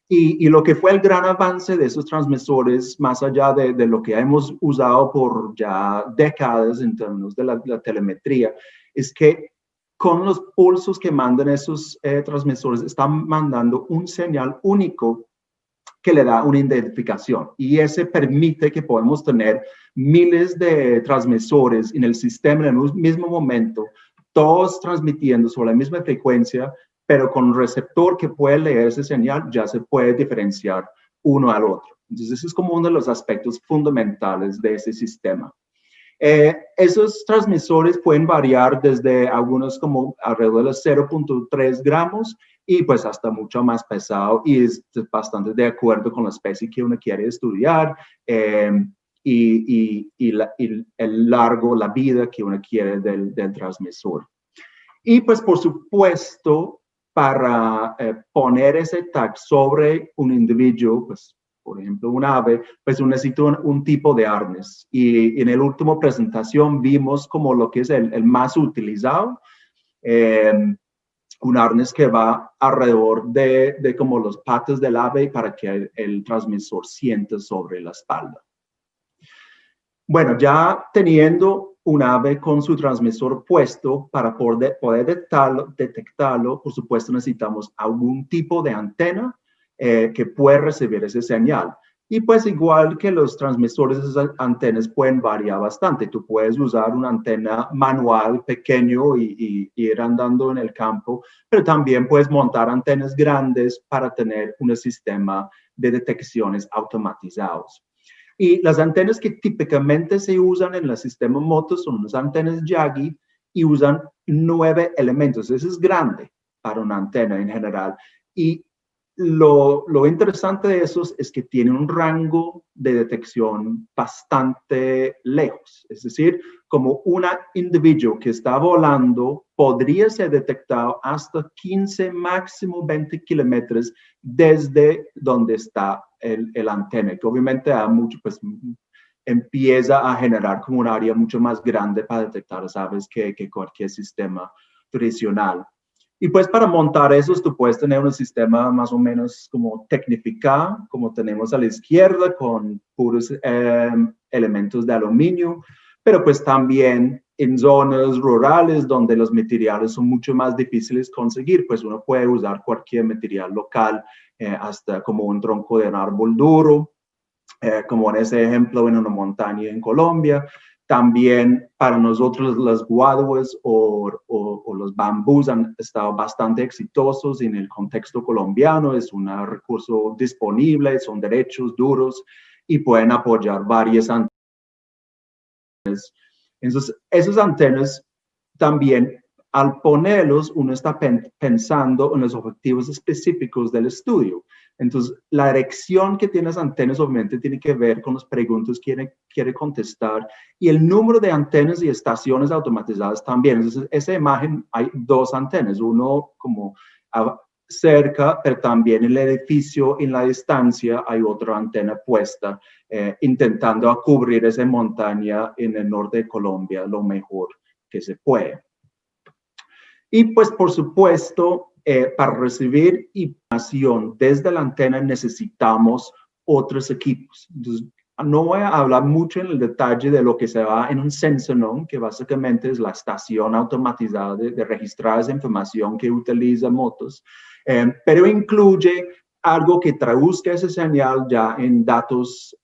Y lo que fue el gran avance de esos transmisores, más allá de lo que hemos usado por ya décadas en términos de la telemetría, es que con los pulsos que mandan esos transmisores, están mandando un señal único que le da una identificación. Y ese permite que podamos tener miles de transmisores en el sistema en el mismo momento, todos transmitiendo sobre la misma frecuencia, pero con un receptor que puede leer ese señal, ya se puede diferenciar uno al otro. Entonces, ese es como uno de los aspectos fundamentales de ese sistema. Esos transmisores pueden variar desde algunos como alrededor de los 0.3 gramos y pues hasta mucho más pesado, y es bastante de acuerdo con la especie que uno quiere estudiar y el largo, la vida que uno quiere del transmisor. Y pues por supuesto, para poner ese tag sobre un individuo, pues por ejemplo un ave, pues uno necesita un tipo de arnés. Y en la última presentación vimos como lo que es el más utilizado, un arnés que va alrededor de como los patas del ave para que el transmisor siente sobre la espalda. Bueno, ya teniendo un ave con su transmisor puesto, para poder detectarlo, por supuesto necesitamos algún tipo de antena que puede recibir ese señal. Y pues igual que los transmisores, esas antenas pueden variar bastante. Tú puedes usar una antena manual pequeño y ir andando en el campo, pero también puedes montar antenas grandes para tener un sistema de detecciones automatizados. Y las antenas que típicamente se usan en el sistema motos son las antenas Yagi y usan 9 elementos. Eso es grande para una antena en general. Y lo interesante de esos es que tienen un rango de detección bastante lejos. Es decir, como un individuo que está volando podría ser detectado hasta 15, máximo 20 kilómetros desde donde está el antena, que obviamente da mucho, pues empieza a generar como un área mucho más grande para detectar las aves que cualquier sistema tradicional. Y pues para montar esos, tú puedes tener un sistema más o menos como tecnificado, como tenemos a la izquierda, con puros elementos de aluminio, pero pues también en zonas rurales donde los materiales son mucho más difíciles de conseguir, pues uno puede usar cualquier material local, hasta como un tronco de un árbol duro, como en ese ejemplo en una montaña en Colombia. También para nosotros las guaduas o los bambús han estado bastante exitosos en el contexto colombiano. Es un recurso disponible, son derechos duros y pueden apoyar varias antenas. Entonces, esas antenas también, al ponerlos, uno está pensando en los objetivos específicos del estudio. Entonces, la dirección que tiene las antenas obviamente tiene que ver con las preguntas que quiere contestar, y el número de antenas y estaciones automatizadas también. Entonces, esa imagen hay 2 antenas, uno como cerca, pero también en el edificio, en la distancia, hay otra antena puesta, intentando cubrir esa montaña en el norte de Colombia lo mejor que se puede. Y pues, por supuesto, para recibir información desde la antena necesitamos otros equipos. Entonces, no voy a hablar mucho en el detalle de lo que se va en un Sensonon, que básicamente es la estación automatizada de registrar esa información que utiliza motos, pero incluye algo que traduzca esa señal ya en datos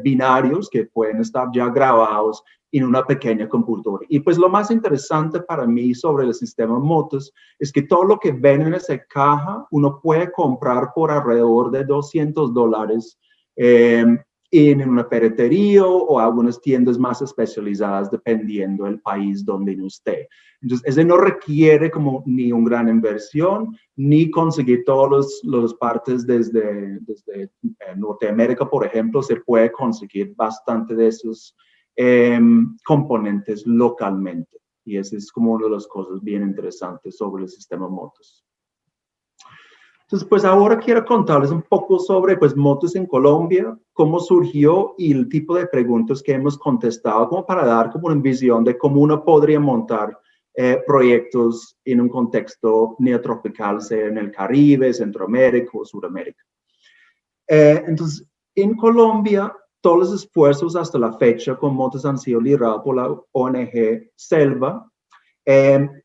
binarios que pueden estar ya grabados en una pequeña computadora. Y pues lo más interesante para mí sobre el sistema motos es que todo lo que ven en esa caja uno puede comprar por alrededor de $200 en una ferretería o algunas tiendas más especializadas dependiendo del país donde esté. Entonces, ese no requiere como ni una gran inversión, ni conseguir todas las partes desde Norteamérica, por ejemplo. Se puede conseguir bastante de esos componentes localmente. Y esa es como una de las cosas bien interesantes sobre el sistema motos. Entonces, pues ahora quiero contarles un poco sobre pues motos en Colombia, cómo surgió y el tipo de preguntas que hemos contestado, como para dar como una visión de cómo uno podría montar proyectos en un contexto neotropical, sea en el Caribe, Centroamérica o Sudamérica. Entonces, en Colombia, todos los esfuerzos hasta la fecha con motos han sido liderados por la ONG Selva.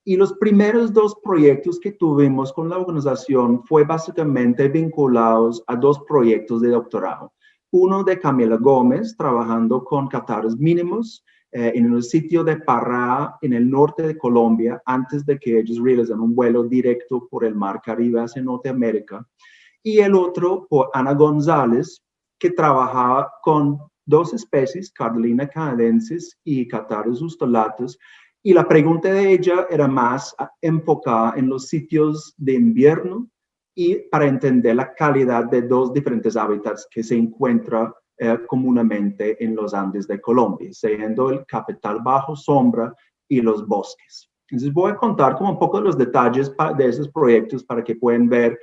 Y los primeros 2 proyectos que tuvimos con la organización fue básicamente vinculados a 2 proyectos de doctorado. Uno de Camila Gómez, trabajando con catarros mínimos en el sitio de Pará, en el norte de Colombia, antes de que ellos realizaran un vuelo directo por el Mar Caribe hacia Norteamérica. Y el otro por Ana González, que trabajaba con 2 especies, Carolina canadensis y Catarrus ustulatus, y la pregunta de ella era más enfocada en los sitios de invierno y para entender la calidad de 2 diferentes hábitats que se encuentran comúnmente en los Andes de Colombia, siendo el cafetal bajo sombra y los bosques. Entonces voy a contar como un poco de los detalles de esos proyectos para que puedan ver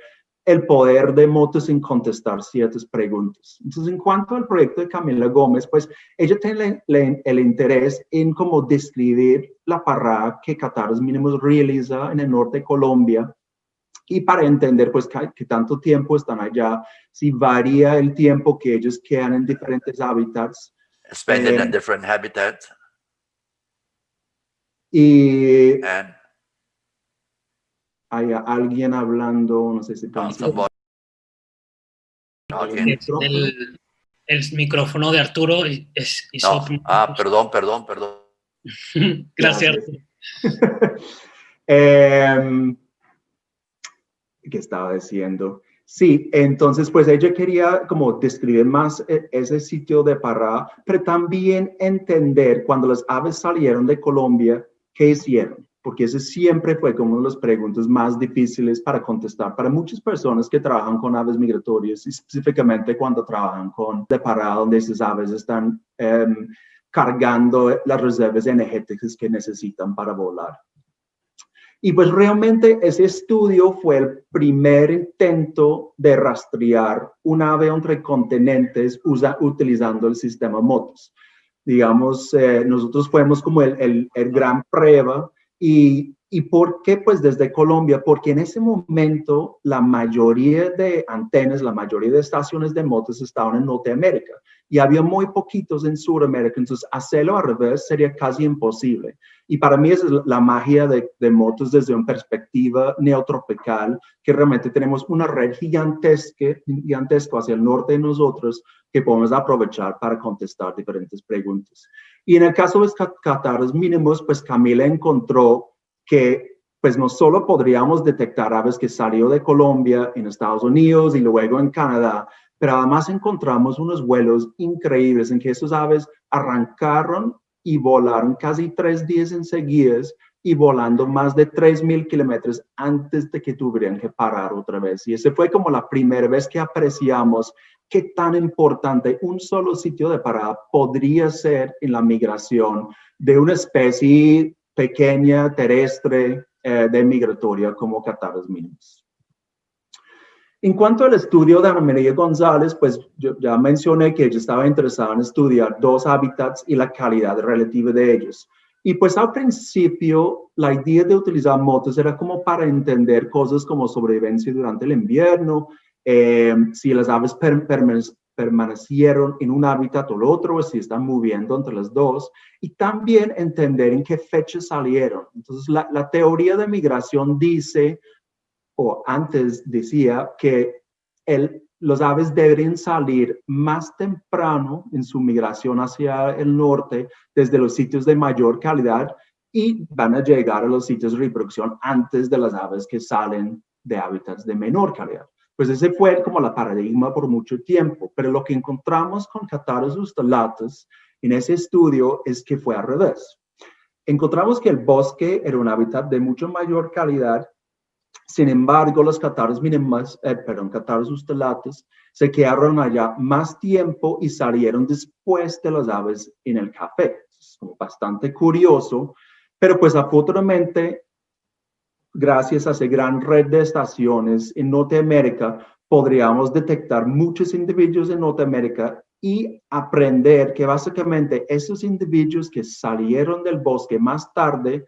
el poder de motos en contestar ciertas preguntas. Entonces, en cuanto al proyecto de Camila Gómez, pues ella tiene el interés en cómo describir la parada que Catarrus Mínimos realiza en el norte de Colombia y para entender pues qué tanto tiempo están allá, si varía el tiempo que ellos quedan en diferentes hábitats. Spending in different habitats. Y And hay alguien hablando, no sé si somebody talking. El micrófono de Arturo hizo... No. Perdón. Gracias. ¿Qué estaba diciendo? Sí, entonces pues ella quería como describir más ese sitio de Pará, pero también entender cuando las aves salieron de Colombia, ¿qué hicieron? Porque ese siempre fue como una de las preguntas más difíciles para contestar para muchas personas que trabajan con aves migratorias, y específicamente cuando trabajan con de Pará, donde esas aves están cargando las reservas energéticas que necesitan para volar. Y pues realmente ese estudio fue el primer intento de rastrear un ave entre continentes utilizando el sistema MOTOS. Digamos, nosotros fuimos como el gran prueba. ¿Y por qué? Pues desde Colombia, porque en ese momento la mayoría de antenas, la mayoría de estaciones de motos estaban en Norteamérica y había muy poquitos en Sudamérica, entonces hacerlo al revés sería casi imposible. Y para mí esa es la magia de motos desde una perspectiva neotropical, que realmente tenemos una red gigantesca hacia el norte de nosotros que podemos aprovechar para contestar diferentes preguntas. Y en el caso de los catarros mínimos, pues Camila encontró que pues no solo podríamos detectar aves que salió de Colombia en Estados Unidos y luego en Canadá, pero además encontramos unos vuelos increíbles en que esos aves arrancaron y volaron casi 3 días enseguidas y volando más de 3.000 kilómetros antes de que tuvieran que parar otra vez. Y ese fue como la primera vez que apreciamos qué tan importante un solo sitio de parada podría ser en la migración de una especie pequeña, terrestre, de migratoria como catarros mínimos. En cuanto al estudio de Ana María González, pues yo ya mencioné que ella estaba interesada en estudiar 2 hábitats y la calidad relativa de ellos. Y pues al principio la idea de utilizar motos era como para entender cosas como sobrevivencia durante el invierno, si las aves permanecieron en un hábitat o el otro, o si están moviendo entre las dos, y también entender en qué fecha salieron. Entonces la teoría de migración dice, o antes decía, que los aves deberían salir más temprano en su migración hacia el norte desde los sitios de mayor calidad y van a llegar a los sitios de reproducción antes de las aves que salen de hábitats de menor calidad. Pues ese fue como la paradigma por mucho tiempo, pero lo que encontramos con Catarrus ustulatus en ese estudio es que fue al revés. Encontramos que el bosque era un hábitat de mucho mayor calidad. Sin embargo, los catarros ustulatus se quedaron allá más tiempo y salieron después de las aves en el café. Es bastante curioso, pero pues afortunadamente, gracias a esa gran red de estaciones en Norteamérica, podríamos detectar muchos individuos en Norteamérica y aprender que básicamente esos individuos que salieron del bosque más tarde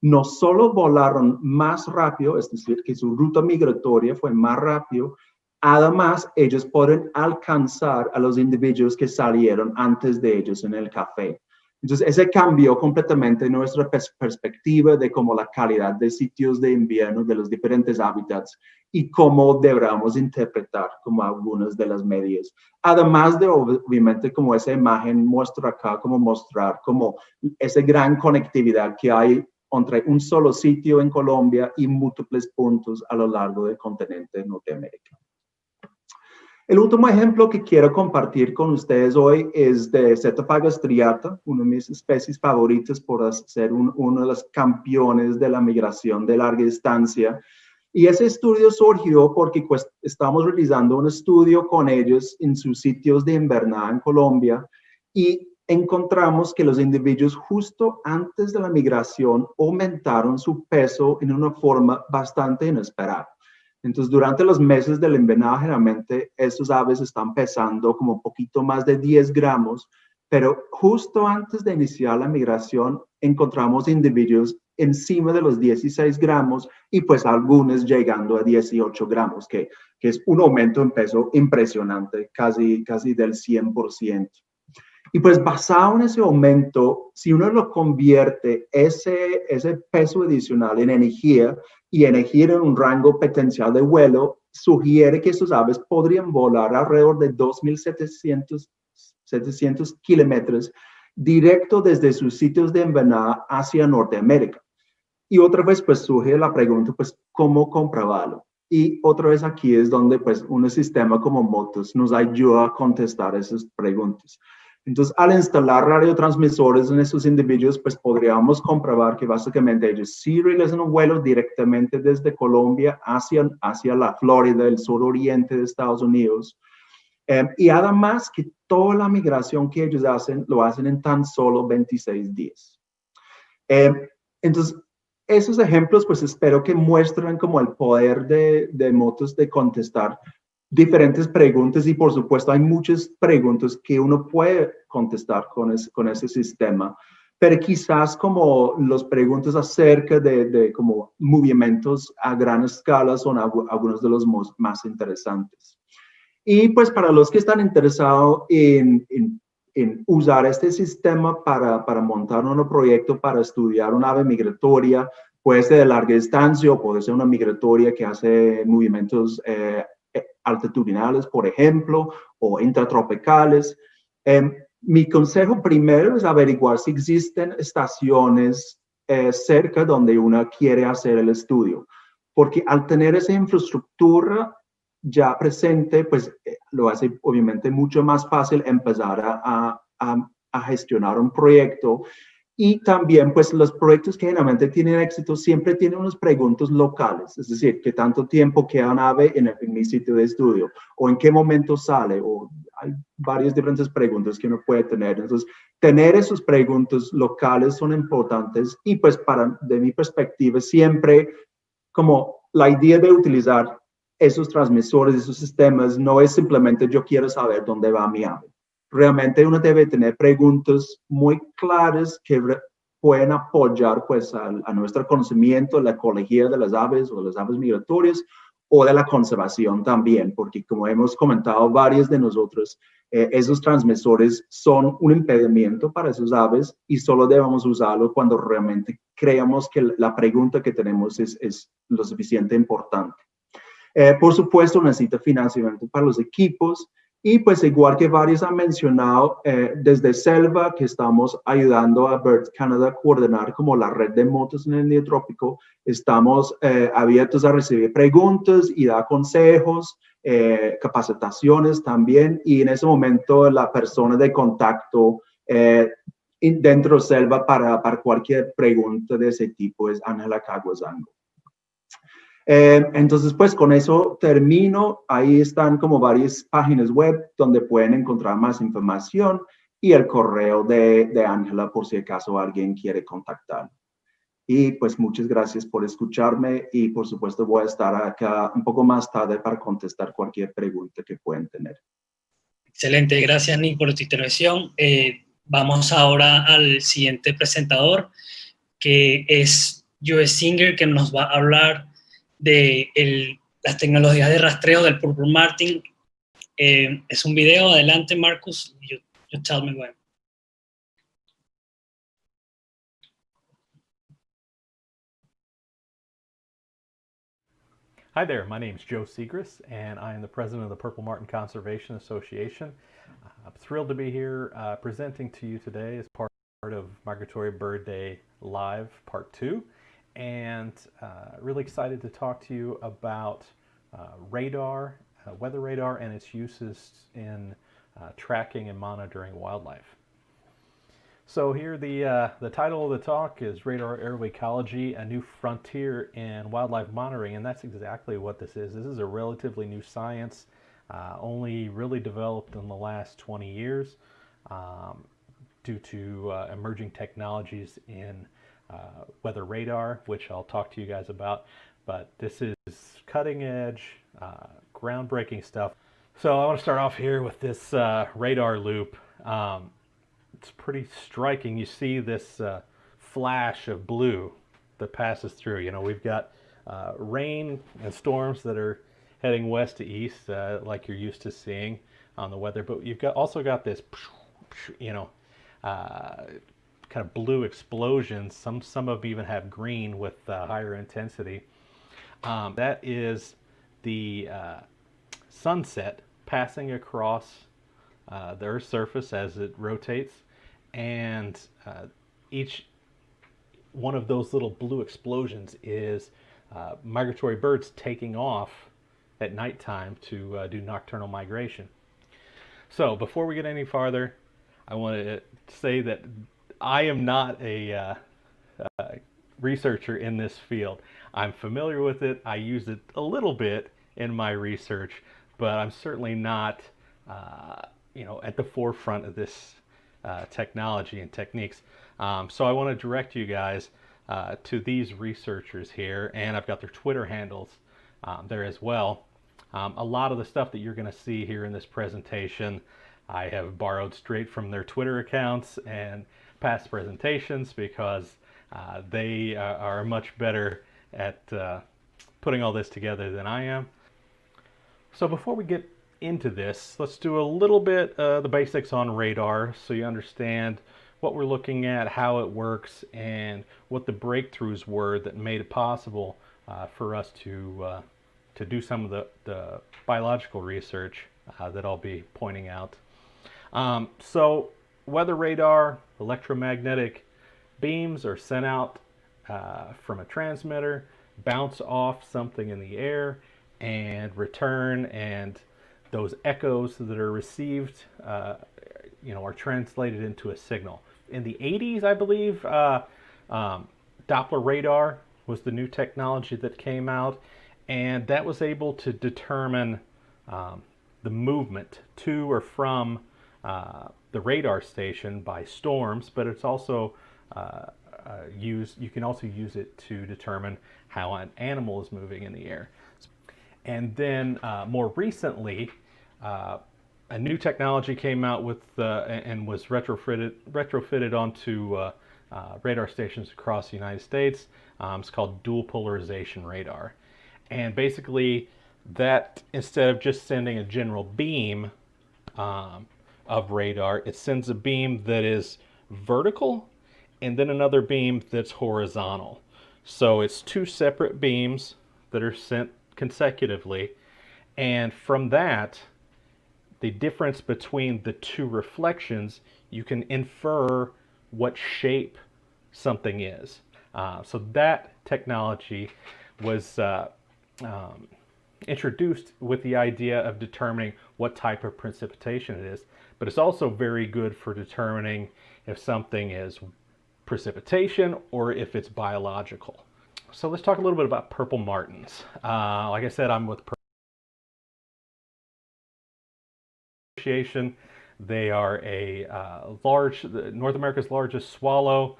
no solo volaron más rápido, es decir, que su ruta migratoria fue más rápido, Además, ellos pueden alcanzar a los individuos que salieron antes de ellos en el café. Entonces, ese cambió completamente nuestra perspectiva de cómo la calidad de sitios de invierno de los diferentes hábitats y cómo deberíamos interpretar como algunas de las medidas. Además de, obviamente, como esa imagen muestra acá, como mostrar como esa gran conectividad que hay entre un solo sitio en Colombia y múltiples puntos a lo largo del continente de Norteamérica. El último ejemplo que quiero compartir con ustedes hoy es de Cetophaga striata, una de mis especies favoritas por ser uno de los campeones de la migración de larga distancia. Y ese estudio surgió porque pues, estamos realizando un estudio con ellos en sus sitios de invernada en Colombia y encontramos que los individuos justo antes de la migración aumentaron su peso en una forma bastante inesperada. Entonces, durante los meses del invernada, generalmente estos aves están pesando como un poquito más de 10 gramos, pero justo antes de iniciar la migración encontramos individuos encima de los 16 gramos y pues algunos llegando a 18 gramos, que es un aumento en peso impresionante, casi del 100%. Y pues basado en ese aumento, si uno lo convierte ese peso adicional en energía y energía en un rango potencial de vuelo, sugiere que estos aves podrían volar alrededor de 2.700 kilómetros directo desde sus sitios de invernada hacia Norteamérica. Y otra vez pues surge la pregunta, pues, ¿cómo comprobarlo? Y otra vez aquí es donde pues un sistema como Motos nos ayuda a contestar esas preguntas. Entonces, al instalar radiotransmisores en esos individuos, pues podríamos comprobar que básicamente ellos sí realizan un vuelo directamente desde Colombia hacia la Florida, el suroriente de Estados Unidos. Y además que toda la migración que ellos hacen, lo hacen en tan solo 26 días. Entonces, esos ejemplos, pues espero que muestren como el poder de Motos de contestar diferentes preguntas y por supuesto hay muchas preguntas que uno puede contestar con ese sistema, pero quizás como las preguntas acerca de como movimientos a gran escala son algunos de los más interesantes. Y pues para los que están interesados en usar este sistema para montar un proyecto para estudiar una ave migratoria, puede ser de larga distancia o puede ser una migratoria que hace movimientos altitudinales, por ejemplo, o intratropicales. Mi consejo primero es averiguar si existen estaciones cerca donde uno quiere hacer el estudio, porque al tener esa infraestructura ya presente, pues lo hace obviamente mucho más fácil empezar a gestionar un proyecto. Y también, pues, los proyectos que generalmente tienen éxito siempre tienen unas preguntas locales, es decir, ¿qué tanto tiempo queda un ave en mi sitio de estudio? ¿O en qué momento sale? O hay varias diferentes preguntas que uno puede tener. Entonces, tener esas preguntas locales son importantes y, pues, de mi perspectiva, siempre como la idea de utilizar esos transmisores, esos sistemas, no es simplemente yo quiero saber dónde va mi ave. Realmente uno debe tener preguntas muy claras que pueden apoyar pues a nuestro conocimiento de la ecología de las aves o de las aves migratorias o de la conservación también, porque como hemos comentado varios de nosotros, esos transmisores son un impedimento para esas aves y solo debemos usarlo cuando realmente creamos que la pregunta que tenemos es lo suficiente importante. Por supuesto, necesita financiamiento para los equipos. Y pues igual que varios han mencionado, desde Selva, que estamos ayudando a Birds Canada a coordinar como la red de motos en el neotrópico, estamos abiertos a recibir preguntas y dar consejos, capacitaciones también. Y en ese momento la persona de contacto dentro de Selva para cualquier pregunta de ese tipo es Ángela Caguazango. Entonces, pues con eso termino. Ahí están como varias páginas web donde pueden encontrar más información y el correo de Ángela por si acaso alguien quiere contactar. Y pues muchas gracias por escucharme y por supuesto voy a estar acá un poco más tarde para contestar cualquier pregunta que puedan tener. Excelente, gracias Nick por tu intervención. Vamos ahora al siguiente presentador, que es Joe Singer, que nos va a hablar de las tecnologías de rastreo del Purple Martin. Es un video. Adelante, Marcus. You tell me when. Hi there, my name is Joe Segrist, and I am the president of the Purple Martin Conservation Association. I'm thrilled to be here presenting to you today as part of Migratory Bird Day Live Part 2, and really excited to talk to you about radar, weather radar, and its uses in tracking and monitoring wildlife. So here the title of the talk is Radar Aerial Ecology, a New Frontier in Wildlife Monitoring, and that's exactly what this is. This is a relatively new science, only really developed in the last 20 years due to emerging technologies in weather radar, which I'll talk to you guys about. But this is cutting edge, groundbreaking stuff. So I want to start off here with this radar loop. It's pretty striking. You see this flash of blue that passes through. You know, we've got rain and storms that are heading west to east, like you're used to seeing on the weather. But you've also got this, you know, kind of blue explosions. Some of them even have green with higher intensity. That is the sunset passing across the Earth's surface as it rotates, and each one of those little blue explosions is migratory birds taking off at nighttime to do nocturnal migration. So before we get any farther, I want to say that I am not a researcher in this field. I'm familiar with it. I use it a little bit in my research, but I'm certainly not you know, at the forefront of this technology and techniques. So I want to direct you guys to these researchers here, and I've got their Twitter handles there as well. A lot of the stuff that you're going to see here in this presentation I have borrowed straight from their Twitter accounts and past presentations, because they are much better at putting all this together than I am. So before we get into this, let's do a little bit the basics on radar so you understand what we're looking at, how it works, and what the breakthroughs were that made it possible for us to do some of the biological research that I'll be pointing out. So weather radar, electromagnetic beams are sent out from a transmitter, bounce off something in the air, and return, and those echoes that are received, you know, are translated into a signal. In the 80s, I believe, Doppler radar was the new technology that came out, and that was able to determine the movement to or from the radar station by storms, but it's also you can also use it to determine how an animal is moving in the air. And then more recently, a new technology came out with and was retrofitted onto radar stations across the United States. It's called dual polarization radar. And basically that, instead of just sending a general beam of radar, it sends a beam that is vertical and then another beam that's horizontal. So it's two separate beams that are sent consecutively, and from that, the difference between the two reflections, you can infer what shape something is. So that technology was introduced with the idea of determining what type of precipitation it is, but it's also very good for determining if something is precipitation or if it's biological. So let's talk a little bit about purple martins. Like I said, I'm with Association. They are a North America's largest swallow,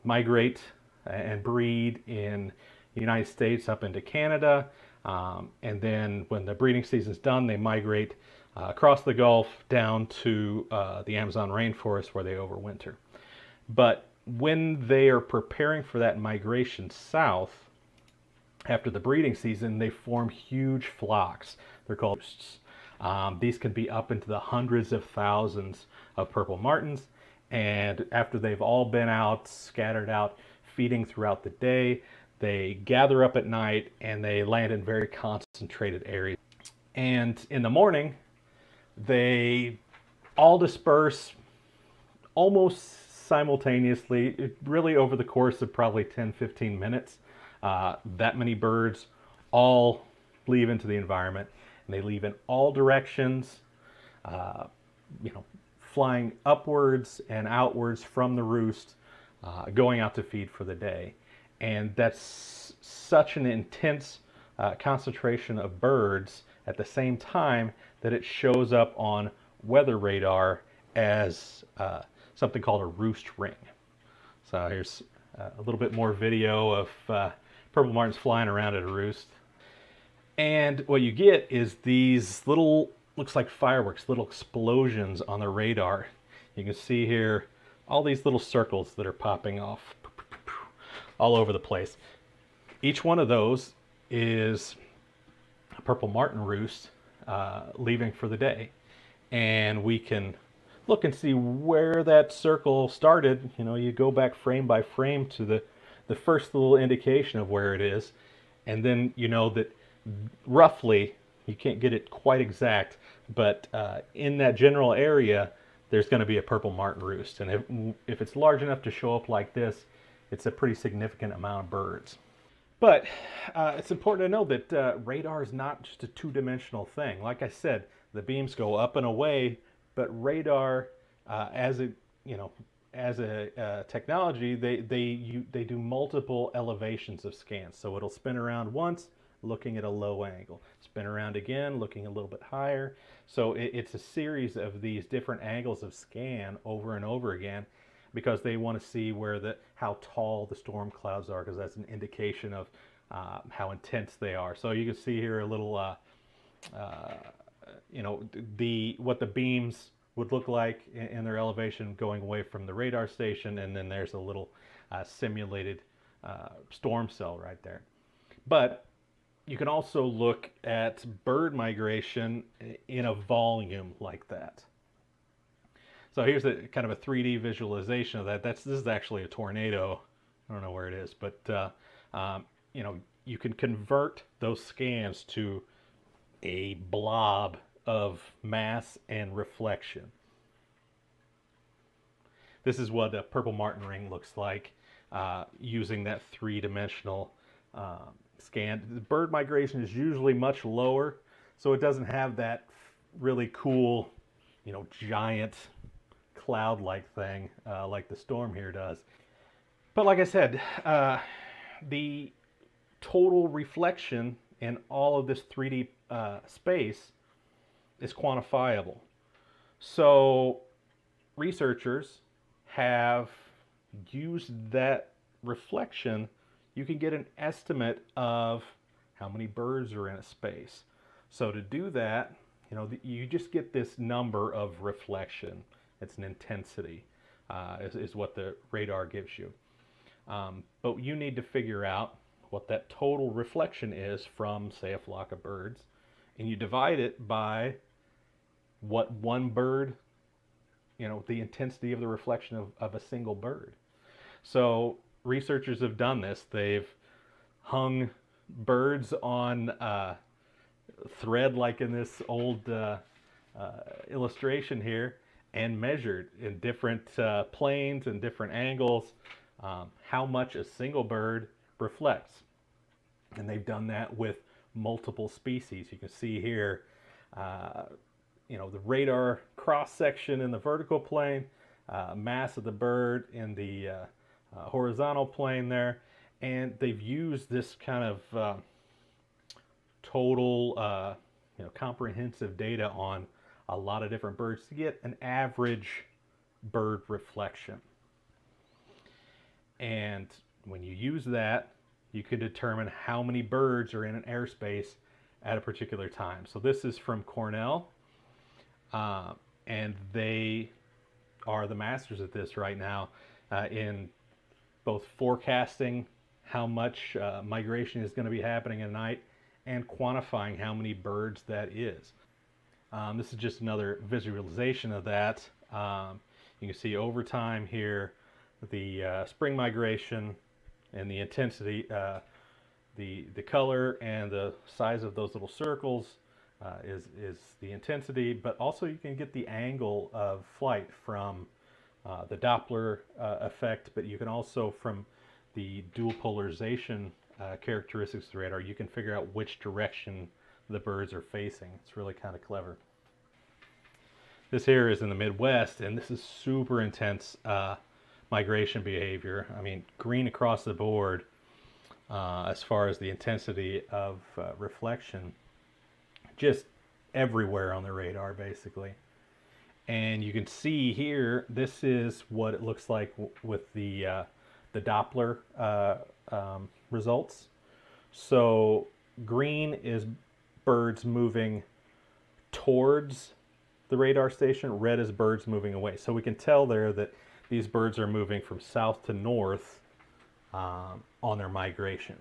migrate and breed in the United States up into Canada, and then when the breeding season is done, they migrate across the Gulf down to the Amazon rainforest where they overwinter. But when they are preparing for that migration south, after the breeding season, they form huge flocks. They're called roosts. These can be up into the hundreds of thousands of purple martins. And after they've all been out, scattered out, feeding throughout the day, they gather up at night and they land in very concentrated areas. And in the morning, they all disperse almost simultaneously, really over the course of probably 10-15 minutes. That many birds all leave into the environment, and they leave in all directions, flying upwards and outwards from the roost, going out to feed for the day. And that's such an intense concentration of birds at the same time that it shows up on weather radar as something called a roost ring. So here's a little bit more video of purple martins flying around at a roost. And what you get is these little, looks like fireworks, little explosions on the radar. You can see here all these little circles that are popping off all over the place. Each one of those is a purple martin roost leaving for the day. And we can look and see where that circle started. You know, you go back frame by frame to the first little indication of where it is. And then you know that roughly, you can't get it quite exact, but in that general area, there's going to be a purple martin roost. And if it's large enough to show up like this, it's a pretty significant amount of birds. But it's important to know that radar is not just a two-dimensional thing. Like I said, the beams go up and away, but radar, as a technology, they do multiple elevations of scans. So it'll spin around once, looking at a low angle, spin around again, looking a little bit higher. So it's a series of these different angles of scan over and over again, because they want to see how tall the storm clouds are, because that's an indication of how intense they are. So you can see here a little, what the beams would look like in their elevation going away from the radar station, and then there's a little simulated storm cell right there. But you can also look at bird migration in a volume like that. So here's a kind of a 3D visualization of that. This is actually a tornado. I don't know where it is, but you can convert those scans to a blob of mass and reflection. This is what a purple martin ring looks like using that three-dimensional scan. The bird migration is usually much lower, so it doesn't have that really cool, giant cloud-like thing like the storm here does. But like I said, the total reflection in all of this 3D space is quantifiable. So researchers have used that reflection. You can get an estimate of how many birds are in a space. So to do that, you just get this number of reflection. It's an intensity, is what the radar gives you. But you need to figure out what that total reflection is from, say, a flock of birds, and you divide it by what one bird, the intensity of the reflection of a single bird. So researchers have done this. They've hung birds on thread, like in this old illustration here, and measured in different planes and different angles how much a single bird reflects. And they've done that with multiple species. You can see here, the radar cross-section in the vertical plane, mass of the bird in the horizontal plane there, and they've used this kind of total, comprehensive data on a lot of different birds to get an average bird reflection. And when you use that, you can determine how many birds are in an airspace at a particular time. So this is from Cornell, and they are the masters at this right now in both forecasting how much migration is going to be happening at night, and quantifying how many birds that is. This is just another visualization of that. You can see over time here the spring migration and the intensity, the color and the size of those little circles is the intensity, but also you can get the angle of flight from the Doppler effect, but you can also, from the dual polarization characteristics of the radar, you can figure out which direction the birds are facing. It's really kind of clever. This here is in the Midwest, and this is super intense migration behavior. I mean, green across the board as far as the intensity of reflection, just everywhere on the radar, basically. And you can see here, this is what it looks like with the Doppler results. So green is birds moving towards the radar station, red is birds moving away. So we can tell there that these birds are moving from south to north on their migration.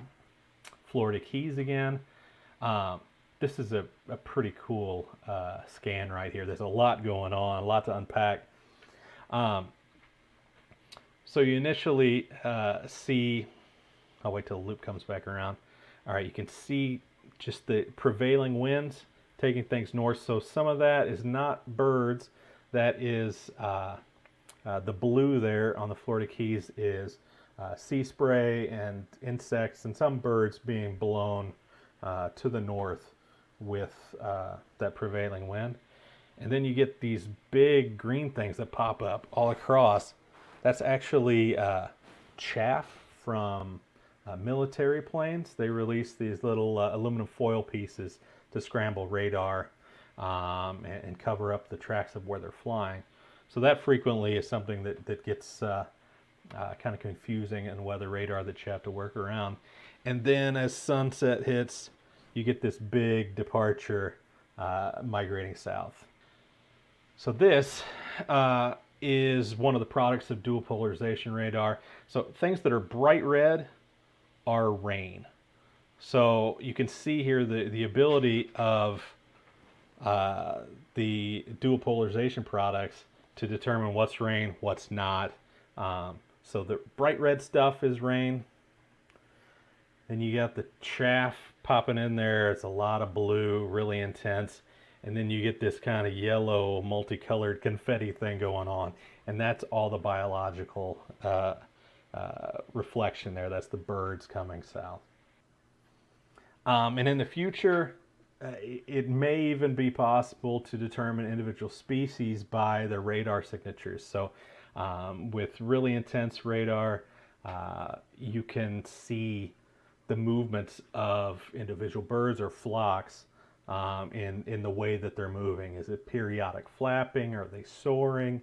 Florida Keys again. This is a pretty cool scan right here. There's a lot going on, a lot to unpack. So you initially see, I'll wait till the loop comes back around. All right, you can see just the prevailing winds taking things north. So some of that is not birds. That is the blue there on the Florida Keys is sea spray and insects and some birds being blown to the north with that prevailing wind. And then you get these big green things that pop up all across. That's actually chaff from military planes. They release these little aluminum foil pieces to scramble radar and cover up the tracks of where they're flying. So that frequently is something that gets kind of confusing in weather radar that you have to work around. And then as sunset hits, you get this big departure migrating south. So this is one of the products of dual polarization radar. So things that are bright red are rain. So you can see here the ability of the dual polarization products to determine what's rain, what's not. So the bright red stuff is rain. Then you got the chaff popping in there. It's a lot of blue, really intense. And then you get this kind of yellow, multicolored confetti thing going on. And that's all the biological reflection there. That's the birds coming south. And in the future, it may even be possible to determine individual species by their radar signatures. So with really intense radar, you can see the movements of individual birds or flocks in the way that they're moving. Is it periodic flapping? Are they soaring?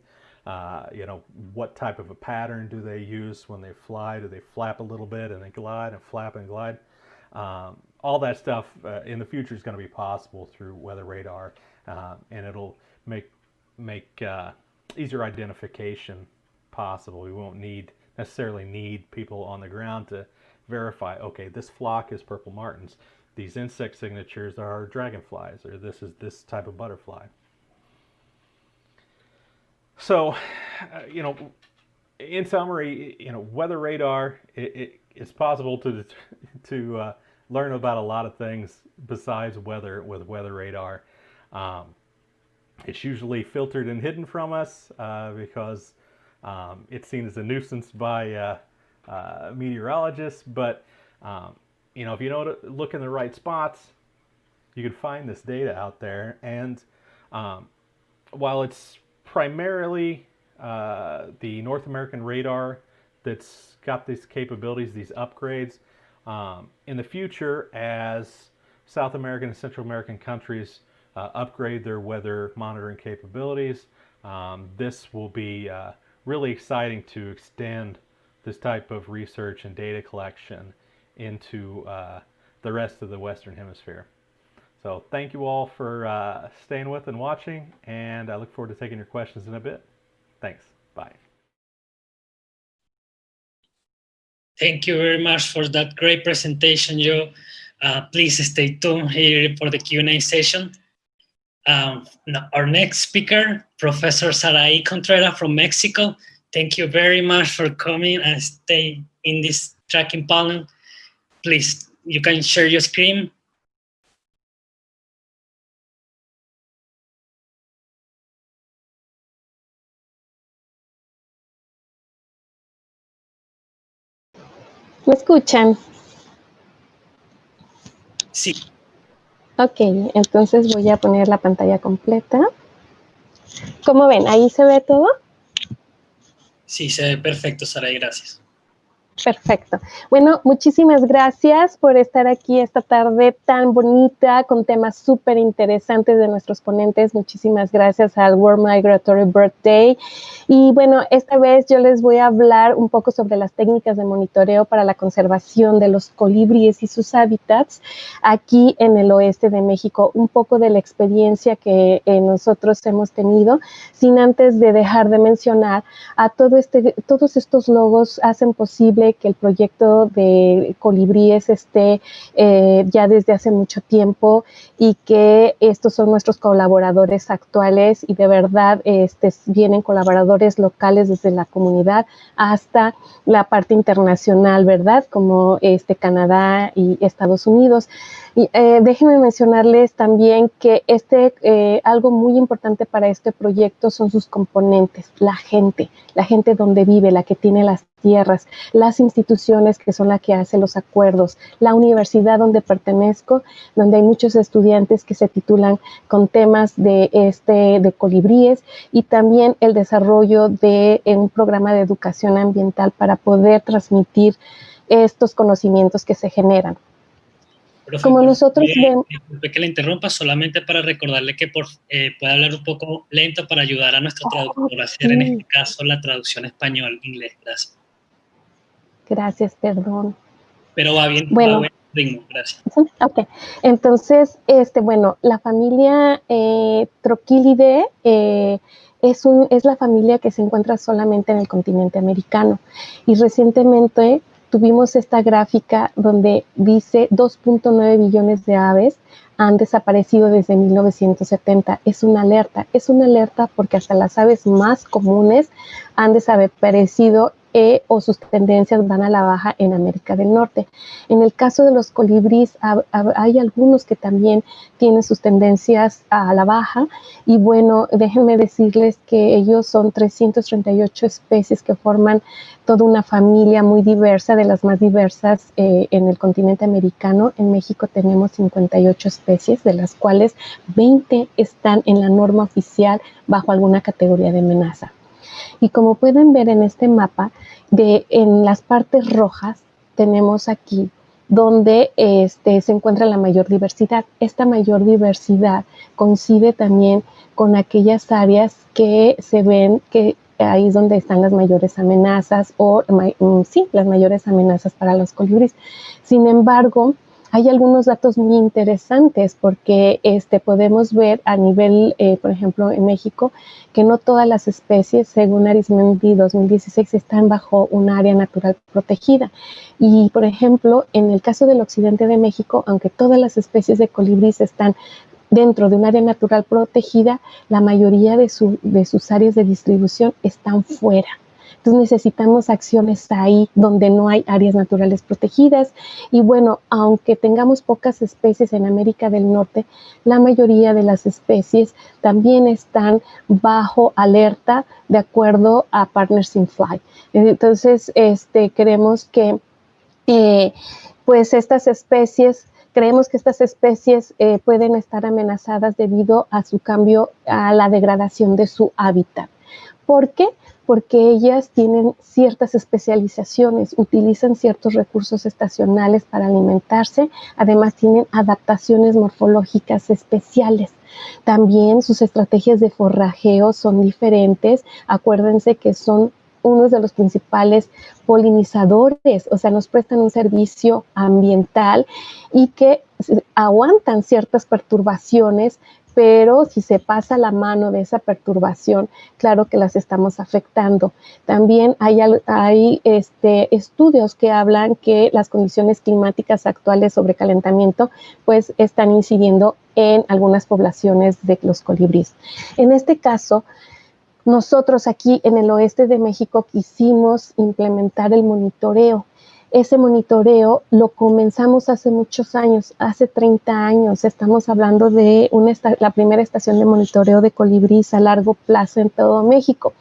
What type of a pattern do they use when they fly? Do they flap a little bit and then glide and flap and glide? All that stuff in the future is going to be possible through weather radar, and it'll make easier identification possible. We won't necessarily need people on the ground to verify, okay, this flock is purple martins. These insect signatures are dragonflies, or this is this type of butterfly. So, in summary, weather radar, it's possible to learn about a lot of things besides weather with weather radar. It's usually filtered and hidden from us because it's seen as a nuisance by meteorologists. But if you know to look in the right spots, you can find this data out there. And while it's primarily the North American radar that's got these capabilities, these upgrades, in the future, as South American and Central American countries upgrade their weather monitoring capabilities, this will be really exciting to extend this type of research and data collection into the rest of the Western Hemisphere. So thank you all for staying with and watching, and I look forward to taking your questions in a bit. Thanks. Bye. Thank you very much for that great presentation, Joe. Please stay tuned here for the Q&A session. Our next speaker, Professor Saraí Contreras from Mexico. Thank you very much for coming and stay in this tracking panel. Please, you can share your screen. ¿Me escuchan? Sí. Ok, entonces voy a poner la pantalla completa. ¿Cómo ven? ¿Ahí se ve todo? Sí, se ve perfecto, Saraí, gracias. Perfecto. Bueno, muchísimas gracias por estar aquí esta tarde tan bonita con temas súper interesantes de nuestros ponentes. Muchísimas gracias al World Migratory Bird Day. Y bueno, esta vez yo les voy a hablar un poco sobre las técnicas de monitoreo para la conservación de los colibríes y sus hábitats aquí en el oeste de México. Un poco de la experiencia que nosotros hemos tenido, sin antes de dejar de mencionar a todos estos logos hacen posible que el proyecto de colibríes esté ya desde hace mucho tiempo y que estos son nuestros colaboradores actuales y de verdad vienen colaboradores locales desde la comunidad hasta la parte internacional, ¿verdad? Como Canadá y Estados Unidos. Y, déjenme mencionarles también que algo muy importante para este proyecto son sus componentes, la gente donde vive, la que tiene las tierras, las instituciones que son las que hacen los acuerdos, la universidad donde pertenezco, donde hay muchos estudiantes que se titulan con temas de colibríes y también el desarrollo de un programa de educación ambiental para poder transmitir estos conocimientos que se generan. Profe, Como nosotros vemos... Disculpe que le interrumpa, solamente para recordarle que puede hablar un poco lento para ayudar a nuestro traductor a hacer en este caso la traducción español-inglés. Gracias. Gracias, perdón. Pero va bien, bueno, va buen ritmo, gracias. Ok, entonces, bueno, la familia Trochilidae es la familia que se encuentra solamente en el continente americano y recientemente tuvimos esta gráfica donde dice 2.9 billones de aves han desaparecido desde 1970. Es una alerta porque hasta las aves más comunes han desaparecido o sus tendencias van a la baja en América del Norte. En el caso de los colibríes, hay algunos que también tienen sus tendencias a la baja y bueno, déjenme decirles que ellos son 338 especies que forman toda una familia muy diversa, de las más diversas en el continente americano. En México tenemos 58 especies, de las cuales 20 están en la norma oficial bajo alguna categoría de amenaza. Y como pueden ver en este mapa, en las partes rojas tenemos aquí donde se encuentra la mayor diversidad. Esta mayor diversidad coincide también con aquellas áreas que se ven que ahí es donde están las mayores amenazas las mayores amenazas para los colibríes. Sin embargo, hay algunos datos muy interesantes porque podemos ver a nivel, por ejemplo, en México, que no todas las especies, según Arismendi 2016, están bajo un área natural protegida. Y, por ejemplo, en el caso del occidente de México, aunque todas las especies de colibríes están dentro de un área natural protegida, la mayoría de sus áreas de distribución están fuera. Entonces necesitamos acciones ahí donde no hay áreas naturales protegidas y bueno, aunque tengamos pocas especies en América del Norte, la mayoría de las especies también están bajo alerta de acuerdo a Partners in Flight. Entonces, creemos que pues creemos que estas especies pueden estar amenazadas debido a su cambio, a la degradación de su hábitat. ¿Por qué? Porque ellas tienen ciertas especializaciones, utilizan ciertos recursos estacionales para alimentarse, además tienen adaptaciones morfológicas especiales. También sus estrategias de forrajeo son diferentes. Acuérdense que son uno de los principales polinizadores, o sea, nos prestan un servicio ambiental y que aguantan ciertas perturbaciones pero si se pasa la mano de esa perturbación, claro que las estamos afectando. También hay estudios que hablan que las condiciones climáticas actuales sobre calentamiento pues están incidiendo en algunas poblaciones de los colibríes. En este caso, nosotros aquí en el oeste de México quisimos implementar el monitoreo. Ese monitoreo lo comenzamos hace muchos años, hace 30 años. Estamos hablando de la primera estación de monitoreo de colibríes a largo plazo en todo México.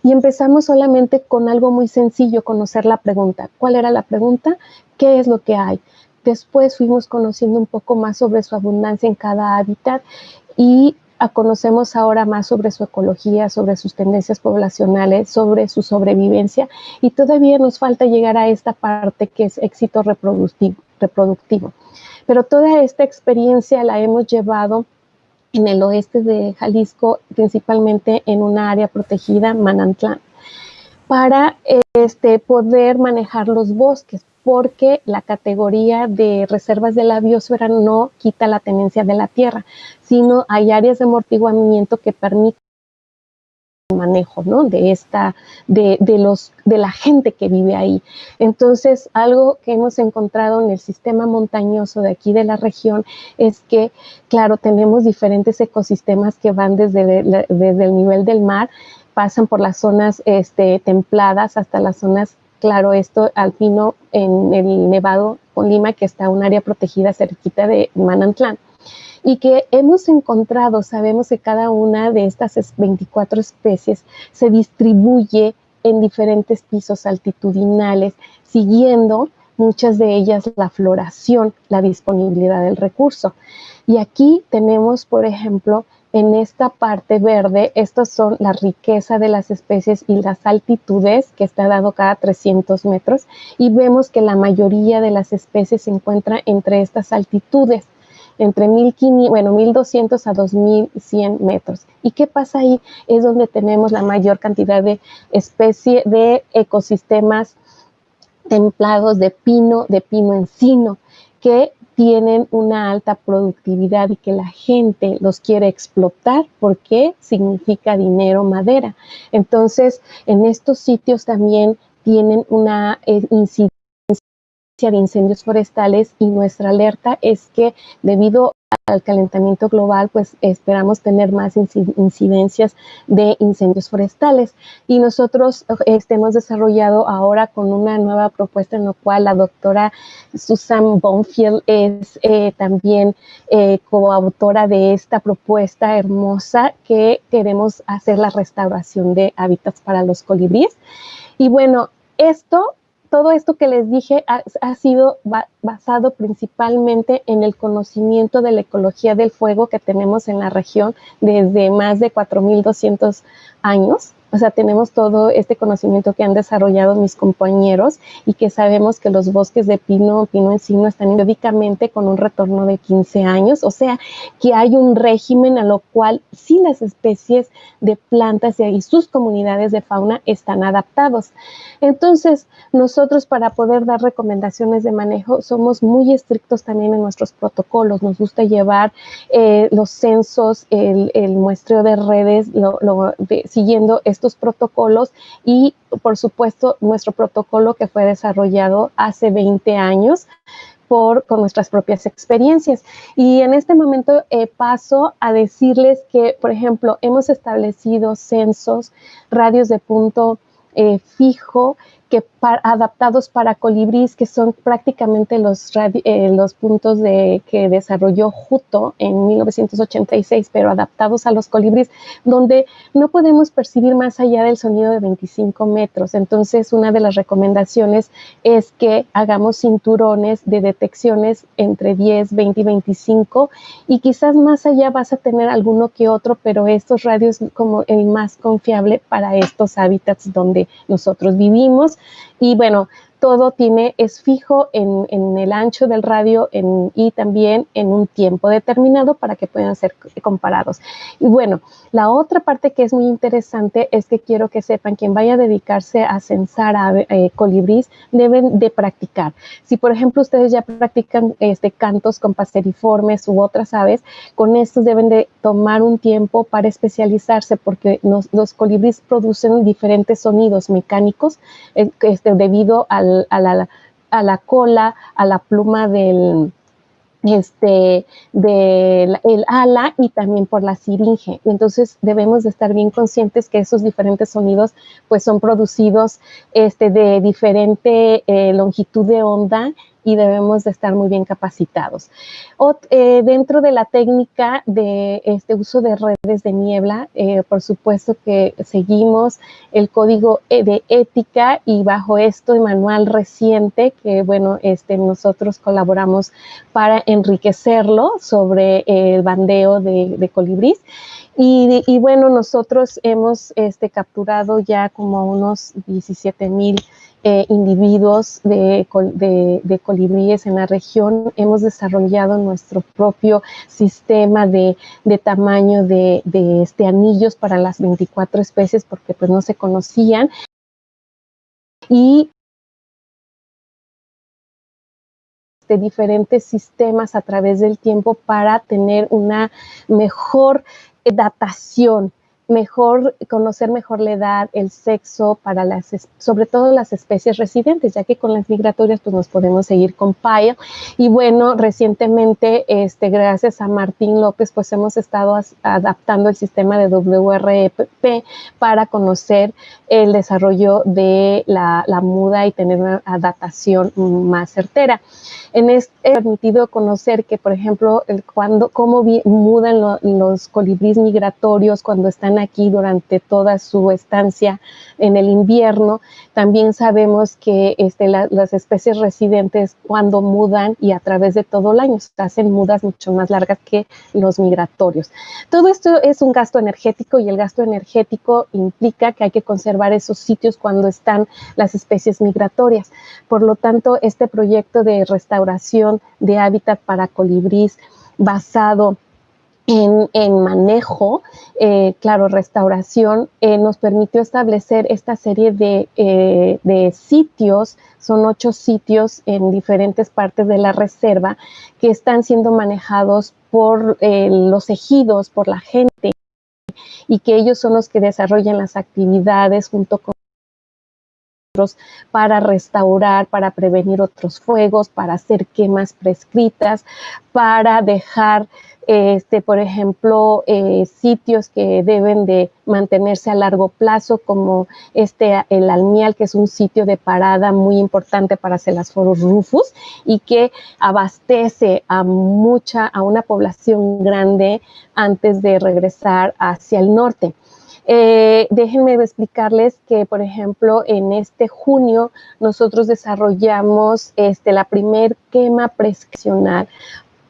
Y empezamos solamente con algo muy sencillo, conocer la pregunta. ¿Cuál era la pregunta? ¿Qué es lo que hay? Después fuimos conociendo un poco más sobre su abundancia en cada hábitat y conocemos ahora más sobre su ecología, sobre sus tendencias poblacionales, sobre su sobrevivencia, y todavía nos falta llegar a esta parte que es éxito reproductivo. Pero toda esta experiencia la hemos llevado en el oeste de Jalisco, principalmente en una área protegida, Manantlán, para poder manejar los bosques, porque la categoría de reservas de la biosfera no quita la tenencia de la tierra, sino hay áreas de amortiguamiento que permiten el manejo, ¿no? de la gente que vive ahí. Entonces, algo que hemos encontrado en el sistema montañoso de aquí de la región es que, claro, tenemos diferentes ecosistemas que van desde el nivel del mar, pasan por las zonas templadas hasta las zonas, claro, alpino en el Nevado Colima, que está un área protegida cerquita de Manantlán, y que hemos encontrado, sabemos que cada una de estas 24 especies se distribuye en diferentes pisos altitudinales, siguiendo muchas de ellas la floración, la disponibilidad del recurso. Y aquí tenemos, por ejemplo, en esta parte verde, estas son la riqueza de las especies y las altitudes que está dado cada 300 metros, y vemos que la mayoría de las especies se encuentra entre estas altitudes, entre 1,200 a 2,100 metros. ¿Y qué pasa ahí? Es donde tenemos la mayor cantidad de especies, de ecosistemas templados de pino encino, que tienen una alta productividad y que la gente los quiere explotar porque significa dinero, madera. Entonces, en estos sitios también tienen una incidencia de incendios forestales, y nuestra alerta es que debido al calentamiento global, pues esperamos tener más incidencias de incendios forestales. Y nosotros hemos desarrollado ahora con una nueva propuesta en la cual la doctora Susan Bonfield es también coautora de esta propuesta hermosa, que queremos hacer la restauración de hábitats para los colibríes. Y bueno, todo esto que les dije ha sido basado principalmente en el conocimiento de la ecología del fuego que tenemos en la región desde más de 4,200 años. O sea, tenemos todo este conocimiento que han desarrollado mis compañeros, y que sabemos que los bosques de pino encino están periódicamente con un retorno de 15 años. O sea, que hay un régimen a lo cual sí las especies de plantas y sus comunidades de fauna están adaptados. Entonces, nosotros, para poder dar recomendaciones de manejo, somos muy estrictos también en nuestros protocolos. Nos gusta llevar los censos, el muestreo de redes, siguiendo estos protocolos, y por supuesto nuestro protocolo que fue desarrollado hace 20 años con nuestras propias experiencias. Y en este momento paso a decirles que, por ejemplo, hemos establecido censos, radios de punto fijo, adaptados para colibríes, que son prácticamente los puntos que desarrolló Juto en 1986, pero adaptados a los colibríes, donde no podemos percibir más allá del sonido de 25 metros. Entonces, una de las recomendaciones es que hagamos cinturones de detecciones entre 10, 20 y 25, y quizás más allá vas a tener alguno que otro, pero estos radios como el más confiable para estos hábitats donde nosotros vivimos. Y bueno, todo es fijo en el ancho del radio y también en un tiempo determinado para que puedan ser comparados. Y bueno, la otra parte que es muy interesante es que quiero que sepan, quien vaya a dedicarse a censar colibríes deben de practicar. Si por ejemplo ustedes ya practican cantos con paseriformes u otras aves, con estos deben de tomar un tiempo para especializarse, porque los colibríes producen diferentes sonidos mecánicos debido a la cola, a la pluma del ala y también por la siringe. Entonces debemos de estar bien conscientes que esos diferentes sonidos pues son producidos de diferente longitud de onda y debemos de estar muy bien capacitados. Dentro de la técnica de uso de redes de niebla, por supuesto que seguimos el código de ética, y bajo esto el manual reciente que bueno, nosotros colaboramos para enriquecerlo sobre el bandeo de colibrís. Y bueno, nosotros hemos capturado ya como unos 17,000 individuos de colibríes en la región. Hemos desarrollado nuestro propio sistema de tamaño de anillos para las 24 especies, porque pues no se conocían. Y diferentes sistemas a través del tiempo para tener una mejor datación, conocer mejor la edad, el sexo, sobre todo las especies residentes, ya que con las migratorias pues nos podemos seguir con Pyle. Y bueno, recientemente, gracias a Martín López, pues hemos estado adaptando el sistema de WRP para conocer el desarrollo de la muda y tener una datación más certera. En este permitido conocer que, por ejemplo, cómo mudan los colibríes migratorios cuando están aquí durante toda su estancia en el invierno. También sabemos que las especies residentes cuando mudan y a través de todo el año hacen mudas mucho más largas que los migratorios. Todo esto es un gasto energético, y el gasto energético implica que hay que conservar esos sitios cuando están las especies migratorias. Por lo tanto, este proyecto de restauración de hábitat para colibrís basado en manejo, restauración, nos permitió establecer esta serie de sitios. Son 8 sitios en diferentes partes de la reserva que están siendo manejados por los ejidos, por la gente, y que ellos son los que desarrollan las actividades junto con para restaurar, para prevenir otros fuegos, para hacer quemas prescritas, para dejar, por ejemplo, sitios que deben de mantenerse a largo plazo, como el Almial, que es un sitio de parada muy importante para Celasphorus rufus y que abastece a una población grande antes de regresar hacia el norte. Déjenme explicarles que, por ejemplo, en este junio nosotros desarrollamos la primer quema prescripcional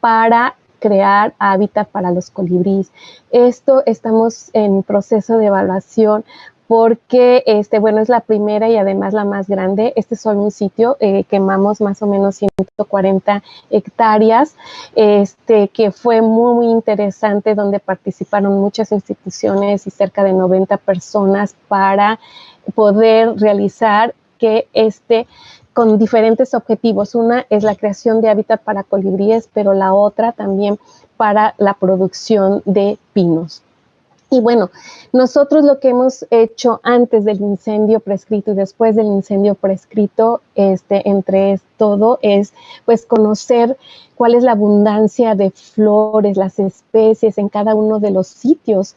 para crear hábitat para los colibríes. Estamos en proceso de evaluación porque, es la primera y además la más grande. Este es solo un sitio, quemamos más o menos 140 hectáreas, que fue muy, muy interesante, donde participaron muchas instituciones y cerca de 90 personas para poder realizar que con diferentes objetivos. Una es la creación de hábitat para colibríes, pero la otra también para la producción de pinos. Y bueno, nosotros lo que hemos hecho antes del incendio prescrito y después del incendio prescrito, entre todo, es pues conocer cuál es la abundancia de flores, las especies en cada uno de los sitios,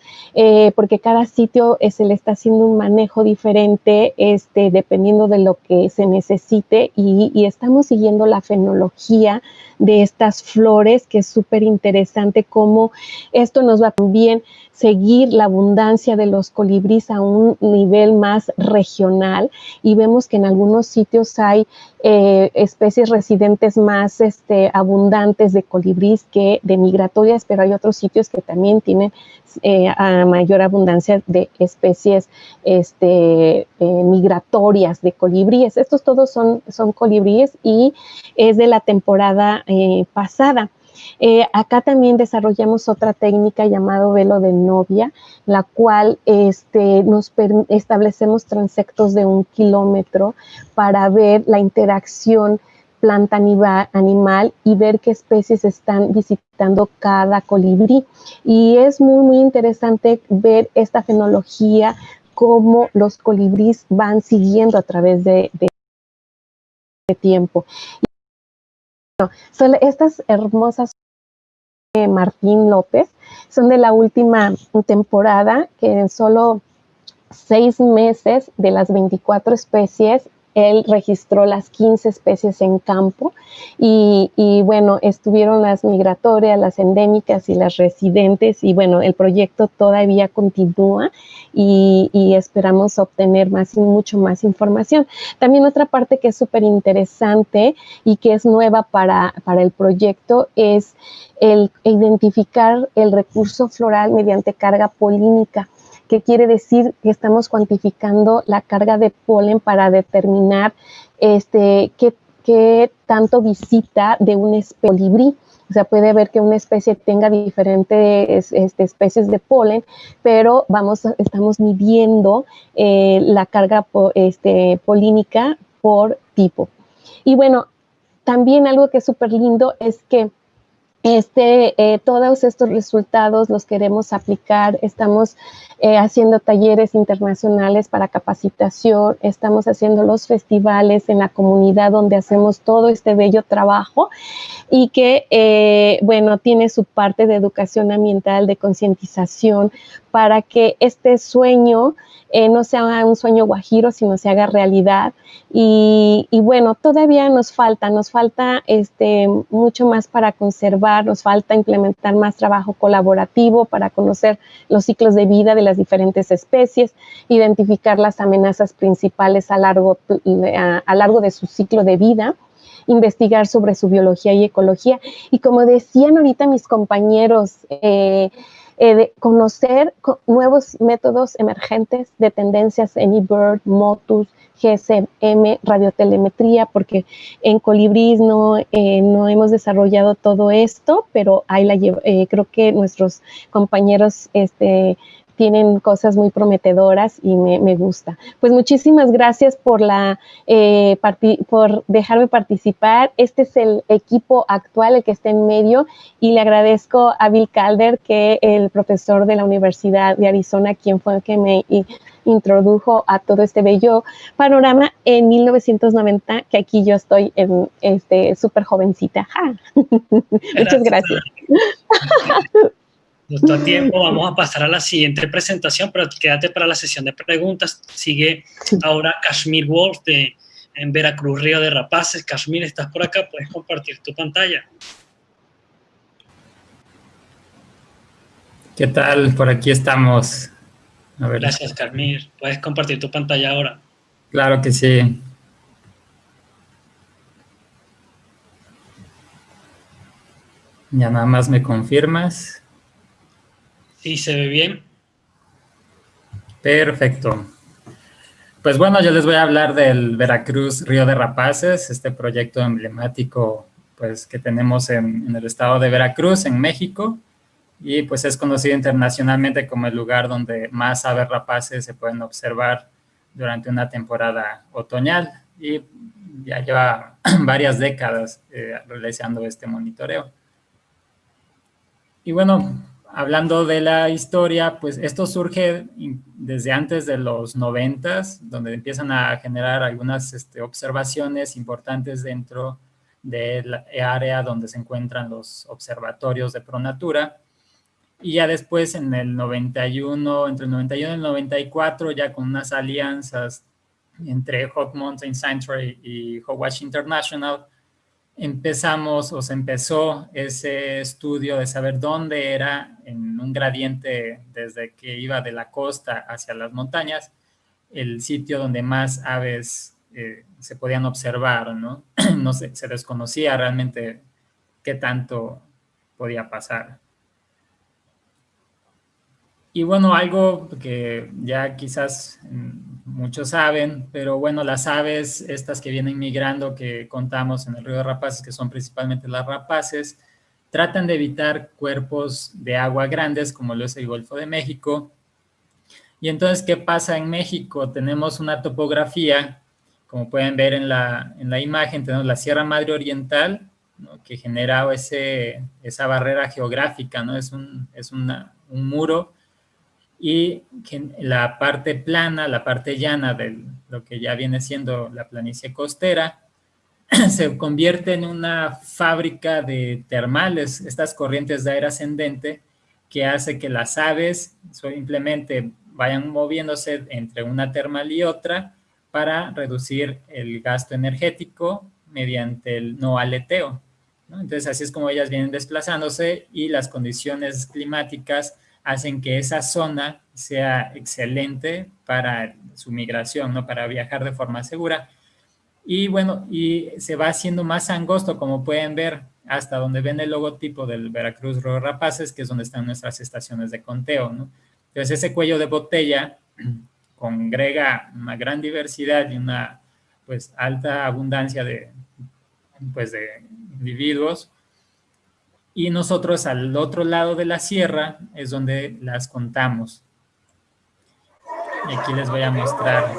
porque cada sitio se le está haciendo un manejo diferente, dependiendo de lo que se necesite, y estamos siguiendo la fenología de estas flores, que es súper interesante cómo esto nos va también seguir la abundancia de los colibríes a un nivel más regional, y vemos que en algunos sitios hay especies residentes más abundantes abundantes de colibríes que de migratorias, pero hay otros sitios que también tienen a mayor abundancia de especies migratorias de colibríes. Estos todos son colibríes y es de la temporada pasada. Acá también desarrollamos otra técnica llamado velo de novia, la cual establecemos transectos de 1 kilómetro para ver la interacción planta-animal y ver qué especies están visitando cada colibrí. Y es muy, muy interesante ver esta fenología, cómo los colibríes van siguiendo a través de tiempo. Son estas hermosas Martín López, son de la última temporada, que en solo 6 meses de las 24 especies, él registró las 15 especies en campo y bueno, estuvieron las migratorias, las endémicas y las residentes y bueno, el proyecto todavía continúa y esperamos obtener mucho más información. También otra parte que es súper interesante y que es nueva para el proyecto es el identificar el recurso floral mediante carga polínica, que quiere decir que estamos cuantificando la carga de polen para determinar qué tanto visita de un colibrí. O sea, puede haber que una especie tenga diferentes especies de polen, pero estamos midiendo la carga polínica por tipo. Y bueno, también algo que es súper lindo es que todos estos resultados los queremos aplicar. Estamos haciendo talleres internacionales para capacitación, estamos haciendo los festivales en la comunidad donde hacemos todo este bello trabajo y que, bueno, tiene su parte de educación ambiental, de concientización, para que este sueño no sea un sueño guajiro, sino se haga realidad. Y bueno, todavía nos falta mucho más para conservar, nos falta implementar más trabajo colaborativo para conocer los ciclos de vida de las diferentes especies, identificar las amenazas principales a largo de su ciclo de vida, investigar sobre su biología y ecología. Y como decían ahorita mis compañeros, de conocer nuevos métodos emergentes de tendencias en eBird, Motus, GSM, radiotelemetría, porque en Colibríes no hemos desarrollado todo esto, pero creo que nuestros compañeros tienen cosas muy prometedoras y me gusta. Pues muchísimas gracias por dejarme participar. Este es el equipo actual, el que está en medio, y le agradezco a Bill Calder, que el profesor de la Universidad de Arizona, quien fue el que me introdujo a todo este bello panorama en 1990, que aquí yo estoy súper jovencita. Muchas gracias. Justo a tiempo, vamos a pasar a la siguiente presentación, pero quédate para la sesión de preguntas. Sigue ahora Kashmir Wolf en Veracruz, Río de Rapaces. Kashmir, ¿estás por acá? ¿Puedes compartir tu pantalla? ¿Qué tal? Por aquí estamos. A ver. Gracias, Kashmir. ¿Puedes compartir tu pantalla ahora? Claro que sí. Ya nada más me confirmas. Sí, se ve bien. Perfecto. Pues bueno, yo les voy a hablar del Veracruz Río de Rapaces, este proyecto emblemático pues, que tenemos en el estado de Veracruz, en México, y pues es conocido internacionalmente como el lugar donde más aves rapaces se pueden observar durante una temporada otoñal, y ya lleva varias décadas realizando este monitoreo. Y bueno, hablando de la historia, pues esto surge desde antes de los 90s, donde empiezan a generar algunas observaciones importantes dentro de la área donde se encuentran los observatorios de Pronatura. Y ya después, entre el 91 y el 94, ya con unas alianzas entre Hawk Mountain Sanctuary y Hawkwash International, se empezó ese estudio de saber dónde era, en un gradiente desde que iba de la costa hacia las montañas, el sitio donde más aves se podían observar, ¿no? No se desconocía realmente qué tanto podía pasar. Y bueno, algo que ya quizás muchos saben, pero bueno, las aves estas que vienen migrando, que contamos en el río de Rapaces, que son principalmente las rapaces, tratan de evitar cuerpos de agua grandes, como lo es el Golfo de México. Y entonces, ¿qué pasa en México? Tenemos una topografía, como pueden ver en la imagen, tenemos la Sierra Madre Oriental, ¿no?, que genera esa barrera geográfica, ¿no? Es un muro, y la parte plana, la parte llana de lo que ya viene siendo la planicie costera, se convierte en una fábrica de termales, estas corrientes de aire ascendente, que hace que las aves simplemente vayan moviéndose entre una termal y otra para reducir el gasto energético mediante el no aleteo, ¿no? Entonces, así es como ellas vienen desplazándose, y las condiciones climáticas hacen que esa zona sea excelente para su migración, ¿no?, para viajar de forma segura. Y bueno, y se va haciendo más angosto, como pueden ver, hasta donde ven el logotipo del Veracruz Río Rapaces, que es donde están nuestras estaciones de conteo, ¿no? Entonces, ese cuello de botella congrega una gran diversidad y una, pues, alta abundancia de individuos. Y nosotros, al otro lado de la sierra, es donde las contamos. Y aquí les voy a mostrar.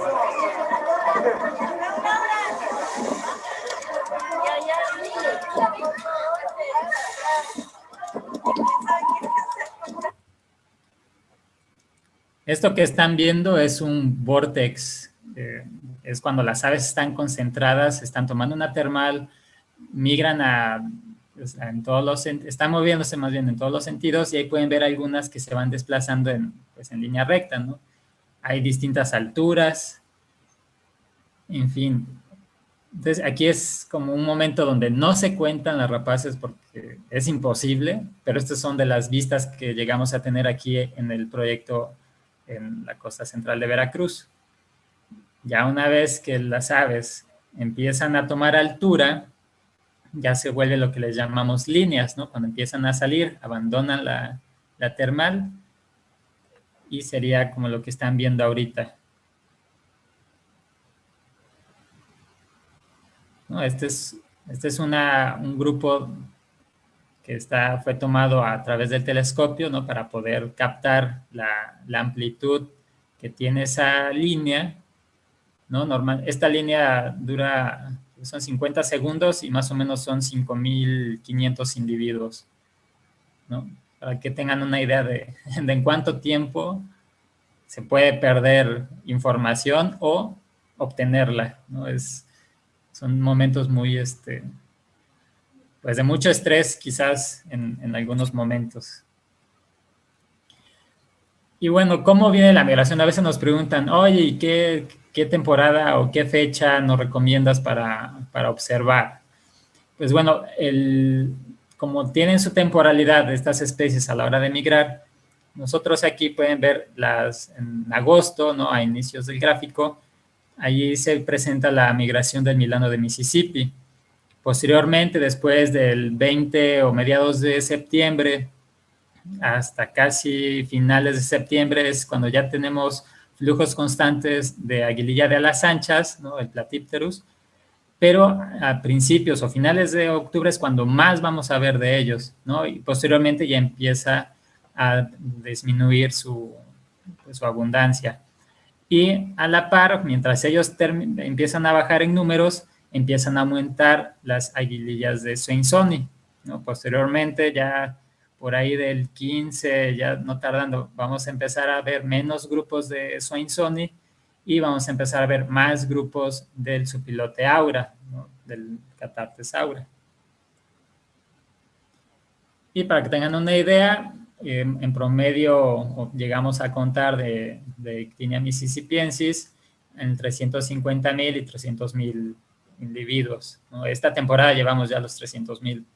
Esto que están viendo es un vórtex. Es cuando las aves están concentradas, están tomando una termal, migran están moviéndose más bien en todos los sentidos, y ahí pueden ver algunas que se van desplazando en línea recta, ¿no? Hay distintas alturas, en fin. Entonces, aquí es como un momento donde no se cuentan las rapaces porque es imposible, pero estas son de las vistas que llegamos a tener aquí en el proyecto en la costa central de Veracruz. Ya una vez que las aves empiezan a tomar altura, ya se vuelve lo que les llamamos líneas, ¿no? Cuando empiezan a salir, abandonan la termal, y sería como lo que están viendo ahorita, ¿no? Este es un grupo que fue tomado a través del telescopio, ¿no?, para poder captar la amplitud que tiene esa línea, ¿no? Esta línea son 50 segundos y más o menos son 5.500 individuos, ¿no? Para que tengan una idea de en cuánto tiempo se puede perder información o obtenerla, ¿no? Son momentos muy, pues de mucho estrés quizás en algunos momentos. Y bueno, ¿cómo viene la migración? A veces nos preguntan, oye, ¿y qué temporada o qué fecha nos recomiendas para observar? Pues bueno, como tienen su temporalidad estas especies a la hora de migrar, nosotros aquí pueden ver en agosto, ¿no?, a inicios del gráfico, allí se presenta la migración del Milano de Mississippi. Posteriormente, después del 20 o mediados de septiembre, hasta casi finales de septiembre, es cuando ya tenemos flujos constantes de aguililla de alas anchas, ¿no?, el Platypterus, pero a principios o finales de octubre es cuando más vamos a ver de ellos, ¿no? Y posteriormente ya empieza a disminuir su abundancia. Y a la par, mientras ellos empiezan a bajar en números, empiezan a aumentar las aguilillas de Swainsonii, ¿no? Posteriormente, ya por ahí del 15, ya no tardando, vamos a empezar a ver menos grupos de Swainsonii y vamos a empezar a ver más grupos del Zopilote aura, ¿no?, del Cathartes aura. Y para que tengan una idea, en promedio llegamos a contar de Ictinia mississippiensis entre 150,000 y 300,000 individuos, ¿no? Esta temporada llevamos ya los 300,000.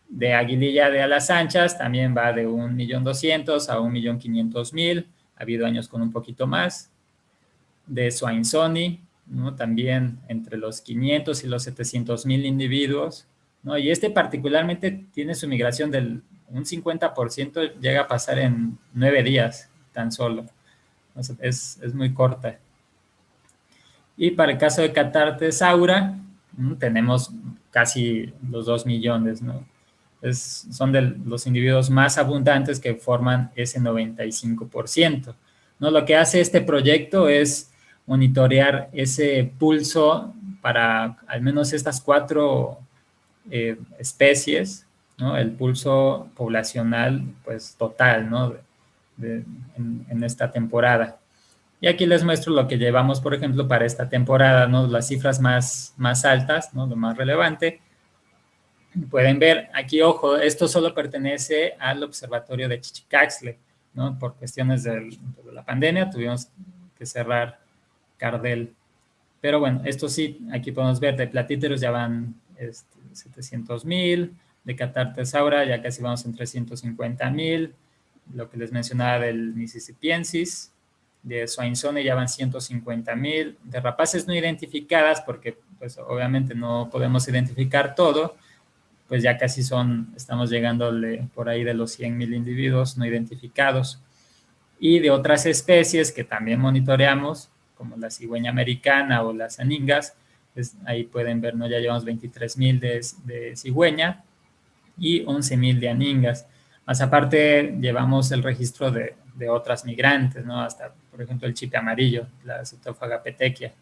De aguililla de alas anchas también va de 1.200.000 a 1.500.000. Ha habido años con un poquito más. De Swainsonii, ¿no?, también entre los 500 y los 700,000 individuos, ¿no? Y este particularmente tiene su migración un 50% llega a pasar en 9 días tan solo. O sea, es muy corta. Y para el caso de Catartes aura, tenemos casi los 2 millones, ¿no? Son de los individuos más abundantes que forman ese 95%, ¿no? Lo que hace este proyecto es monitorear ese pulso para al menos estas 4 especies, ¿no? El pulso poblacional, pues, total, ¿no? En esta temporada. Y aquí les muestro lo que llevamos, por ejemplo, para esta temporada, ¿no? Las cifras más altas, ¿no? Lo más relevante. Pueden ver, aquí, ojo, esto solo pertenece al observatorio de Chichicaxtla, ¿no? Por cuestiones de la pandemia tuvimos que cerrar Cardel. Pero bueno, esto sí, aquí podemos ver, de platíteros ya van 700,000, de Catartes aura ya casi vamos en 350,000, lo que les mencionaba del Mississippiensis, de Swainsone ya van 150,000, de rapaces no identificadas, porque pues obviamente no podemos identificar todo, pues ya casi estamos llegándole por ahí de los 100,000 individuos no identificados. Y de otras especies que también monitoreamos, como la cigüeña americana o las aningas, pues ahí pueden ver, ¿no? Ya llevamos 23,000 de cigüeña y 11,000 de aningas. Más aparte, llevamos el registro de otras migrantes, ¿no? Hasta, por ejemplo, el chipe amarillo, la Cetófaga petequia.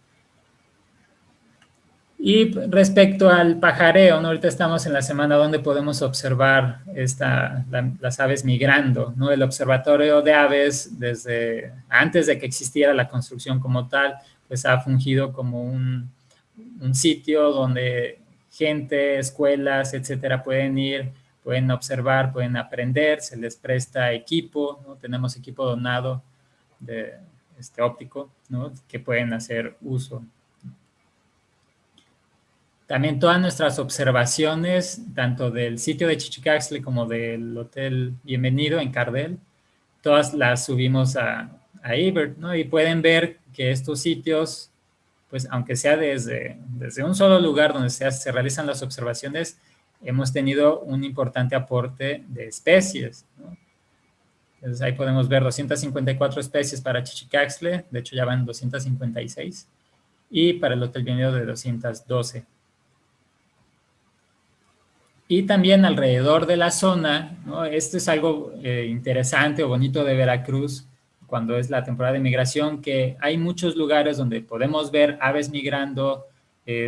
Y respecto al pajareo, ¿no? Ahorita estamos en la semana donde podemos observar las aves migrando, ¿no? El observatorio de aves, desde antes de que existiera la construcción como tal, pues ha fungido como un sitio donde gente, escuelas, etcétera, pueden ir, pueden observar, pueden aprender, se les presta equipo, ¿no? Tenemos equipo donado de óptico, ¿no? Que pueden hacer uso. También todas nuestras observaciones, tanto del sitio de Chichicaxtla como del Hotel Bienvenido en Cardel, todas las subimos a eBird, ¿no? Y pueden ver que estos sitios, pues aunque sea desde un solo lugar donde se realizan las observaciones, hemos tenido un importante aporte de especies, ¿no? Entonces ahí podemos ver 254 especies para Chichicaxtla, de hecho ya van 256, y para el Hotel Bienvenido de 212. Y también alrededor de la zona, ¿no? Esto es algo interesante o bonito de Veracruz cuando es la temporada de migración, que hay muchos lugares donde podemos ver aves migrando,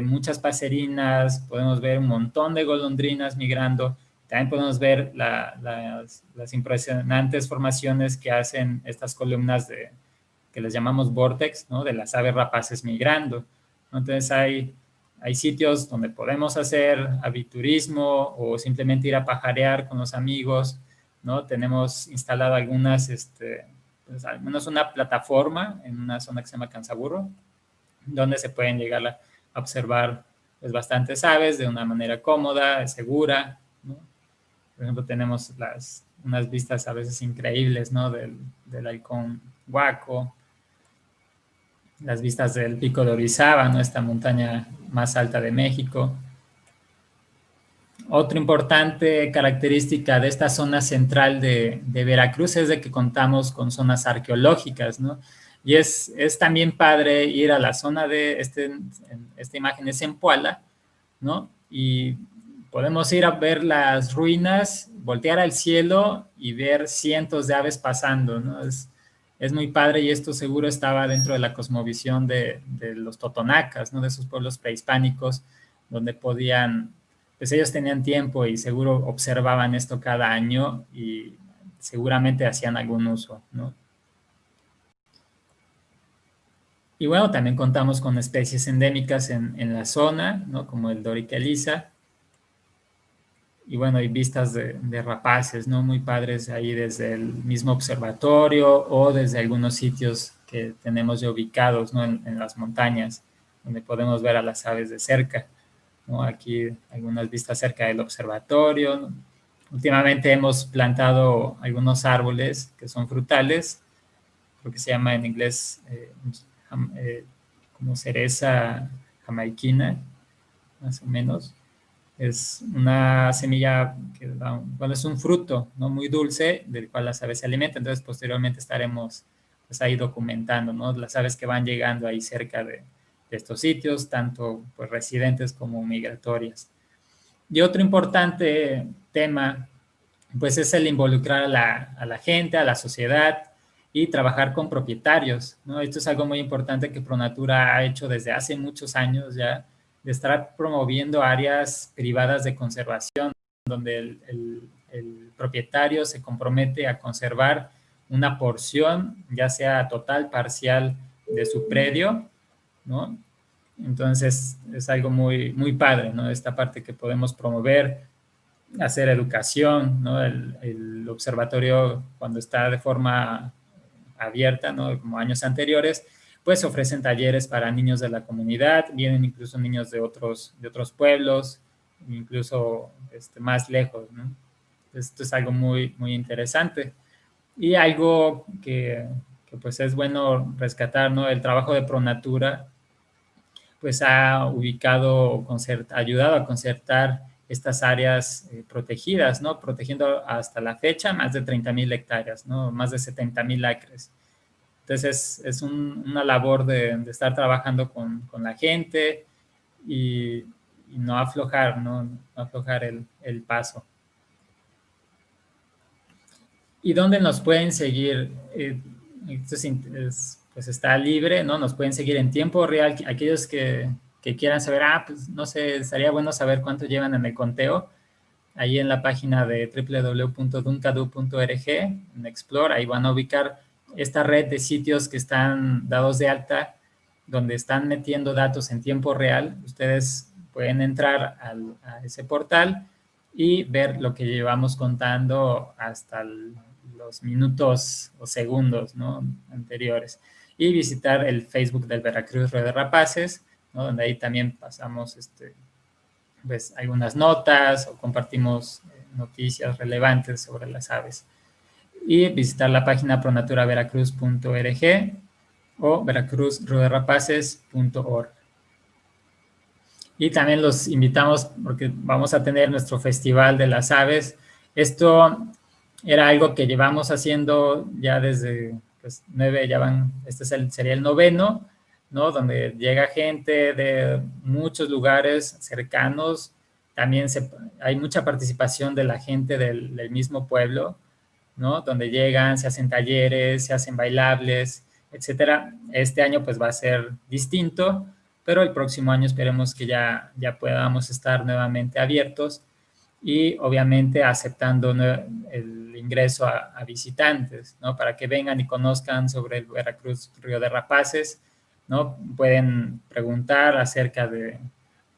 muchas paserinas, podemos ver un montón de golondrinas migrando, también podemos ver las impresionantes formaciones que hacen estas columnas que les llamamos vortex, ¿no? De las aves rapaces migrando, ¿no? Entonces hay sitios donde podemos hacer aviturismo o simplemente ir a pajarear con los amigos, ¿no? Tenemos instalado pues al menos una plataforma en una zona que se llama Cansaburro, donde se pueden llegar a observar pues, bastantes aves de una manera cómoda, segura, ¿no? Por ejemplo, tenemos unas vistas a veces increíbles, ¿no? Del halcón huaco, las vistas del Pico de Orizaba, ¿no? Esta montaña más alta de México. Otra importante característica de esta zona central de Veracruz es de que contamos con zonas arqueológicas, ¿no? Y es también padre ir a la zona de esta imagen es en Puala, ¿no? Y podemos ir a ver las ruinas, voltear al cielo y ver cientos de aves pasando, ¿no? Es muy padre y esto seguro estaba dentro de la cosmovisión de los totonacas, ¿no? De esos pueblos prehispánicos donde pues ellos tenían tiempo y seguro observaban esto cada año y seguramente hacían algún uso, ¿no? Y bueno, también contamos con especies endémicas en la zona, ¿no? Como el Dorica elisa. Y bueno, hay vistas de rapaces, ¿no? Muy padres ahí desde el mismo observatorio o desde algunos sitios que tenemos ya ubicados, ¿no? En las montañas, donde podemos ver a las aves de cerca, ¿no? Aquí algunas vistas cerca del observatorio, ¿no? Últimamente hemos plantado algunos árboles que son frutales, creo que se llama en inglés como cereza jamaiquina, más o menos. Es una semilla que bueno, es un fruto, ¿no? Muy dulce, del cual las aves se alimentan. Entonces, posteriormente estaremos pues, ahí documentando, ¿no? Las aves que van llegando ahí cerca de estos sitios, tanto pues, residentes como migratorias. Y otro importante tema, pues es el involucrar a la gente, a la sociedad y trabajar con propietarios, ¿no? Esto es algo muy importante que ProNatura ha hecho desde hace muchos años ya, de estar promoviendo áreas privadas de conservación, donde el propietario se compromete a conservar una porción, ya sea total, parcial, de su predio, ¿no? Entonces, es algo muy, muy padre, ¿no? Esta parte que podemos promover, hacer educación, ¿no? El observatorio, cuando está de forma abierta, ¿no? Como años anteriores, pues ofrecen talleres para niños de la comunidad, vienen incluso niños de otros pueblos, incluso más lejos, ¿no? Esto es algo muy, muy interesante. Y algo que pues es bueno rescatar, ¿no? El trabajo de ProNatura pues ha ubicado, ayudado a concertar estas áreas protegidas, ¿no? Protegiendo hasta la fecha más de 30,000 hectáreas, ¿no? Más de 70,000 acres. Entonces es una labor de estar trabajando con la gente y no aflojar, ¿no? No aflojar el paso. ¿Y dónde nos pueden seguir? Esto pues está libre, ¿no? Nos pueden seguir en tiempo real. Aquellos que quieran saber, pues no sé, estaría bueno saber cuánto llevan en el conteo. Ahí en la página de www.duncadu.org, en Explore, ahí van a ubicar esta red de sitios que están dados de alta, donde están metiendo datos en tiempo real. Ustedes pueden entrar a ese portal y ver lo que llevamos contando hasta los minutos o segundos, ¿no? Anteriores. Y visitar el Facebook del Veracruz Río de Rapaces, ¿no? Donde ahí también pasamos pues, algunas notas o compartimos noticias relevantes sobre las aves. Y visitar la página pronaturaveracruz.org o veracruzrioderrapaces.org. Y también los invitamos porque vamos a tener nuestro Festival de las Aves. Esto era algo que llevamos haciendo ya desde pues, 9, ya van, sería el 9º, ¿no? Donde llega gente de muchos lugares cercanos. También hay mucha participación de la gente del mismo pueblo, ¿no? Donde llegan, se hacen talleres, se hacen bailables, etcétera. Este año pues va a ser distinto, pero el próximo año esperemos que ya podamos estar nuevamente abiertos y obviamente aceptando el ingreso a visitantes, ¿no? Para que vengan y conozcan sobre el Veracruz Río de Rapaces, ¿no? Pueden preguntar acerca de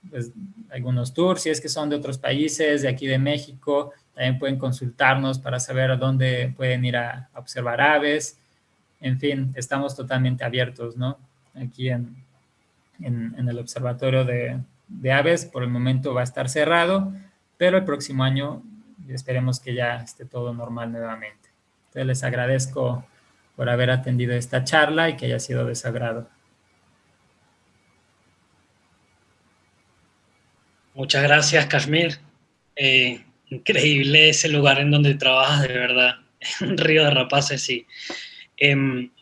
pues, algunos tours, si es que son de otros países, de aquí de México. También pueden consultarnos para saber a dónde pueden ir a observar aves. En fin, estamos totalmente abiertos, ¿no? Aquí en el observatorio de aves, por el momento va a estar cerrado, pero el próximo año esperemos que ya esté todo normal nuevamente. Entonces les agradezco por haber atendido esta charla y que haya sido de su agrado. Muchas gracias, Kashmir. Increíble ese lugar en donde trabajas, de verdad. Río de Rapaces, sí.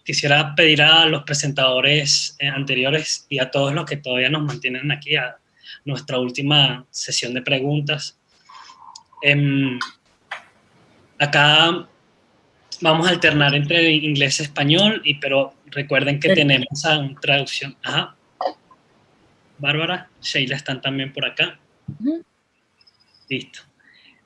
Quisiera pedir a los presentadores anteriores y a todos los que todavía nos mantienen aquí a nuestra última sesión de preguntas. Acá vamos a alternar entre inglés y español, pero recuerden que tenemos una traducción. Ajá. Bárbara, Sheila están también por acá. Listo.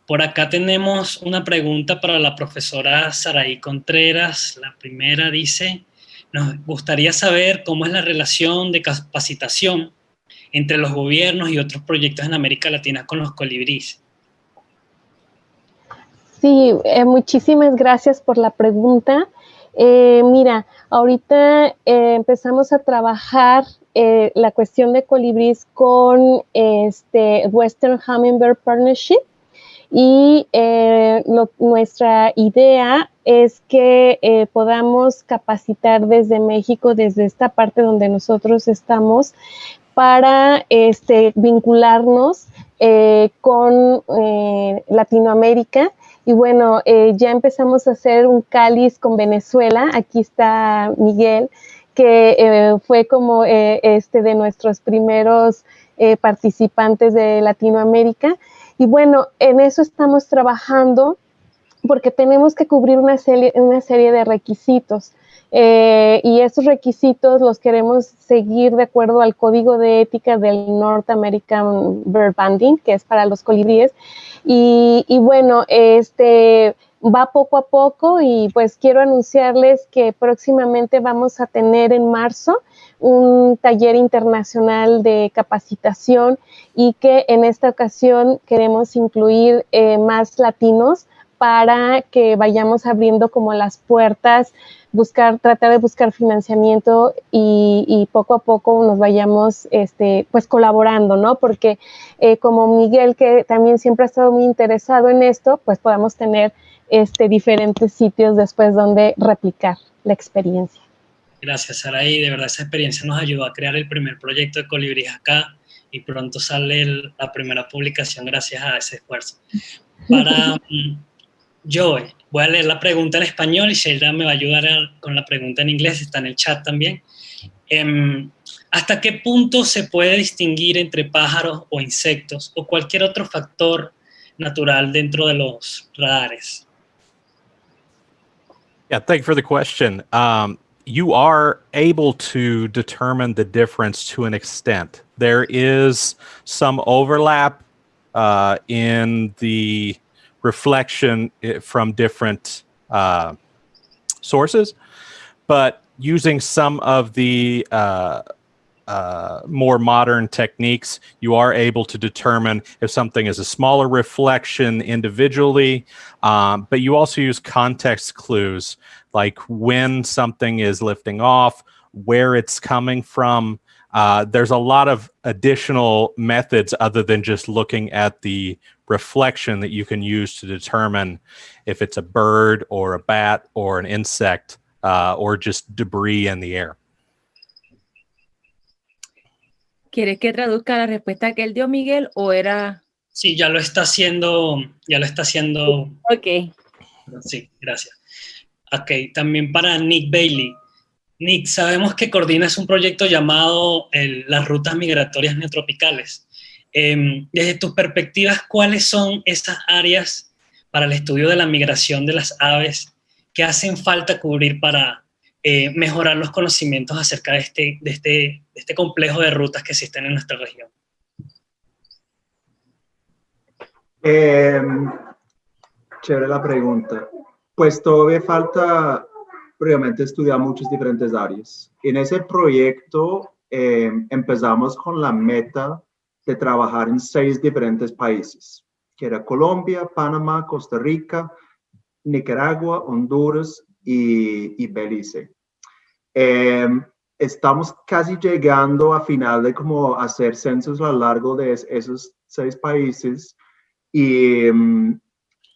Por acá tenemos una pregunta para la profesora Saraí Contreras. La primera dice, nos gustaría saber cómo es la relación de capacitación entre los gobiernos y otros proyectos en América Latina con los colibríes. Sí, muchísimas gracias por la pregunta. Mira, ahorita empezamos a trabajar la cuestión de colibríes con Western Hummingbird Partnership y nuestra idea es que podamos capacitar desde México, desde esta parte donde nosotros estamos, para vincularnos con Latinoamérica. Y bueno, ya empezamos a hacer un cáliz con Venezuela. Aquí está Miguel, que fue como de nuestros primeros participantes de Latinoamérica. Y bueno, en eso estamos trabajando porque tenemos que cubrir una serie de requisitos. Y esos requisitos los queremos seguir de acuerdo al código de ética del North American Bird Banding, que es para los colibríes. Y bueno, va poco a poco y pues quiero anunciarles que próximamente vamos a tener en marzo un taller internacional de capacitación y que en esta ocasión queremos incluir más latinos para que vayamos abriendo como las puertas, tratar de buscar financiamiento y poco a poco nos vayamos pues colaborando, ¿no? Porque como Miguel, que también siempre ha estado muy interesado en esto, pues podamos tener diferentes sitios después donde replicar la experiencia. Gracias, Saraí. De verdad, esa experiencia nos ayudó a crear el primer proyecto de colibríes acá y pronto sale la primera publicación gracias a ese esfuerzo. Para Joe, voy a leer la pregunta en español y Sheila me va a ayudar con la pregunta en inglés, está en el chat también. ¿Hasta qué punto se puede distinguir entre pájaros o insectos o cualquier otro factor natural dentro de los radares? Yeah, thank you for the question. You are able to determine the difference to an extent. There is some overlap in the reflection from different sources, but using some of the more modern techniques, you are able to determine if something is a smaller reflection individually, but you also use context clues, like when something is lifting off, where it's coming from. There's a lot of additional methods other than just looking at the reflection that you can use to determine if it's a bird or a bat or an insect or just debris in the air. ¿Quieres que traduzca la respuesta que él dio, Miguel, o era...? Sí, ya lo está haciendo. Ok. Sí, gracias. Ok, también para Nick Bailey. Nick, sabemos que coordinas un proyecto llamado las rutas migratorias neotropicales. Desde tus perspectivas, ¿cuáles son esas áreas para el estudio de la migración de las aves que hacen falta cubrir para mejorar los conocimientos acerca de este complejo de rutas que existen en nuestra región? Chévere la pregunta. Pues todavía falta previamente estudiar muchas diferentes áreas. En ese proyecto empezamos con la meta de trabajar en 6 diferentes países, que era Colombia, Panamá, Costa Rica, Nicaragua, Honduras y Belice. Estamos casi llegando a final de cómo hacer censos a lo largo de esos 6 países,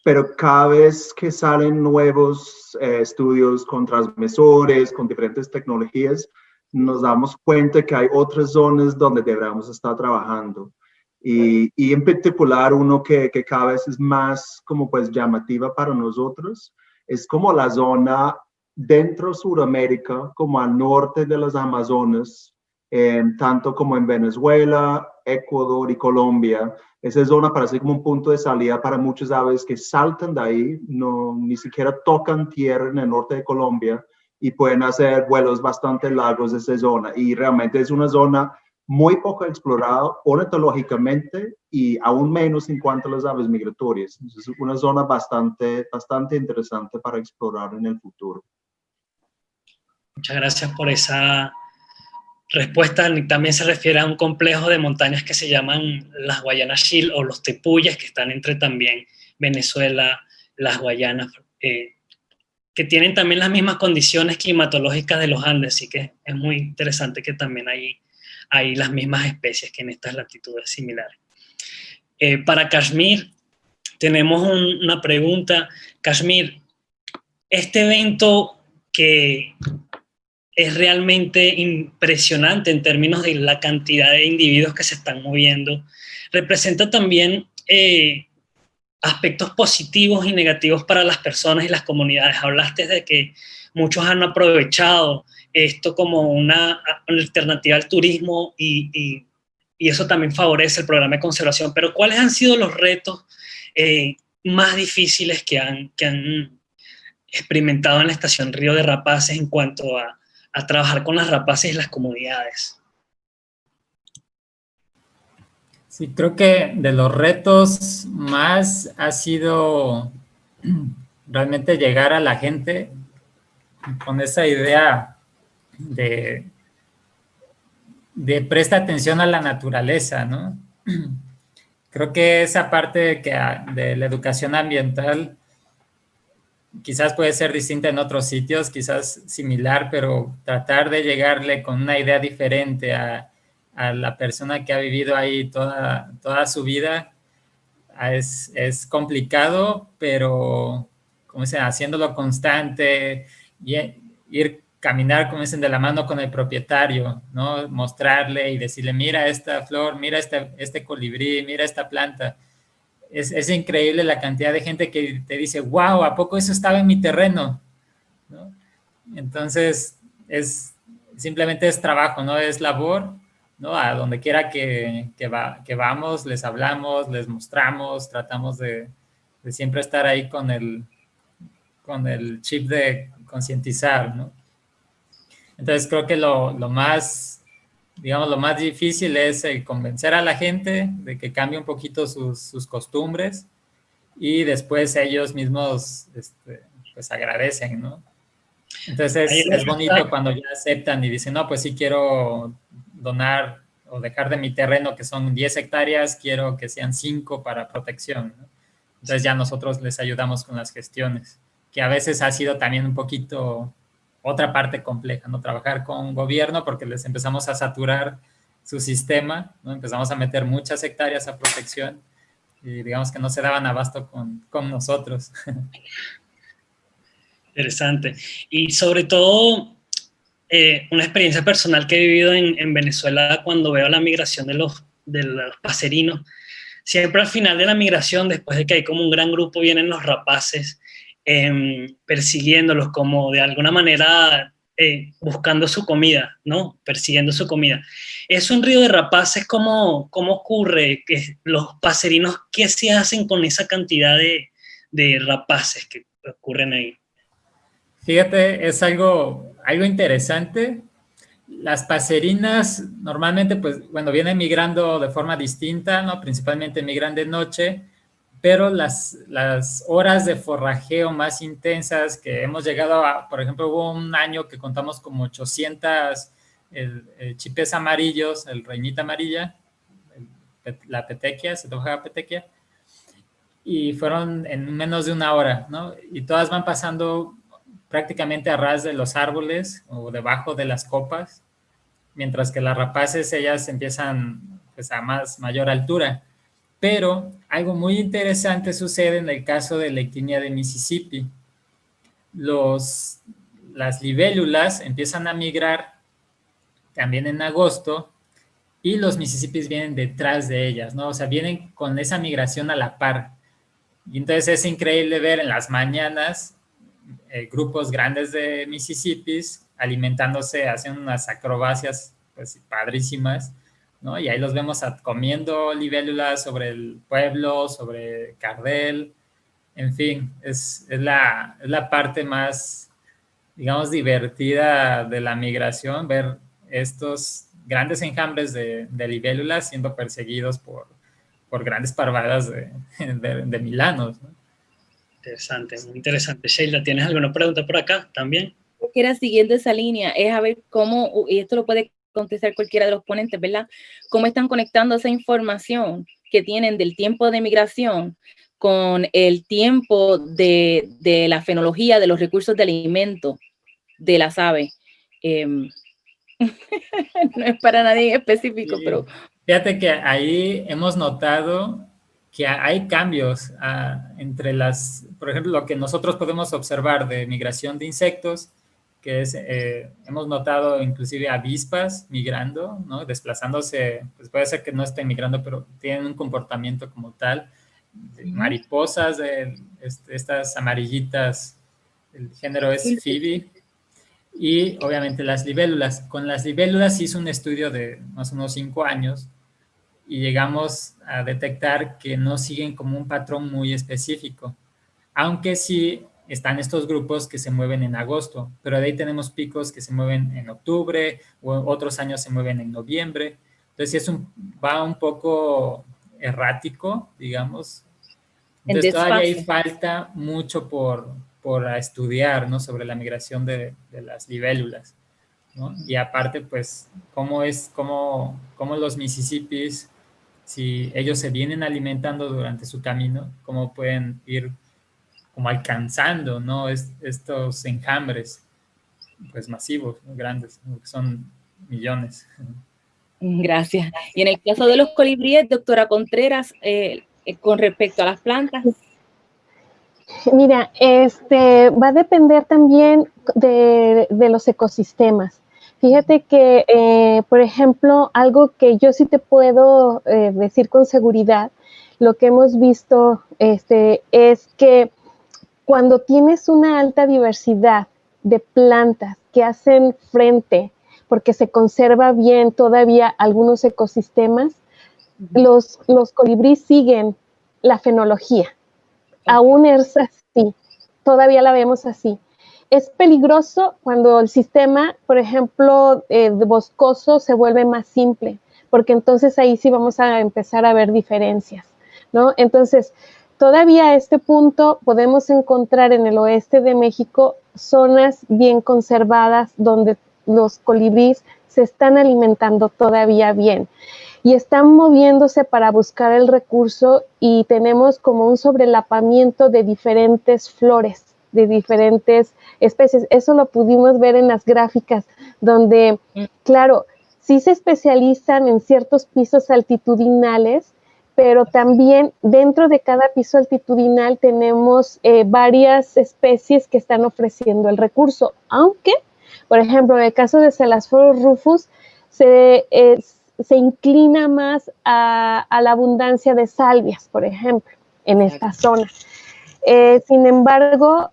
pero cada vez que salen nuevos estudios con transmisores, con diferentes tecnologías, nos damos cuenta que hay otras zonas donde deberíamos estar trabajando. Y en particular uno que cada vez es más como pues llamativa para nosotros, es como la zona dentro de Sudamérica, como al norte de las Amazonas, tanto como en Venezuela, Ecuador y Colombia. Esa zona parece como un punto de salida para muchas aves que saltan de ahí, ni siquiera tocan tierra en el norte de Colombia y pueden hacer vuelos bastante largos de esa zona. Y realmente es una zona muy poco explorada ornitológicamente y aún menos en cuanto a las aves migratorias. Entonces, es una zona bastante interesante para explorar en el futuro. Muchas gracias por esa respuesta. También se refiere a un complejo de montañas que se llaman las Guayanas Shield o los Tepuyes, que están entre también Venezuela, las Guayanas, que tienen también las mismas condiciones climatológicas de los Andes, así que es muy interesante que también hay las mismas especies que en estas latitudes similares. Para Kashmir, tenemos una pregunta. Kashmir, este evento que es realmente impresionante en términos de la cantidad de individuos que se están moviendo. Representa también aspectos positivos y negativos para las personas y las comunidades. Hablaste de que muchos han aprovechado esto como una alternativa al turismo y eso también favorece el programa de conservación. Pero ¿cuáles han sido los retos más difíciles que han experimentado en la estación Río de Rapaces en cuanto a trabajar con las rapaces y las comunidades? Sí, creo que de los retos más ha sido realmente llegar a la gente con esa idea de presta atención a la naturaleza, ¿no? Creo que esa parte de la educación ambiental quizás puede ser distinta en otros sitios, quizás similar, pero tratar de llegarle con una idea diferente a la persona que ha vivido ahí toda su vida es complicado, pero como dicen, haciéndolo constante y ir caminar, como dicen, de la mano con el propietario, ¿no? Mostrarle y decirle, mira esta flor, mira este colibrí, mira esta planta. Es increíble la cantidad de gente que te dice, wow, ¿a poco eso estaba en mi terreno? ¿No? Entonces, simplemente es trabajo, ¿no? Es labor, ¿no? A donde quiera que vamos, les hablamos, les mostramos, tratamos de siempre estar ahí con el chip de concientizar, ¿no? Entonces, creo que lo más, digamos, lo más difícil es convencer a la gente de que cambie un poquito sus costumbres y después ellos mismos pues agradecen, ¿no? Entonces es bonito cuando ya aceptan y dicen, no, pues sí quiero donar o dejar de mi terreno que son 10 hectáreas, quiero que sean 5 para protección, ¿no? Entonces ya nosotros les ayudamos con las gestiones, que a veces ha sido también un poquito otra parte compleja, ¿no? Trabajar con gobierno porque les empezamos a saturar su sistema, ¿no? Empezamos a meter muchas hectáreas a protección y digamos que no se daban abasto con nosotros. Interesante. Y sobre todo, una experiencia personal que he vivido en Venezuela cuando veo la migración de los paserinos. Siempre al final de la migración, después de que hay como un gran grupo, vienen los rapaces persiguiéndolos como de alguna manera buscando su comida, ¿no? Persiguiendo su comida. Es un río de rapaces, ¿cómo ocurre? Que los paserinos, ¿qué se hacen con esa cantidad de rapaces que ocurren ahí? Fíjate, es algo interesante. Las paserinas normalmente, pues, bueno, vienen migrando de forma distinta, ¿no? Principalmente migran de noche, pero las horas de forrajeo más intensas que hemos llegado a, por ejemplo, hubo un año que contamos como 800 chipes amarillos, el reinita amarilla, la petequia, se toca petequia, y fueron en menos de una hora, ¿no? Y todas van pasando prácticamente a ras de los árboles o debajo de las copas, mientras que las rapaces ellas empiezan pues a mayor altura. Pero algo muy interesante sucede en el caso de la ictinia de Mississippi. Las libélulas empiezan a migrar también en agosto y los Mississippis vienen detrás de ellas, ¿no? O sea, vienen con esa migración a la par. Y entonces es increíble ver en las mañanas grupos grandes de Mississippis alimentándose, hacen unas acrobacias pues padrísimas, ¿no? Y ahí los vemos comiendo libélulas sobre el pueblo, sobre cardel, en fin, es la parte más, digamos, divertida de la migración, ver estos grandes enjambres de libélulas siendo perseguidos por grandes parvadas de milanos, ¿no? Interesante, muy interesante. Sheila, ¿tienes alguna pregunta por acá también? Que era siguiendo esa línea, es a ver cómo, y esto lo puede contestar cualquiera de los ponentes, ¿verdad? Cómo están conectando esa información que tienen del tiempo de migración con el tiempo de la fenología de los recursos de alimento de las aves. No es para nadie en específico, sí, pero... Fíjate que ahí hemos notado que hay cambios entre por ejemplo, lo que nosotros podemos observar de migración de insectos que es, hemos notado inclusive avispas migrando, ¿no? Desplazándose, pues puede ser que no estén migrando, pero tienen un comportamiento como tal. Mariposas, estas amarillitas, el género es Phoebe. Y obviamente las libélulas. Con las libélulas hizo un estudio de más o menos 5 años y llegamos a detectar que no siguen como un patrón muy específico, aunque sí están estos grupos que se mueven en agosto, pero de ahí tenemos picos que se mueven en octubre, o otros años se mueven en noviembre. Entonces va un poco errático, digamos. Entonces todavía hay falta mucho por estudiar, ¿no? Sobre la migración de las libélulas, ¿no? Y aparte, pues, cómo los Mississippis, si ellos se vienen alimentando durante su camino, cómo pueden ir como alcanzando, ¿no? Estos enjambres, pues, masivos, ¿no? Grandes, ¿no? Que son millones. Gracias. Y en el caso de los colibríes, doctora Contreras, con respecto a las plantas. Mira, va a depender también de los ecosistemas. Fíjate que, por ejemplo, algo que yo sí te puedo decir con seguridad, lo que hemos visto es que cuando tienes una alta diversidad de plantas que hacen frente, porque se conserva bien todavía algunos ecosistemas, los colibríes siguen la fenología. Aún es así, todavía la vemos así. Es peligroso cuando el sistema, por ejemplo, boscoso se vuelve más simple, porque entonces ahí sí vamos a empezar a ver diferencias, ¿no? Entonces, todavía a este punto podemos encontrar en el oeste de México zonas bien conservadas donde los colibríes se están alimentando todavía bien y están moviéndose para buscar el recurso y tenemos como un sobrelapamiento de diferentes flores, de diferentes especies. Eso lo pudimos ver en las gráficas, donde, claro, sí se especializan en ciertos pisos altitudinales, pero también dentro de cada piso altitudinal tenemos varias especies que están ofreciendo el recurso, aunque, por ejemplo, en el caso de Celasphorus rufus, se inclina más a la abundancia de salvias, por ejemplo, en esta zona. Sin embargo,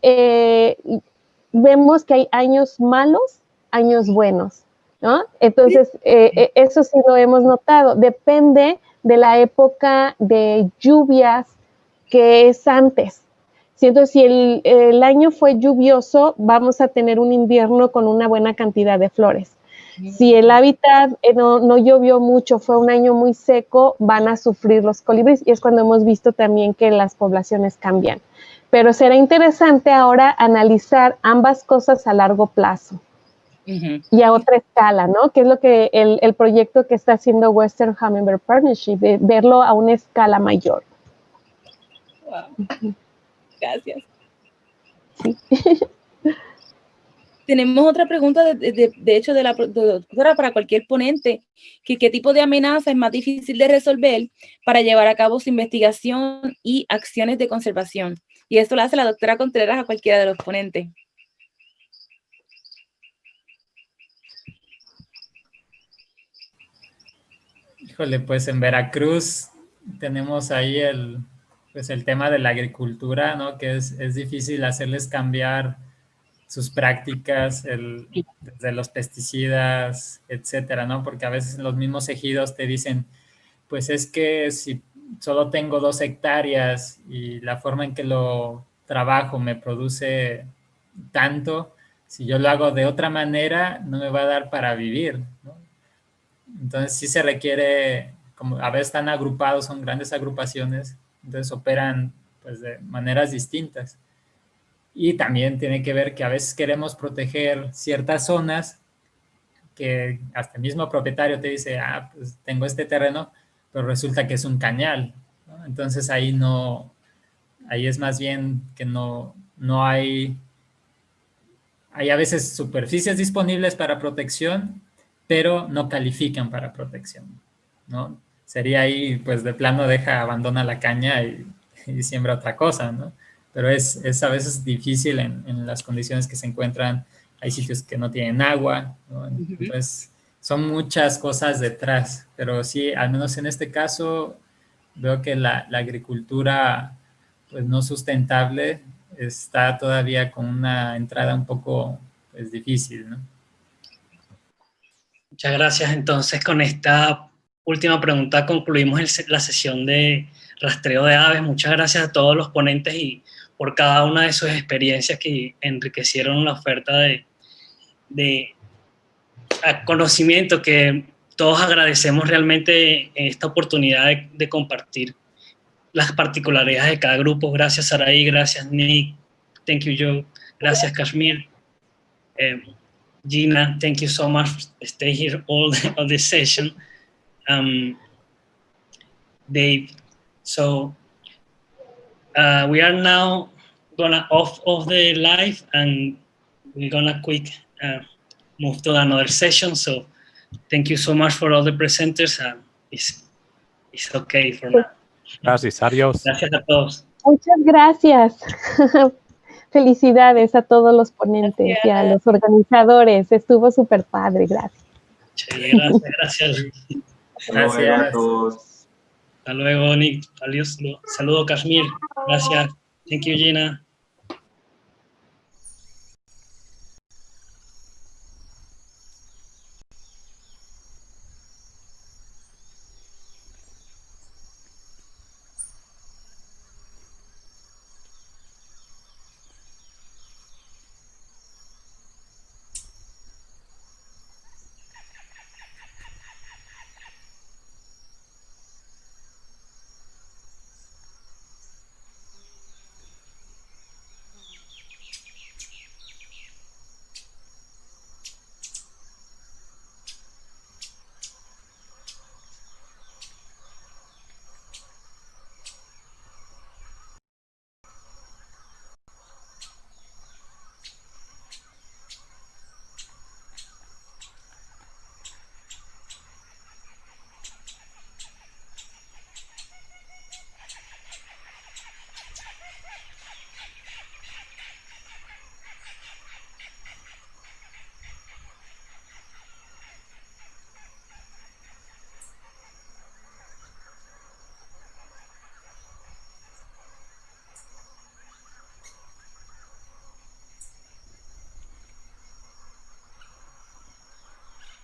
vemos que hay años malos, años buenos, ¿no? Entonces, eso sí lo hemos notado. Depende de la época de lluvias que es antes. Entonces, si el año fue lluvioso, vamos a tener un invierno con una buena cantidad de flores. Si el hábitat no llovió mucho, fue un año muy seco, van a sufrir los colibríes y es cuando hemos visto también que las poblaciones cambian. Pero será interesante ahora analizar ambas cosas a largo plazo y a otra escala, ¿no? Que es lo que el proyecto que está haciendo Western Hummingbird Partnership, de verlo a una escala mayor. Wow. Gracias. Sí. Tenemos otra pregunta, de hecho, de la doctora para cualquier ponente, que qué tipo de amenaza es más difícil de resolver para llevar a cabo su investigación y acciones de conservación. Y esto lo hace la doctora Contreras a cualquiera de los ponentes. Híjole, pues en Veracruz tenemos ahí el tema de la agricultura, ¿no? Que es difícil hacerles cambiar sus prácticas, desde los pesticidas, etcétera, ¿no? Porque a veces los mismos ejidos te dicen, pues es que si solo tengo 2 hectáreas y la forma en que lo trabajo me produce tanto, si yo lo hago de otra manera, no me va a dar para vivir, ¿no? Entonces sí se requiere, como a veces están agrupados, son grandes agrupaciones, entonces operan pues de maneras distintas. Y también tiene que ver que a veces queremos proteger ciertas zonas que hasta el mismo propietario te dice, pues tengo este terreno, pero resulta que es un cañal, ¿no? Entonces ahí es más bien que no hay a veces superficies disponibles para protección, pero no califican para protección, ¿no? Sería ahí, pues de plano abandona la caña y siembra otra cosa, ¿no? Pero es a veces difícil en las condiciones que se encuentran hay sitios que no tienen agua, ¿no? Entonces, son muchas cosas detrás, pero sí, al menos en este caso, veo que la agricultura pues, no sustentable está todavía con una entrada un poco pues, difícil, ¿no? Muchas gracias. Entonces, con esta última pregunta concluimos la sesión de rastreo de aves. Muchas gracias a todos los ponentes y por cada una de sus experiencias que enriquecieron la oferta de conocimiento que todos agradecemos realmente esta oportunidad de compartir las particularidades de cada grupo. Gracias, Saraí. Gracias, Nick. Thank you, Joe. Gracias, Kashmir. Gina, thank you so much for staying here all the session. Dave, so we are now gonna off the live and we're gonna quick move to another session. So thank you so much for all the presenters. It's okay for now. Gracias, adiós. Gracias a todos. Muchas gracias. Felicidades a todos los ponentes y a los organizadores. Estuvo súper padre, gracias. Sí, gracias. Gracias a todos. Hasta luego, Nick. Adiós. Saludo, Kashmir. Gracias. Thank you, Gina.